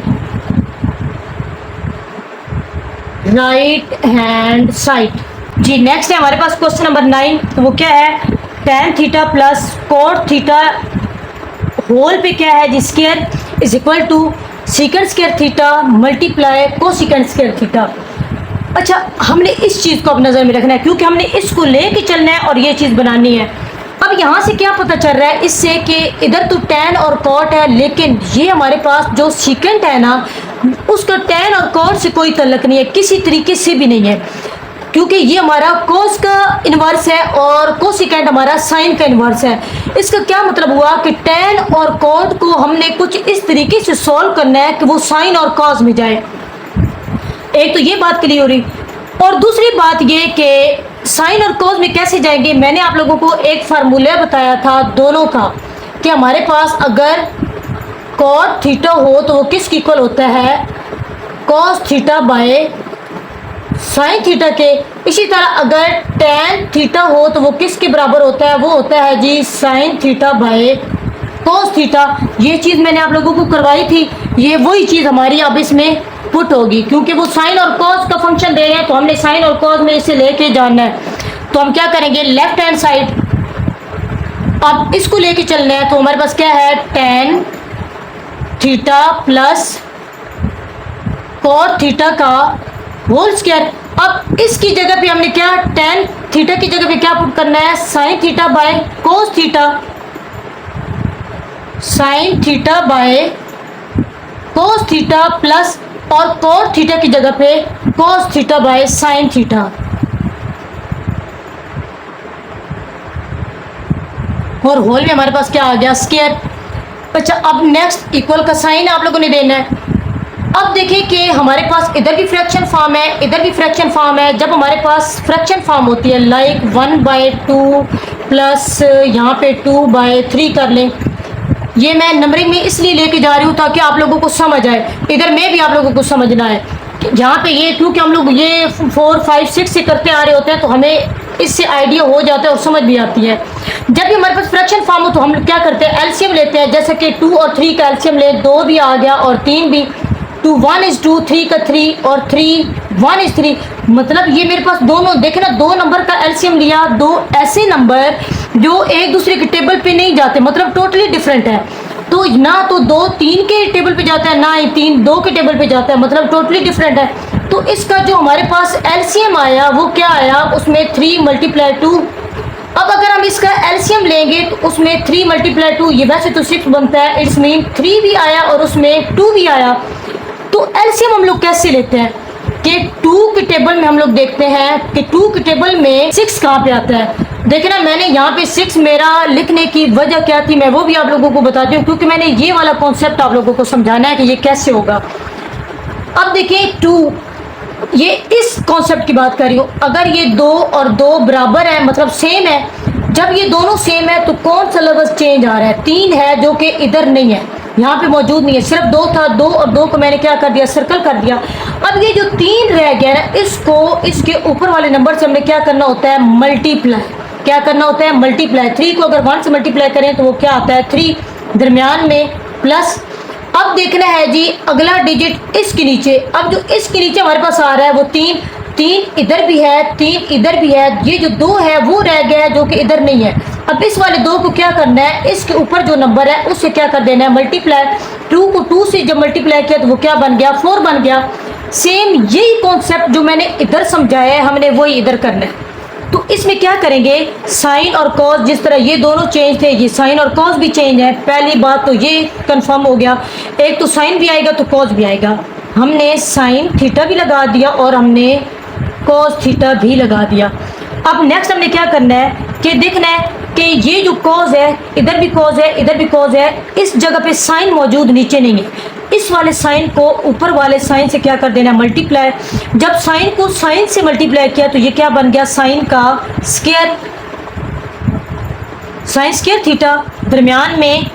Speaker 2: right hand side. जी नेक्स्ट है हमारे पास क्वेश्चन नंबर 9। तो वो क्या है, tan theta plus cot theta whole पे क्या है जी, square is equal to secant square theta multiply cosecant square theta. अच्छा, हमने इस चीज़ को अब नज़र में रखना है क्योंकि हमने इसको लेके चलना है और ये चीज़ बनानी है। अब यहाँ से क्या पता चल रहा है इससे कि इधर तो tan और cot है, लेकिन ये हमारे पास जो सीकेंट है ना, उसका tan और cot से कोई तल्लक नहीं है, किसी तरीके से भी नहीं है, क्योंकि ये हमारा cos का इन्वर्स है और कोसिकेंट हमारा साइन का इन्वर्स है। इसका क्या मतलब हुआ कि tan और cot को हमने कुछ इस तरीके से सॉल्व करना है कि वो साइन और cos में जाए। एक तो ये बात क्लियर हो रही, और दूसरी बात ये कि साइन और कोस में कैसे जाएंगे। मैंने आप लोगों को एक फार्मूला बताया था दोनों का कि हमारे पास अगर कॉट थीटा हो तो वो किसके इक्वल होता है, cos theta by sine theta के। इसी तरह अगर टैन थीटा हो तो वो किसके बराबर होता है, वो होता है जी sine theta by cos theta. ये चीज़ मैंने आप लोगों को करवाई थी, ये वही चीज़ हमारी अब इसमें पुट होगी, क्योंकि वो साइन और कॉस का फंक्शन दे रहे हैं तो हमने साइन और कॉस में इसे लेके जाना है। तो हम क्या करेंगे, लेफ्ट हैंड साइड अब इसको लेके चलना है। तो हमारे पास क्या है, tan theta plus cot theta का होल स्क्वायर। अब इसकी जगह पे हमने क्या, tan थीटा की जगह पे क्या पुट करना है, sign theta by cos theta, sign theta by cos theta plus और cot थीटा की जगह पे cos theta by sine theta. और होल में हमारे पास क्या आ गया, स्क्वायर। अच्छा, अब नेक्स्ट इक्वल का साइन आप लोगों ने देना है। अब देखिए कि हमारे पास इधर भी फ्रैक्शन फॉर्म है, इधर भी फ्रैक्शन फॉर्म है। जब हमारे पास फ्रैक्शन फॉर्म होती है लाइक 1/2 प्लस यहाँ पे 2/3 कर लें। ये मैं नंबरिंग में इसलिए लेके जा रही हूँ ताकि आप लोगों को समझ आए, इधर में भी आप लोगों को समझना है। यहाँ पे ये क्योंकि हम लोग ये 4, 5, 6 से करते आ रहे होते हैं तो हमें इससे आइडिया हो जाता है और समझ भी आती है। जब भी हमारे पास फ्रैक्शन फॉर्म हो तो हम लोग क्या करते हैं, एलसीएम लेते हैं। जैसे कि 2 और 3 का एलसीएम ले, 2 भी आ गया और 3 भी। 2 1 is 2, 3 का 3 और 3 1 is 3। मतलब ये मेरे पास दोनों देखे ना, 2 नंबर का एलसीएम लिया, 2 ऐसे नंबर जो एक दूसरे के टेबल पे नहीं जाते, मतलब टोटली डिफरेंट है। तो ना तो 2 3 के टेबल पे जाता है, ना ही 3 2 के टेबल पे जाता है, मतलब टोटली डिफरेंट है। तो इसका जो हमारे पास एलसीएम आया वो क्या आया, उसमें 3 × 2। अब अगर हम इसका एलसीएम लेंगे तो उसमें 3 × 2, ये वैसे तो 6 बनता है, इट्स मीन 3 भी आया और उसमें 2 भी आया। तो एलसीएम हम लोग कैसे लेते हैं कि 2 के टेबल में हम लोग देखते हैं कि 2 के टेबल में 6 कहाँ पे आता है। देखिए ना, मैंने यहाँ पे 6 मेरा लिखने की वजह क्या थी मैं वो भी आप लोगों को बताती हूँ, क्योंकि मैंने ये वाला कॉन्सेप्ट आप लोगों को समझाना है कि ये कैसे होगा। अब देखिए 2, ये इस कॉन्सेप्ट की बात कर रही हूँ। अगर ये 2 और 2 बराबर है, मतलब सेम है, जब ये दोनों सेम है तो कौन सा लफ्ज़ चेंज आ रहा है, 3 है जो कि इधर नहीं है, यहाँ पे मौजूद नहीं है, सिर्फ 2 था। 2 और 2 को मैंने क्या कर दिया, सर्कल कर दिया। अब ये जो 3 रह गया ना, इसको इसके ऊपर वाले नंबर से हमने क्या करना होता है, मल्टीप्लाई। क्या करना होता है, मल्टीप्लाई। 3 को अगर 1 से मल्टीप्लाई करें तो वो क्या आता है 3, दरमियान में प्लस। अब देखना है जी अगला डिजिट इसके नीचे। अब जो इसके नीचे हमारे पास आ रहा है वो 3, 3 इधर भी है, 3 इधर भी है, ये जो 2 है वो रह गया है जो कि इधर नहीं है। अब इस वाले 2 को क्या करना है, इसके ऊपर जो नंबर है उससे क्या कर देना है, मल्टीप्लाई। 2 को 2 से जब मल्टीप्लाई किया तो वो क्या बन गया, 4 बन गया। सेम यही कॉन्सेप्ट जो मैंने इधर समझाया है हमने वही इधर करना है। तो इसमें क्या करेंगे, साइन और कॉस, जिस तरह ये दोनों चेंज थे, ये साइन और कॉस भी चेंज है। पहली बात तो ये कंफर्म हो गया, एक तो साइन भी आएगा तो कॉस भी आएगा। हमने साइन थीटा भी लगा दिया और हमने कॉस थीटा भी लगा दिया। अब नेक्स्ट हमने क्या करना है कि देखना है कि ये जो कॉस है, इधर भी कॉस है, इधर भी कॉस है, इस जगह पे साइन मौजूद नीचे नहीं है। इस वाले साइन को ऊपर वाले साइन से क्या कर देना है, मल्टीप्लाई। जब साइन को साइन से मल्टीप्लाई किया तो ये क्या बन गया, साइन का स्क्वायर, साइन स्क्वायर थीटा, दरमियान में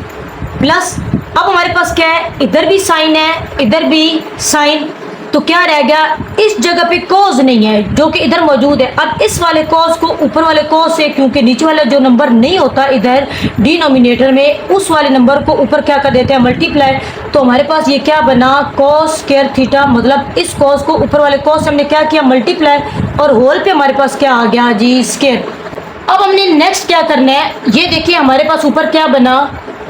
Speaker 2: प्लस। अब हमारे पास क्या है, इधर भी साइन है, इधर भी साइन, तो क्या रह गया, इस जगह पे कॉस नहीं है जो कि इधर मौजूद है। अब इस वाले कॉस को ऊपर वाले कॉस से, क्योंकि नीचे वाला जो नंबर नहीं होता इधर डिनोमिनेटर में, उस वाले नंबर को ऊपर क्या कर देते हैं, मल्टीप्लाई। तो हमारे पास ये क्या बना, कॉस स्क्वायर थीटा, मतलब इस कॉस को ऊपर वाले कॉस से हमने क्या किया, मल्टीप्लाई, और होल पे हमारे पास क्या आ गया जी, स्क्वायर। अब हमने नेक्स्ट क्या करना है, ये देखिए हमारे पास ऊपर क्या बना,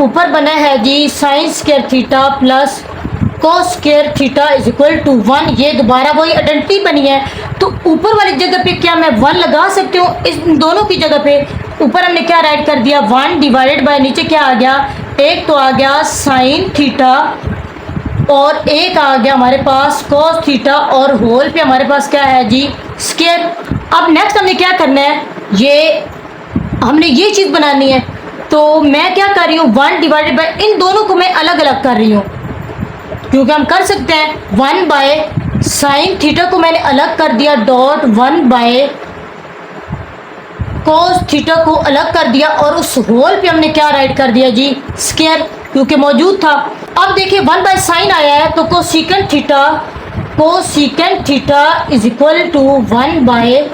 Speaker 2: ऊपर बना है जी sine square theta plus cos square theta is equal to 1। ये दोबारा वही आइडेंटिटी बनी है। तो ऊपर वाली जगह पे क्या मैं 1 लगा सकती हूँ, इस दोनों की जगह पे। ऊपर हमने क्या राइट कर दिया, 1 डिवाइडेड बाय, नीचे क्या आ गया, एक तो आ गया साइन थीटा और एक आ गया हमारे पास कॉस थीटा, और होल पे हमारे पास क्या है जी, स्क्वायर। अब नेक्स्ट हमने क्या करना है, ये हमने ये चीज़ बनानी है। तो मैं क्या कर रही हूँ, 1 डिवाइडेड बाय, इन दोनों को मैं अलग अलग कर रही हूँ क्योंकि हम कर सकते हैं। 1 बाय साइन थीटा को मैंने अलग कर दिया, डॉट 1 बाय कॉस थीटा को अलग कर दिया, और उस होल पे हमने क्या राइट कर दिया जी, स्क्वायर, क्योंकि मौजूद था। अब देखिए 1 बाय साइन आया है तो cosecant theta is equal to 1 by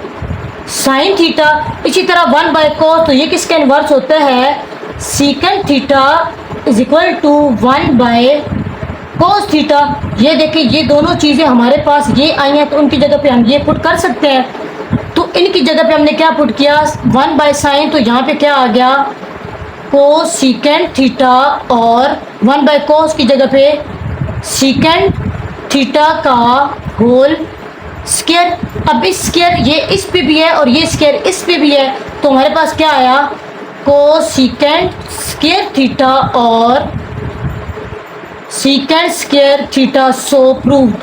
Speaker 2: sine theta. इसी तरह 1 बाय कॉस, तो ये किसका इन्वर्स होता है, secant theta is equal to 1 by cos theta. ये देखिए ये दोनों चीज़ें हमारे पास ये आई हैं, तो उनकी जगह पे हम ये पुट कर सकते हैं। तो इनकी जगह पे हमने क्या पुट किया, 1 बाय साइन, तो यहाँ पे क्या आ गया, कोसेकेंट थीटा, और 1 बाय कॉस की जगह पे सीकेंट थीटा का होल स्क्वायर। अब इस स्क्वायर ये इस पे भी है और ये स्क्वायर इस पे भी है, तो हमारे पास क्या आया, कोसेकेंट स्क्वायर थीटा और सीकेंट स्क्वायर थीटा, सो प्रूव्ड।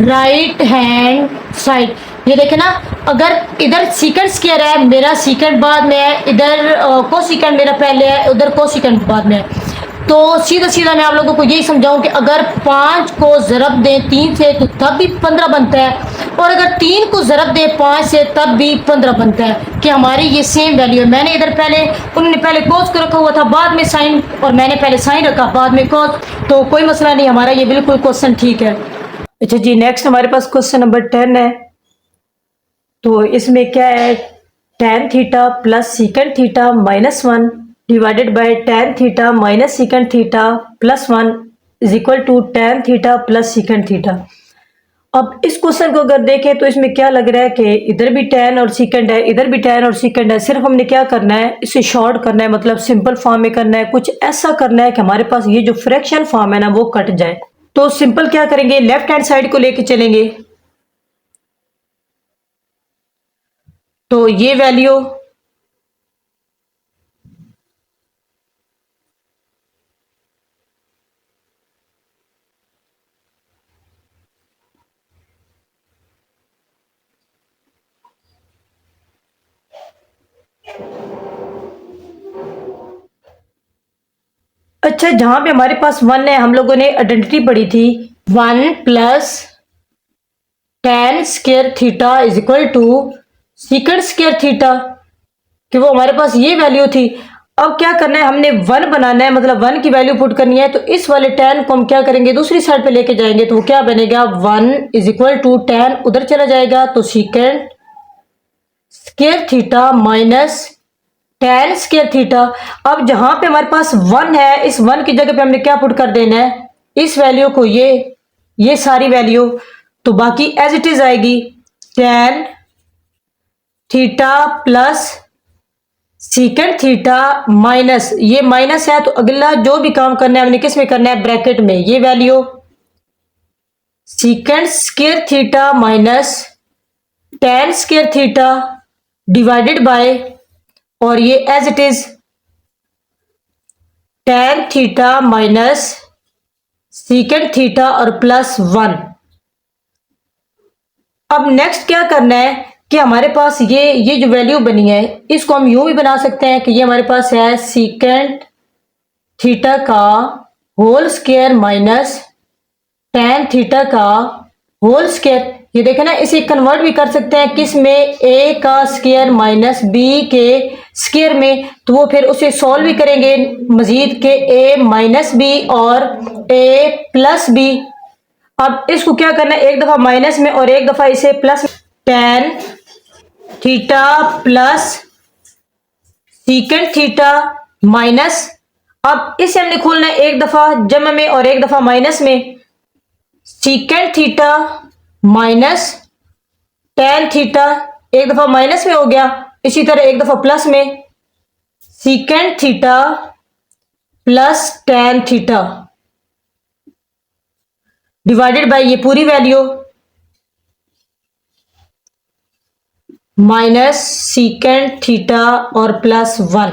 Speaker 2: राइट हैंड साइड, ये देखे ना, अगर इधर सीकेंट स्क्वायर है, मेरा सीकेंट बाद में है, इधर कोसेकेंट मेरा पहले है, उधर कोसेकेंट बाद में है। तो सीधा सीधा मैं आप लोगों को यही समझाऊं कि अगर 5 को ज़रब दें 3 से तो तब भी 15 बनता है, और अगर 3 को ज़रब दें 5 से तब भी 15 बनता है, कि हमारी ये सेम वैल्यू है। मैंने इधर पहले, उन्होंने पहले कॉस को रखा हुआ था, बाद में साइन, और मैंने पहले साइन रखा बाद में कॉस, तो कोई मसला नहीं, हमारा ये बिल्कुल क्वेश्चन ठीक है। अच्छा जी, नेक्स्ट हमारे पास क्वेश्चन नंबर 10 है। तो इसमें क्या है, tan theta plus secant theta minus 1 divided by tan theta minus secant theta plus 1 is equal to tan theta plus secant theta. अब इस क्वेश्चन को अगर देखें तो इसमें क्या लग रहा है कि इधर भी tan और सीकेंट है, इधर भी tan और सीकेंट है। सिर्फ हमने क्या करना है, इसे शॉर्ट करना है, मतलब सिंपल फॉर्म में करना है, कुछ ऐसा करना है कि हमारे पास ये जो फ्रैक्शन फॉर्म है ना वो कट जाए। तो सिंपल क्या करेंगे, लेफ्ट हैंड साइड को लेके चलेंगे, तो ये वैल्यू अच्छा, जहां पे हमारे पास 1 है, हम लोगों ने आइडेंटिटी पढ़ी थी 1 plus tan square theta is equal to secant square theta, कि वो हमारे पास ये वैल्यू थी। अब क्या करना है, हमने 1 बनाना है, मतलब 1 की वैल्यू पुट करनी है। तो इस वाले tan को हम क्या करेंगे, दूसरी साइड पे लेके जाएंगे, तो वो क्या बनेगा, 1 इज इक्वल टू tan उधर चला जाएगा, तो secant square theta minus tan square theta. अब जहां पे हमारे पास 1 है, इस 1 की जगह पे हमने क्या पुट कर देना है, इस वैल्यू को, ये सारी वैल्यू, तो बाकी एज इट इज आएगी tan theta plus secant theta minus, ये माइनस है तो अगला जो भी काम करना है हमने किस में करना है, ब्रैकेट में, ये value secant square theta minus tan square theta divided by, और ये as it is tan theta minus secant theta और प्लस 1। अब नेक्स्ट क्या करना है कि हमारे पास ये जो वैल्यू बनी है, इसको हम यूं भी बना सकते हैं कि ये हमारे पास है सीकेंट थीटा का whole square minus tan theta का होल स्क्वायर। ये देखें ना, इसे कन्वर्ट भी कर सकते हैं किस में, a का स्क्वायर माइनस b के स्क्वायर में, तो वो फिर उसे सॉल्व भी करेंगे मजीद के a माइनस बी और a प्लस बी। अब इसको क्या करना है, एक दफा माइनस में और एक दफा इसे plus, tan theta plus secant theta minus, अब इसे हमने खोलना है एक दफा जमा में और एक दफा माइनस में, secant theta minus tan theta, एक दफा माइनस में हो गया, इसी तरह एक दफा प्लस में, secant theta plus tan theta divided bye ये पूरी वैल्यू माइनस सीकेंट थीटा और प्लस 1।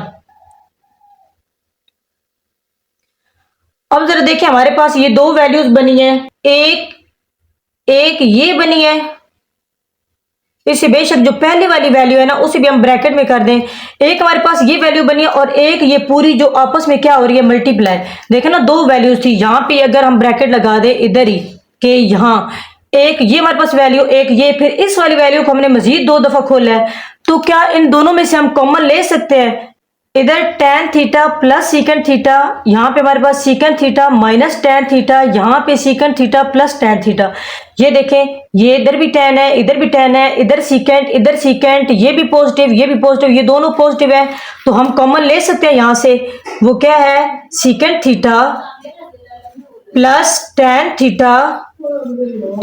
Speaker 2: अब जरा देखिए, हमारे पास ये दो वैल्यूज बनी है, एक ये बनी है, इसे बेशक जो पहले वाली वैल्यू है ना उसे भी हम ब्रैकेट में कर दें, एक हमारे पास ये वैल्यू बनी है और एक ये पूरी जो आपस में क्या हो रही है, मल्टीप्लाई। देखे ना, दो वैल्यूज थी, यहां पे अगर हम ब्रैकेट लगा दें इधर ही कि यहां एक ये हमारे पास वैल्यू, एक ये, फिर इस वाली वैल्यू को हमने मजीद दो दफा खोला है, तो क्या इन दोनों में से हम कॉमन ले सकते हैं, इधर tan theta plus secant theta, यहाँ पे हमारे पास secant theta minus tan theta, यहाँ पे secant theta plus tan theta. ये देखें, ये इधर भी tan है, इधर भी tan है, इधर सीकेंट, ये भी पॉजिटिव, ये भी पॉजिटिव, ये दोनों पॉजिटिव है, तो हम कॉमन ले सकते हैं यहाँ से, वो क्या है, secant theta plus tan theta.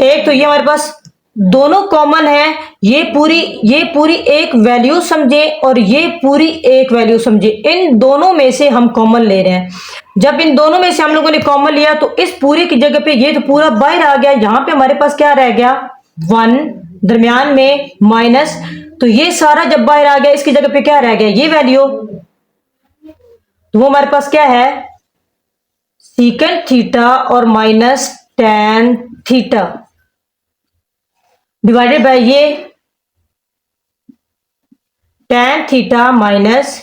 Speaker 2: एक तो ये हमारे पास दोनों कॉमन है, ये पूरी एक वैल्यू समझे और ये पूरी एक वैल्यू समझे, इन दोनों में से हम कॉमन ले रहे हैं। जब इन दोनों में से हम लोगों ने कॉमन लिया तो इस पूरी की जगह पे ये तो पूरा बाहर आ गया, यहां पे हमारे पास क्या रह गया, 1, दरमियान में माइनस, तो ये सारा जब बाहर आ गया इसकी जगह पे क्या रह गया, ये वैल्यू, तो वो हमारे पास क्या है, सीकेंट थीटा और minus tan theta divided bye ये tan theta minus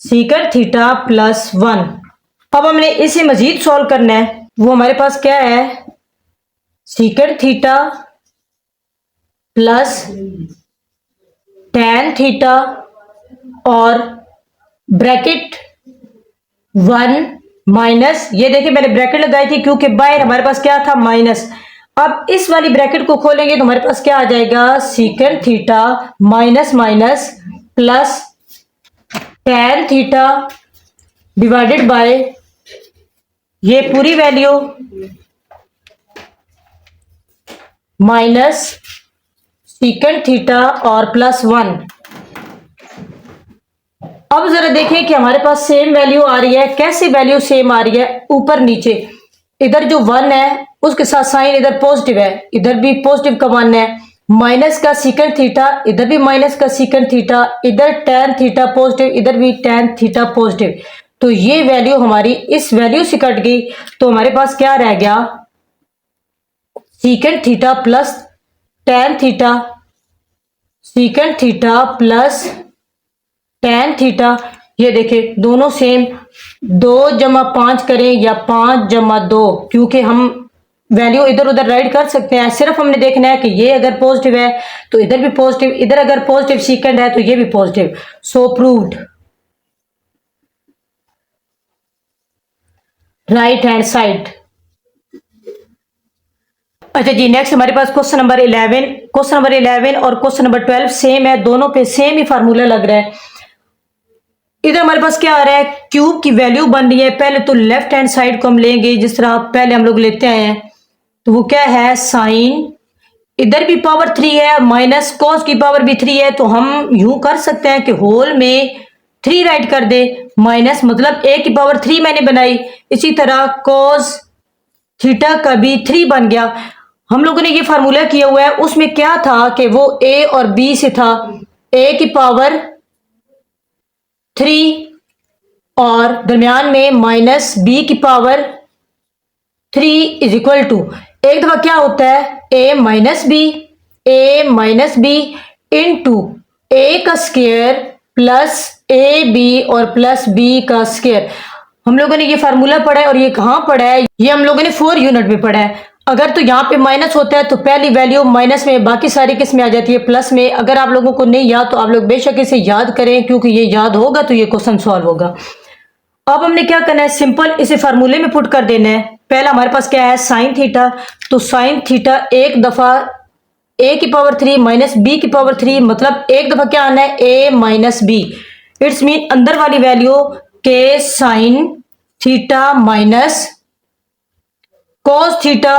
Speaker 2: secant theta plus 1। अब हमने इसे मजीद सॉल्व करना है, वो हमारे पास क्या है, secant theta plus tan theta और ब्रैकेट 1 माइनस, ये देखिए मैंने ब्रैकेट लगाई थी क्योंकि बाहर हमारे पास क्या था, माइनस। अब इस वाली ब्रैकेट को खोलेंगे तो हमारे पास क्या आ जाएगा, secant theta minus minus plus tan theta divided bye ये पूरी वैल्यू माइनस सीकेंट थीटा और प्लस 1। अब जरा देखें कि हमारे पास सेम वैल्यू आ रही है, कैसी वैल्यू सेम आ रही है, ऊपर नीचे, इधर जो 1 है उसके साथ साइन इधर पॉजिटिव है, इधर भी पॉजिटिव का 1 है, माइनस का सीकेंट थीटा, इधर भी माइनस का सीकेंट थीटा, इधर tan थीटा पॉजिटिव, इधर भी tan थीटा पॉजिटिव, तो ये वैल्यू हमारी इस वैल्यू से कट गई, तो हमारे पास क्या रह गया, secant theta plus tan theta, secant theta plus tan theta. ये देखें दोनों सेम, 2 जमा 5 करें या 5 जमा 2, क्योंकि हम वैल्यू इधर उधर राइट कर सकते हैं, सिर्फ हमने देखना है कि ये अगर पॉजिटिव है तो इधर भी पॉजिटिव, इधर अगर पॉजिटिव सीकेंड है तो ये भी पॉजिटिव, सो प्रूव्ड। Right hand side. अच्छा जी, नेक्स्ट हमारे पास क्वेश्चन नंबर 11। क्वेश्चन नंबर 11 और क्वेश्चन नंबर 12 सेम है, दोनों पे सेम ही फार्मूला लग रहा है। इधर हमारे पास क्या आ रहा है, क्यूब की वैल्यू बन रही है। पहले तो लेफ्ट हैंड साइड को हम लेंगे जिस तरह पहले हम लोग लेते आए हैं, तो वो क्या है, साइन, इधर भी पावर 3 है, माइनस कॉस की पावर भी 3 है, तो हम यूं कर सकते हैं कि होल में 3 राइट कर दे, माइनस मतलब a की पावर 3 मैंने बनाई। इसी तरह कॉस थीटा का भी 3 बन गया। हम लोगों ने ये फार्मूला किया हुआ है, उसमें क्या था कि वो a और b से था, a की पावर 3 और दरमियान में माइनस b की पावर 3 इज इक्वल टू, एक दफा क्या होता है, a माइनस बी इंटू ए का स्क्वायर प्लस ए बी और प्लस बी का स्क्वायर। हम लोगों ने ये फार्मूला पढ़ा है, और ये कहाँ पढ़ा है, ये हम लोगों ने 4 यूनिट में पढ़ा है। अगर तो यहाँ पे माइनस होता है तो पहली वैल्यू माइनस में, बाकी सारी किस में आ जाती है, प्लस में। अगर आप लोगों को नहीं याद तो आप लोग बेशक इसे याद करें, क्योंकि ये याद होगा तो ये क्वेश्चन सॉल्व होगा। अब हमने क्या करना है, सिंपल इसे फार्मूले में पुट कर देना है। पहला हमारे पास क्या है, साइन थीटा, तो साइन थीटा एक दफा a की पावर 3 माइनस b की पावर 3, मतलब एक दफा क्या आना है, a minus b. It's mean अंदर वाली वैल्यू के sine theta minus cos theta.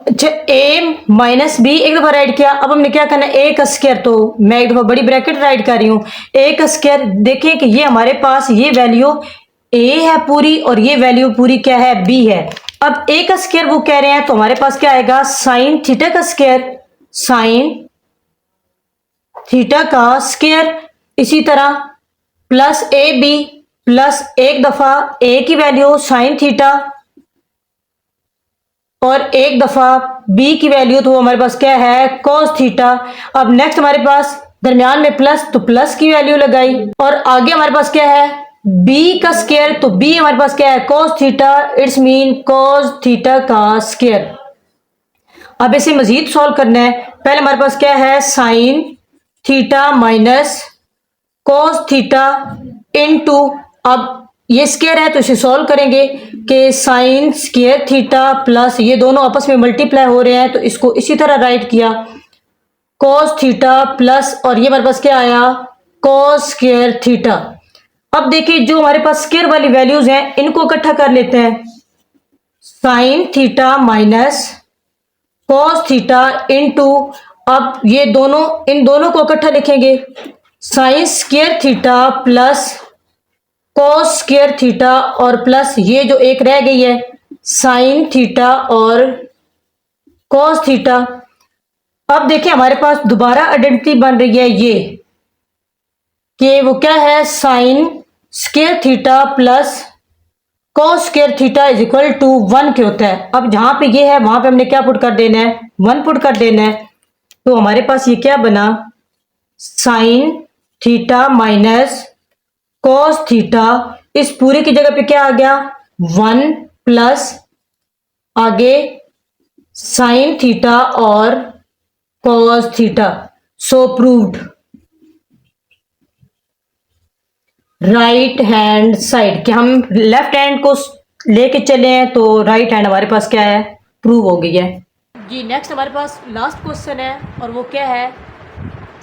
Speaker 2: अच्छा, a माइनस बी एक दफा राइट किया। अब हमने क्या करना है, a का स्क्वायर, तो मैं एक दफा बड़ी ब्रैकेट राइट कर रही हूं, a का स्क्वायर। देखें कि ये हमारे पास ये वैल्यू a है पूरी, और ये वैल्यू पूरी क्या है, b है। अब a का स्क्वायर वो कह रहे हैं, तो हमारे पास क्या आएगा, साइन थीटा का स्क्वायर, साइन थीटा का स्क्वायर। इसी तरह प्लस ए बी प्लस एक दफा a की वैल्यू साइन थीटा और एक दफा b की वैल्यू, तो हमारे पास क्या है, cos थीटा। अब नेक्स्ट हमारे पास दरमियान में प्लस, तो प्लस की वैल्यू लगाई, और आगे हमारे पास क्या है, b का स्क्वायर, तो b हमारे पास क्या है, cos theta. It's mean cos theta का स्क्वायर। अब इसे मजीद सॉल्व करना है। पहले हमारे पास क्या है, sign theta minus cos theta into, अब ये स्क्वायर है तो इसे सॉल्व करेंगे कि साइन स्क्वायर थीटा प्लस, ये दोनों आपस में मल्टीप्लाई हो रहे हैं तो इसको इसी तरह राइट किया, cos थीटा प्लस, और ये हमारे पास क्या आया, cos स्क्वायर थीटा। अब देखिए जो हमारे पास स्क्वायर वाली वैल्यूज हैं इनको इकट्ठा कर लेते हैं, sign theta minus cos theta into, अब ये दोनों, इन दोनों को इकट्ठा लिखेंगे, sign square theta plus cos square theta, और प्लस ये जो एक रह गई है साइन थीटा और cos थीटा। अब देखिए हमारे पास दोबारा आइडेंटिटी बन रही है ये कि वो क्या है, sine square theta plus cos square theta is equal to 1 के होता है। अब जहां पे ये है वहां पे हमने क्या पुट कर देना है, 1 पुट कर देना है। तो हमारे पास ये क्या बना, sign theta minus cos theta, इस पूरे की जगह पे क्या आ गया, 1 प्लस आगे साइन थीटा और cos थीटा। सो प्रूव्ड। राइट हैंड साइड कि हम लेफ्ट हैंड को लेके चले हैं तो राइट हैंड हमारे पास क्या है, प्रूव हो गई है जी। नेक्स्ट हमारे पास लास्ट क्वेश्चन है, और वो क्या है,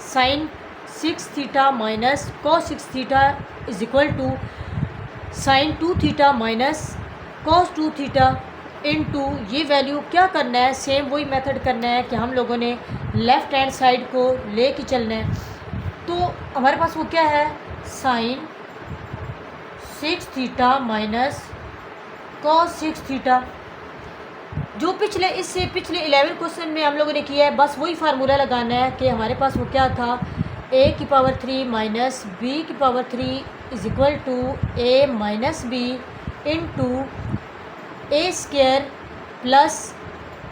Speaker 2: sine 6 theta minus cos 6 theta is equal to sine 2 theta minus cos 2 theta into, ये वैल्यू क्या करना है, सेम वही मेथड करना है कि हम लोगों ने लेफ्ट हैंड साइड को ले के चलना है। तो हमारे पास वो क्या है, sine 6 theta minus cos 6 theta, जो पिछले इससे पिछले 11 क्वेश्चन में हम लोगों ने किया है, बस वही फार्मूला लगाना है कि हमारे पास वो क्या था, a की पावर 3 माइनस b की power 3 is equal to a minus b into a square plus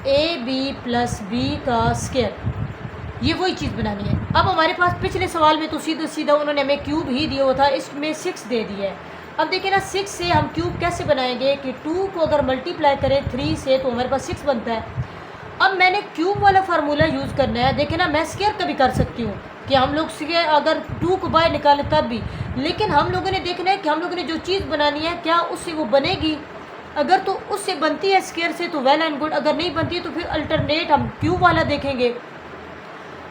Speaker 2: a b plus b का स्क्वायर। ये वही चीज़ बनानी है। अब हमारे पास पिछले सवाल में तो सीधा सीधा उन्होंने हमें क्यूब ही दिया हुआ था, इसमें 6 दे दिया है। अब देखिए ना, 6 से हम क्यूब कैसे बनाएंगे कि 2 को अगर मल्टीप्लाई करें 3 से तो हमारे पास 6 बनता है। अब मैंने क्यूब वाला फार्मूला यूज़ करना है। देखिए ना, मैं स्क्वायर का भी कर सकती हूँ कि हम लोग स्क्वायर अगर 2 को बाहर निकालें तब भी, लेकिन हम लोगों ने देखना है कि हम लोगों ने जो चीज़ बनानी है क्या उससे वो बनेगी। अगर तो उससे बनती है स्क्वायर से तो वेल एंड गुड, अगर नहीं बनती है तो फिर अल्टरनेट हम क्यूब वाला देखेंगे।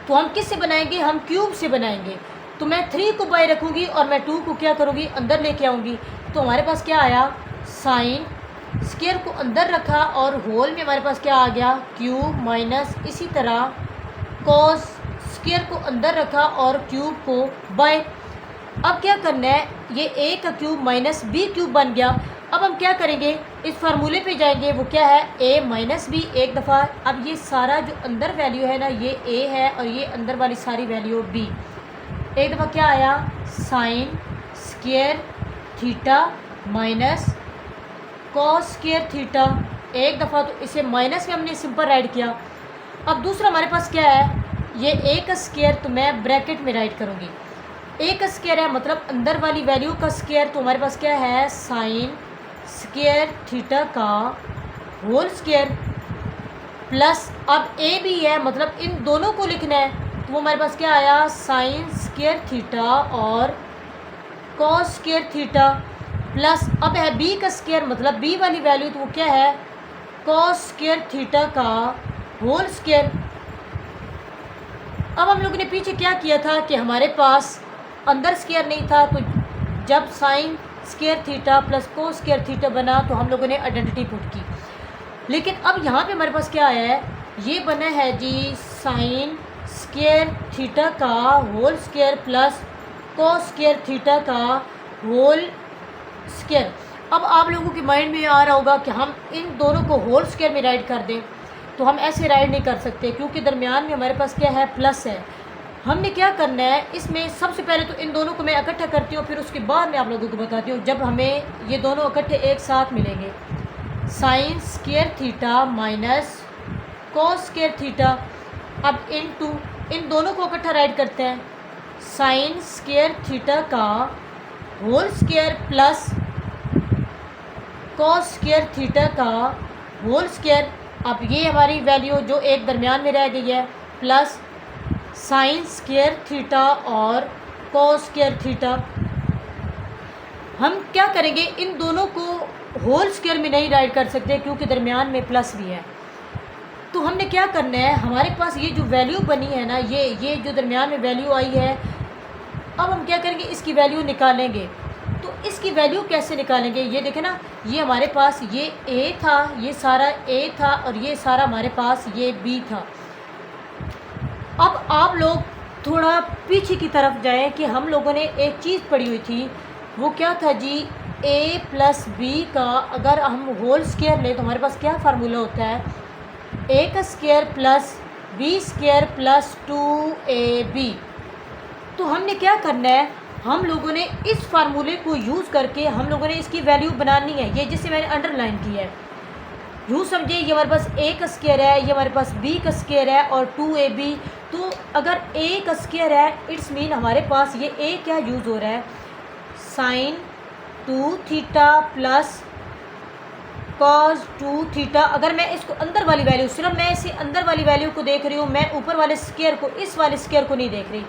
Speaker 2: तो हम किस से बनाएंगे, हम क्यूब से बनाएंगे। तो मैं 3 को बाय रखूँगी और मैं 2 को क्या करूँगी, अंदर लेके आऊँगी। तो हमारे पास क्या आया, साइन स्क्वायर को अंदर रखा और होल में हमारे पास क्या आ गया, क्यूब माइनस, इसी तरह कॉस स्क्वायर को अंदर रखा और क्यूब को बाय। अब क्या करना है, ये a का क्यूब माइनस बी क्यूब बन गया। अब हम क्या करेंगे, इस फार्मूले पे जाएंगे, वो क्या है, a माइनस बी एक दफ़ा। अब ये सारा जो अंदर वैल्यू है ना, ये a है और ये अंदर वाली सारी वैल्यू b। एक दफ़ा क्या आया, sign square theta minus cos square theta एक दफ़ा। तो इसे माइनस में हमने सिंपल राइट किया। अब दूसरा हमारे पास क्या है, ये a का स्क्वायर, तो मैं ब्रैकेट में राइट करूँगी। a का स्क्वायर है मतलब अंदर वाली वैल्यू का स्क्वायर। तो हमारे पास क्या है, साइन स्क्वायर थीटा का होल स्क्वायर प्लस, अब a भी है मतलब इन दोनों को लिखना है। तो वो हमारे पास क्या आया, साइन स्क्वायर थीटा और कॉस स्क्वायर थीटा प्लस, अब है b का स्क्वायर मतलब b वाली वैल्यू, तो वो क्या है, कॉस स्क्वायर थीटा का होल स्क्वायर। अब हम लोगों ने पीछे क्या किया था कि हमारे पास अंदर स्क्वायर नहीं था, तो जब sign square theta plus cos square theta बना तो हम लोगों ने आइडेंटिटी पुट की। लेकिन अब यहाँ पे हमारे पास क्या आया है, ये बना है जी साइन स्क्वायर थीटा का whole square plus cos square theta का होल स्क्वायर। अब आप लोगों के माइंड में आ रहा होगा कि हम इन दोनों को होल स्क्वायर में राइट कर दें, तो हम ऐसे राइट नहीं कर सकते क्योंकि दरमियान में हमारे पास क्या है, प्लस है। हमने क्या करना है, इसमें सबसे पहले तो इन दोनों को मैं इकट्ठा करती हूँ, फिर उसके बाद मैं आप लोगों को बताती हूँ जब हमें ये दोनों इकट्ठे एक साथ मिलेंगे। Sine square theta minus cos square theta, अब इनटू इन दोनों को इकट्ठा राइट करते हैं, साइन स्क्वायर थीटा का whole square plus cos square theta का होल स्क्वायर। अब ये हमारी वैल्यू जो एक दरमियान में रह गई है, प्लस साइन स्क्वायर थीटा और कॉस स्क्वायर थीटा। हम क्या करेंगे, इन दोनों को होल स्क्वायर में नहीं राइट कर सकते क्योंकि दरमियान में प्लस भी है। तो हमने क्या करना है, हमारे पास ये जो वैल्यू बनी है ना, ये जो दरमियान में वैल्यू आई है, अब हम क्या करेंगे, इसकी वैल्यू निकालेंगे। तो इसकी वैल्यू कैसे निकालेंगे, ये देखें ना, ये हमारे पास ये a था, ये सारा a था और ये सारा हमारे पास ये b था। अब आप लोग थोड़ा पीछे की तरफ जाएं कि हम लोगों ने एक चीज़ पढ़ी हुई थी, वो क्या था जी, a प्लस बी का अगर हम होल स्क्वायर लें तो हमारे पास क्या फार्मूला होता है, a का square plus b square plus 2ab। तो हमने क्या करना है, हम लोगों ने इस फार्मूले को यूज़ करके हम लोगों ने इसकी वैल्यू बनानी है, ये जिसे मैंने अंडरलाइन की है। यूँ समझिए, ये हमारे पास a का स्क्वायर है, ये हमारे पास b का स्क्वायर है और 2ab। तो अगर a का स्क्वायर है, इट्स मीन हमारे पास ये a क्या यूज़ हो रहा है, sine 2 theta plus cos 2 theta. अगर मैं इसको अंदर वाली वैल्यू, सिर्फ मैं इसे अंदर वाली वैल्यू को देख रही हूँ, मैं ऊपर वाले स्क्वायर को, इस वाले स्क्वायर को नहीं देख रही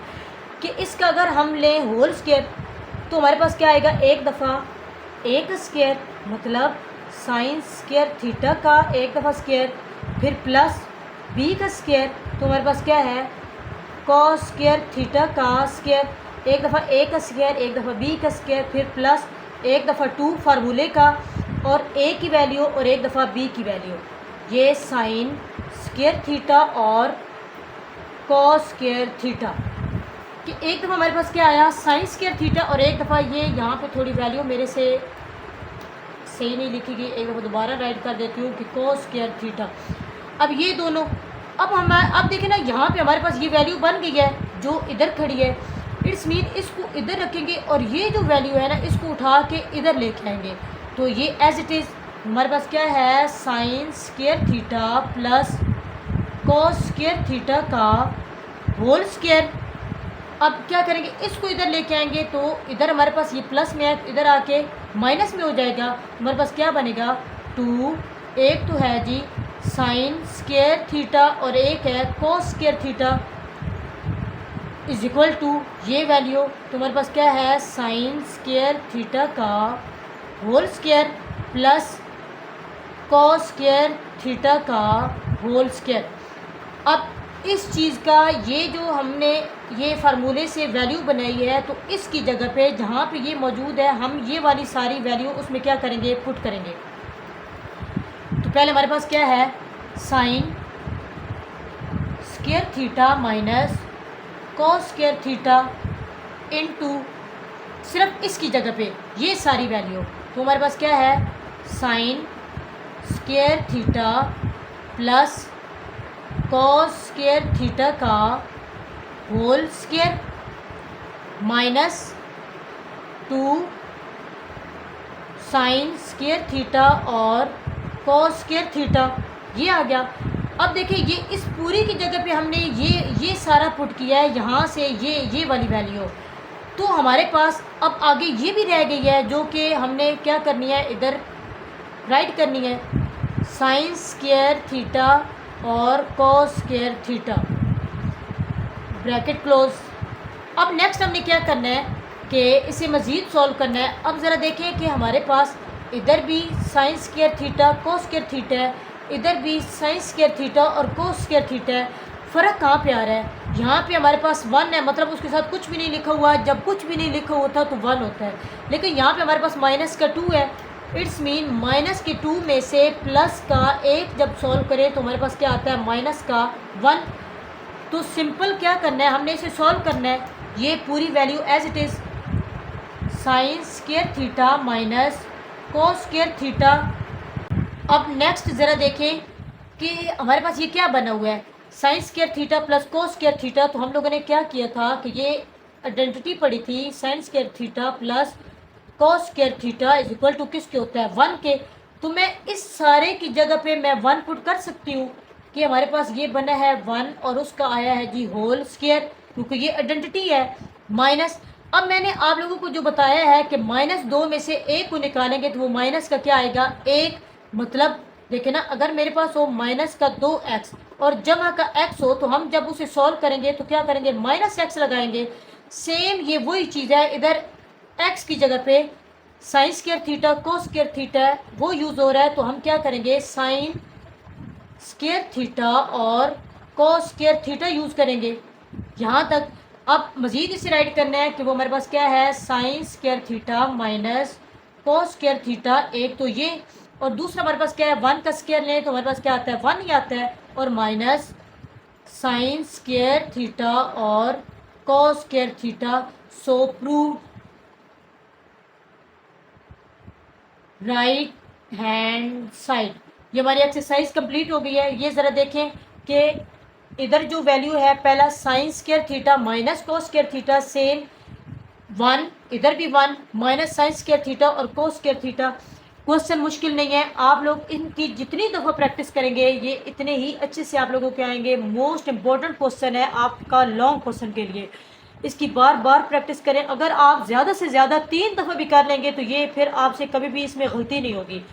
Speaker 2: कि इसका अगर हम लें होल स्क्वायर तो हमारे पास क्या आएगा, एक दफ़ा a का स्क्वायर मतलब साइन स्क्वायर थीटा का एक दफ़ा स्क्वायर, फिर प्लस b का स्क्वायर, तो हमारे पास क्या है, कॉस स्क्वायर थीटा का स्क्वायर, एक दफ़ा a का स्क्वायर, एक दफ़ा b का स्क्वायर, फिर प्लस एक दफ़ा 2 फार्मूले का और a की वैल्यू और एक दफ़ा b की वैल्यू, ये साइन स्क्वायर थीटा और कॉस स्क्वायर थीटा। कि एक दफ़ा हमारे पास क्या आया, साइन स्क्वायर थीटा और एक दफ़ा ये यहाँ पे थोड़ी वैल्यू मेरे से सही नहीं लिखी गई, एक दफ़ा दोबारा राइट कर देती हूँ कि कॉस स्क्वायर थीटा। अब ये दोनों, अब देखें ना, यहाँ पे हमारे पास ये वैल्यू बन गई है जो इधर खड़ी है, इट्स मीन इसको इधर रखेंगे और ये जो वैल्यू है ना, इसको उठा के इधर लेके आएंगे। तो ये एज इट इज़ हमारे पास क्या है, sine square theta plus cos square theta का होल स्क्वायर। अब क्या करेंगे, इसको इधर लेके आएंगे तो इधर हमारे पास ये प्लस में है, इधर आके माइनस में हो जाएगा। हमारे पास क्या बनेगा, 2, एक तो है जी साइन स्क्वायर थीटा और एक है cos square theta is equal to ये वैल्यू। तो हमारे पास क्या है, साइन स्क्वायर थीटा का whole square plus cos square theta का होल स्क्वायर। अब इस चीज़ का ये जो हमने ये फार्मूले से वैल्यू बनाई है, तो इसकी जगह पे जहाँ पे ये मौजूद है हम ये वाली सारी वैल्यू उसमें क्या करेंगे, पुट करेंगे। तो पहले हमारे पास क्या है, sine square theta minus cos square theta into सिर्फ इसकी जगह पे ये सारी वैल्यू। तो हमारे पास क्या है, sine square theta plus cos square theta का whole square minus 2 sine square theta और कॉस स्क्वायर थीटा, ये आ गया। अब देखिए ये इस पूरी की जगह पे हमने ये सारा पुट किया है, यहाँ से ये वाली वैल्यू। तो हमारे पास अब आगे ये भी रह गई है जो कि हमने क्या करनी है, इधर राइट करनी है, साइन स्क्वायर थीटा और cos square theta, bracket close. अब नेक्स्ट हमने क्या करना है कि इसे मज़ीद सॉल्व करना है। अब ज़रा देखें कि हमारे पास इधर भी sign square theta cos square theta है, इधर भी साइन स्क्वायर थीटा और कॉस स्क्वायर थीटा है। फ़र्क कहाँ पे आ रहा है, यहाँ पे हमारे पास 1 है, मतलब उसके साथ कुछ भी नहीं लिखा हुआ। जब कुछ भी नहीं लिखा होता तो 1 होता है, लेकिन यहाँ पे हमारे पास माइनस का 2 है। इट्स मीन माइनस के 2 में से प्लस का 1 जब सॉल्व करें तो हमारे पास क्या आता है, माइनस का 1। तो सिंपल क्या करना है, हमने इसे सॉल्व करना है, ये पूरी value as it is sine square theta minus cos square theta. अब नेक्स्ट ज़रा देखें कि हमारे पास ये क्या बना हुआ है, sine square theta plus cos square theta. तो हम लोगों ने क्या किया था कि ये आइडेंटिटी पड़ी थी, sine square theta plus cos square theta is equal to किसके होता है, 1 के। तो मैं इस सारे की जगह पे मैं 1 पुट कर सकती हूँ कि हमारे पास ये बना है 1 और उसका आया है जी होल स्क्वायर, क्योंकि ये आइडेंटिटी है माइनस। अब मैंने आप लोगों को जो बताया है कि -2 में से 1 को निकालेंगे तो वो माइनस का क्या आएगा, 1। मतलब देखे ना, अगर मेरे पास हो माइनस का 2x और जमा का x हो, तो हम जब उसे सॉल्व करेंगे तो क्या करेंगे, -x लगाएंगे। सेम ये वही चीज़ है, इधर x की जगह पे sign square theta cos square theta वो यूज़ हो रहा है। तो हम क्या करेंगे, साइन स्क्वायर थीटा और कोस स्क्वायर थीटा यूज़ करेंगे यहाँ तक। अब मज़ीद इसे राइट करना है कि वो हमारे पास क्या है, sine square theta minus cos square theta, एक तो ये, और दूसरा हमारे पास क्या है, 1 का स्क्वायर लें तो हमारे पास क्या आता है, 1 ही आता है, और माइनस साइन स्क्वायर थीटा और कॉस स्क्वायर थीटा। सो प्रूव राइट हैंड साइड। ये हमारी एक्सरसाइज कंप्लीट हो गई है। ये ज़रा देखें कि इधर जो वैल्यू है, पहला sign square theta minus cos square theta same 1, इधर भी 1 माइनस साइन स्क्वायर थीटा और कोस स्क्वायर थीटा। क्वेश्चन मुश्किल नहीं है, आप लोग इनकी जितनी दफ़ा प्रैक्टिस करेंगे ये इतने ही अच्छे से आप लोगों के आएंगे। मोस्ट इम्पॉर्टेंट क्वेश्चन है आपका लॉन्ग क्वेश्चन के लिए, इसकी बार बार प्रैक्टिस करें। अगर आप ज़्यादा से ज़्यादा 3 दफ़ा भी कर लेंगे तो ये फिर आपसे कभी भी इसमें गलती नहीं होगी।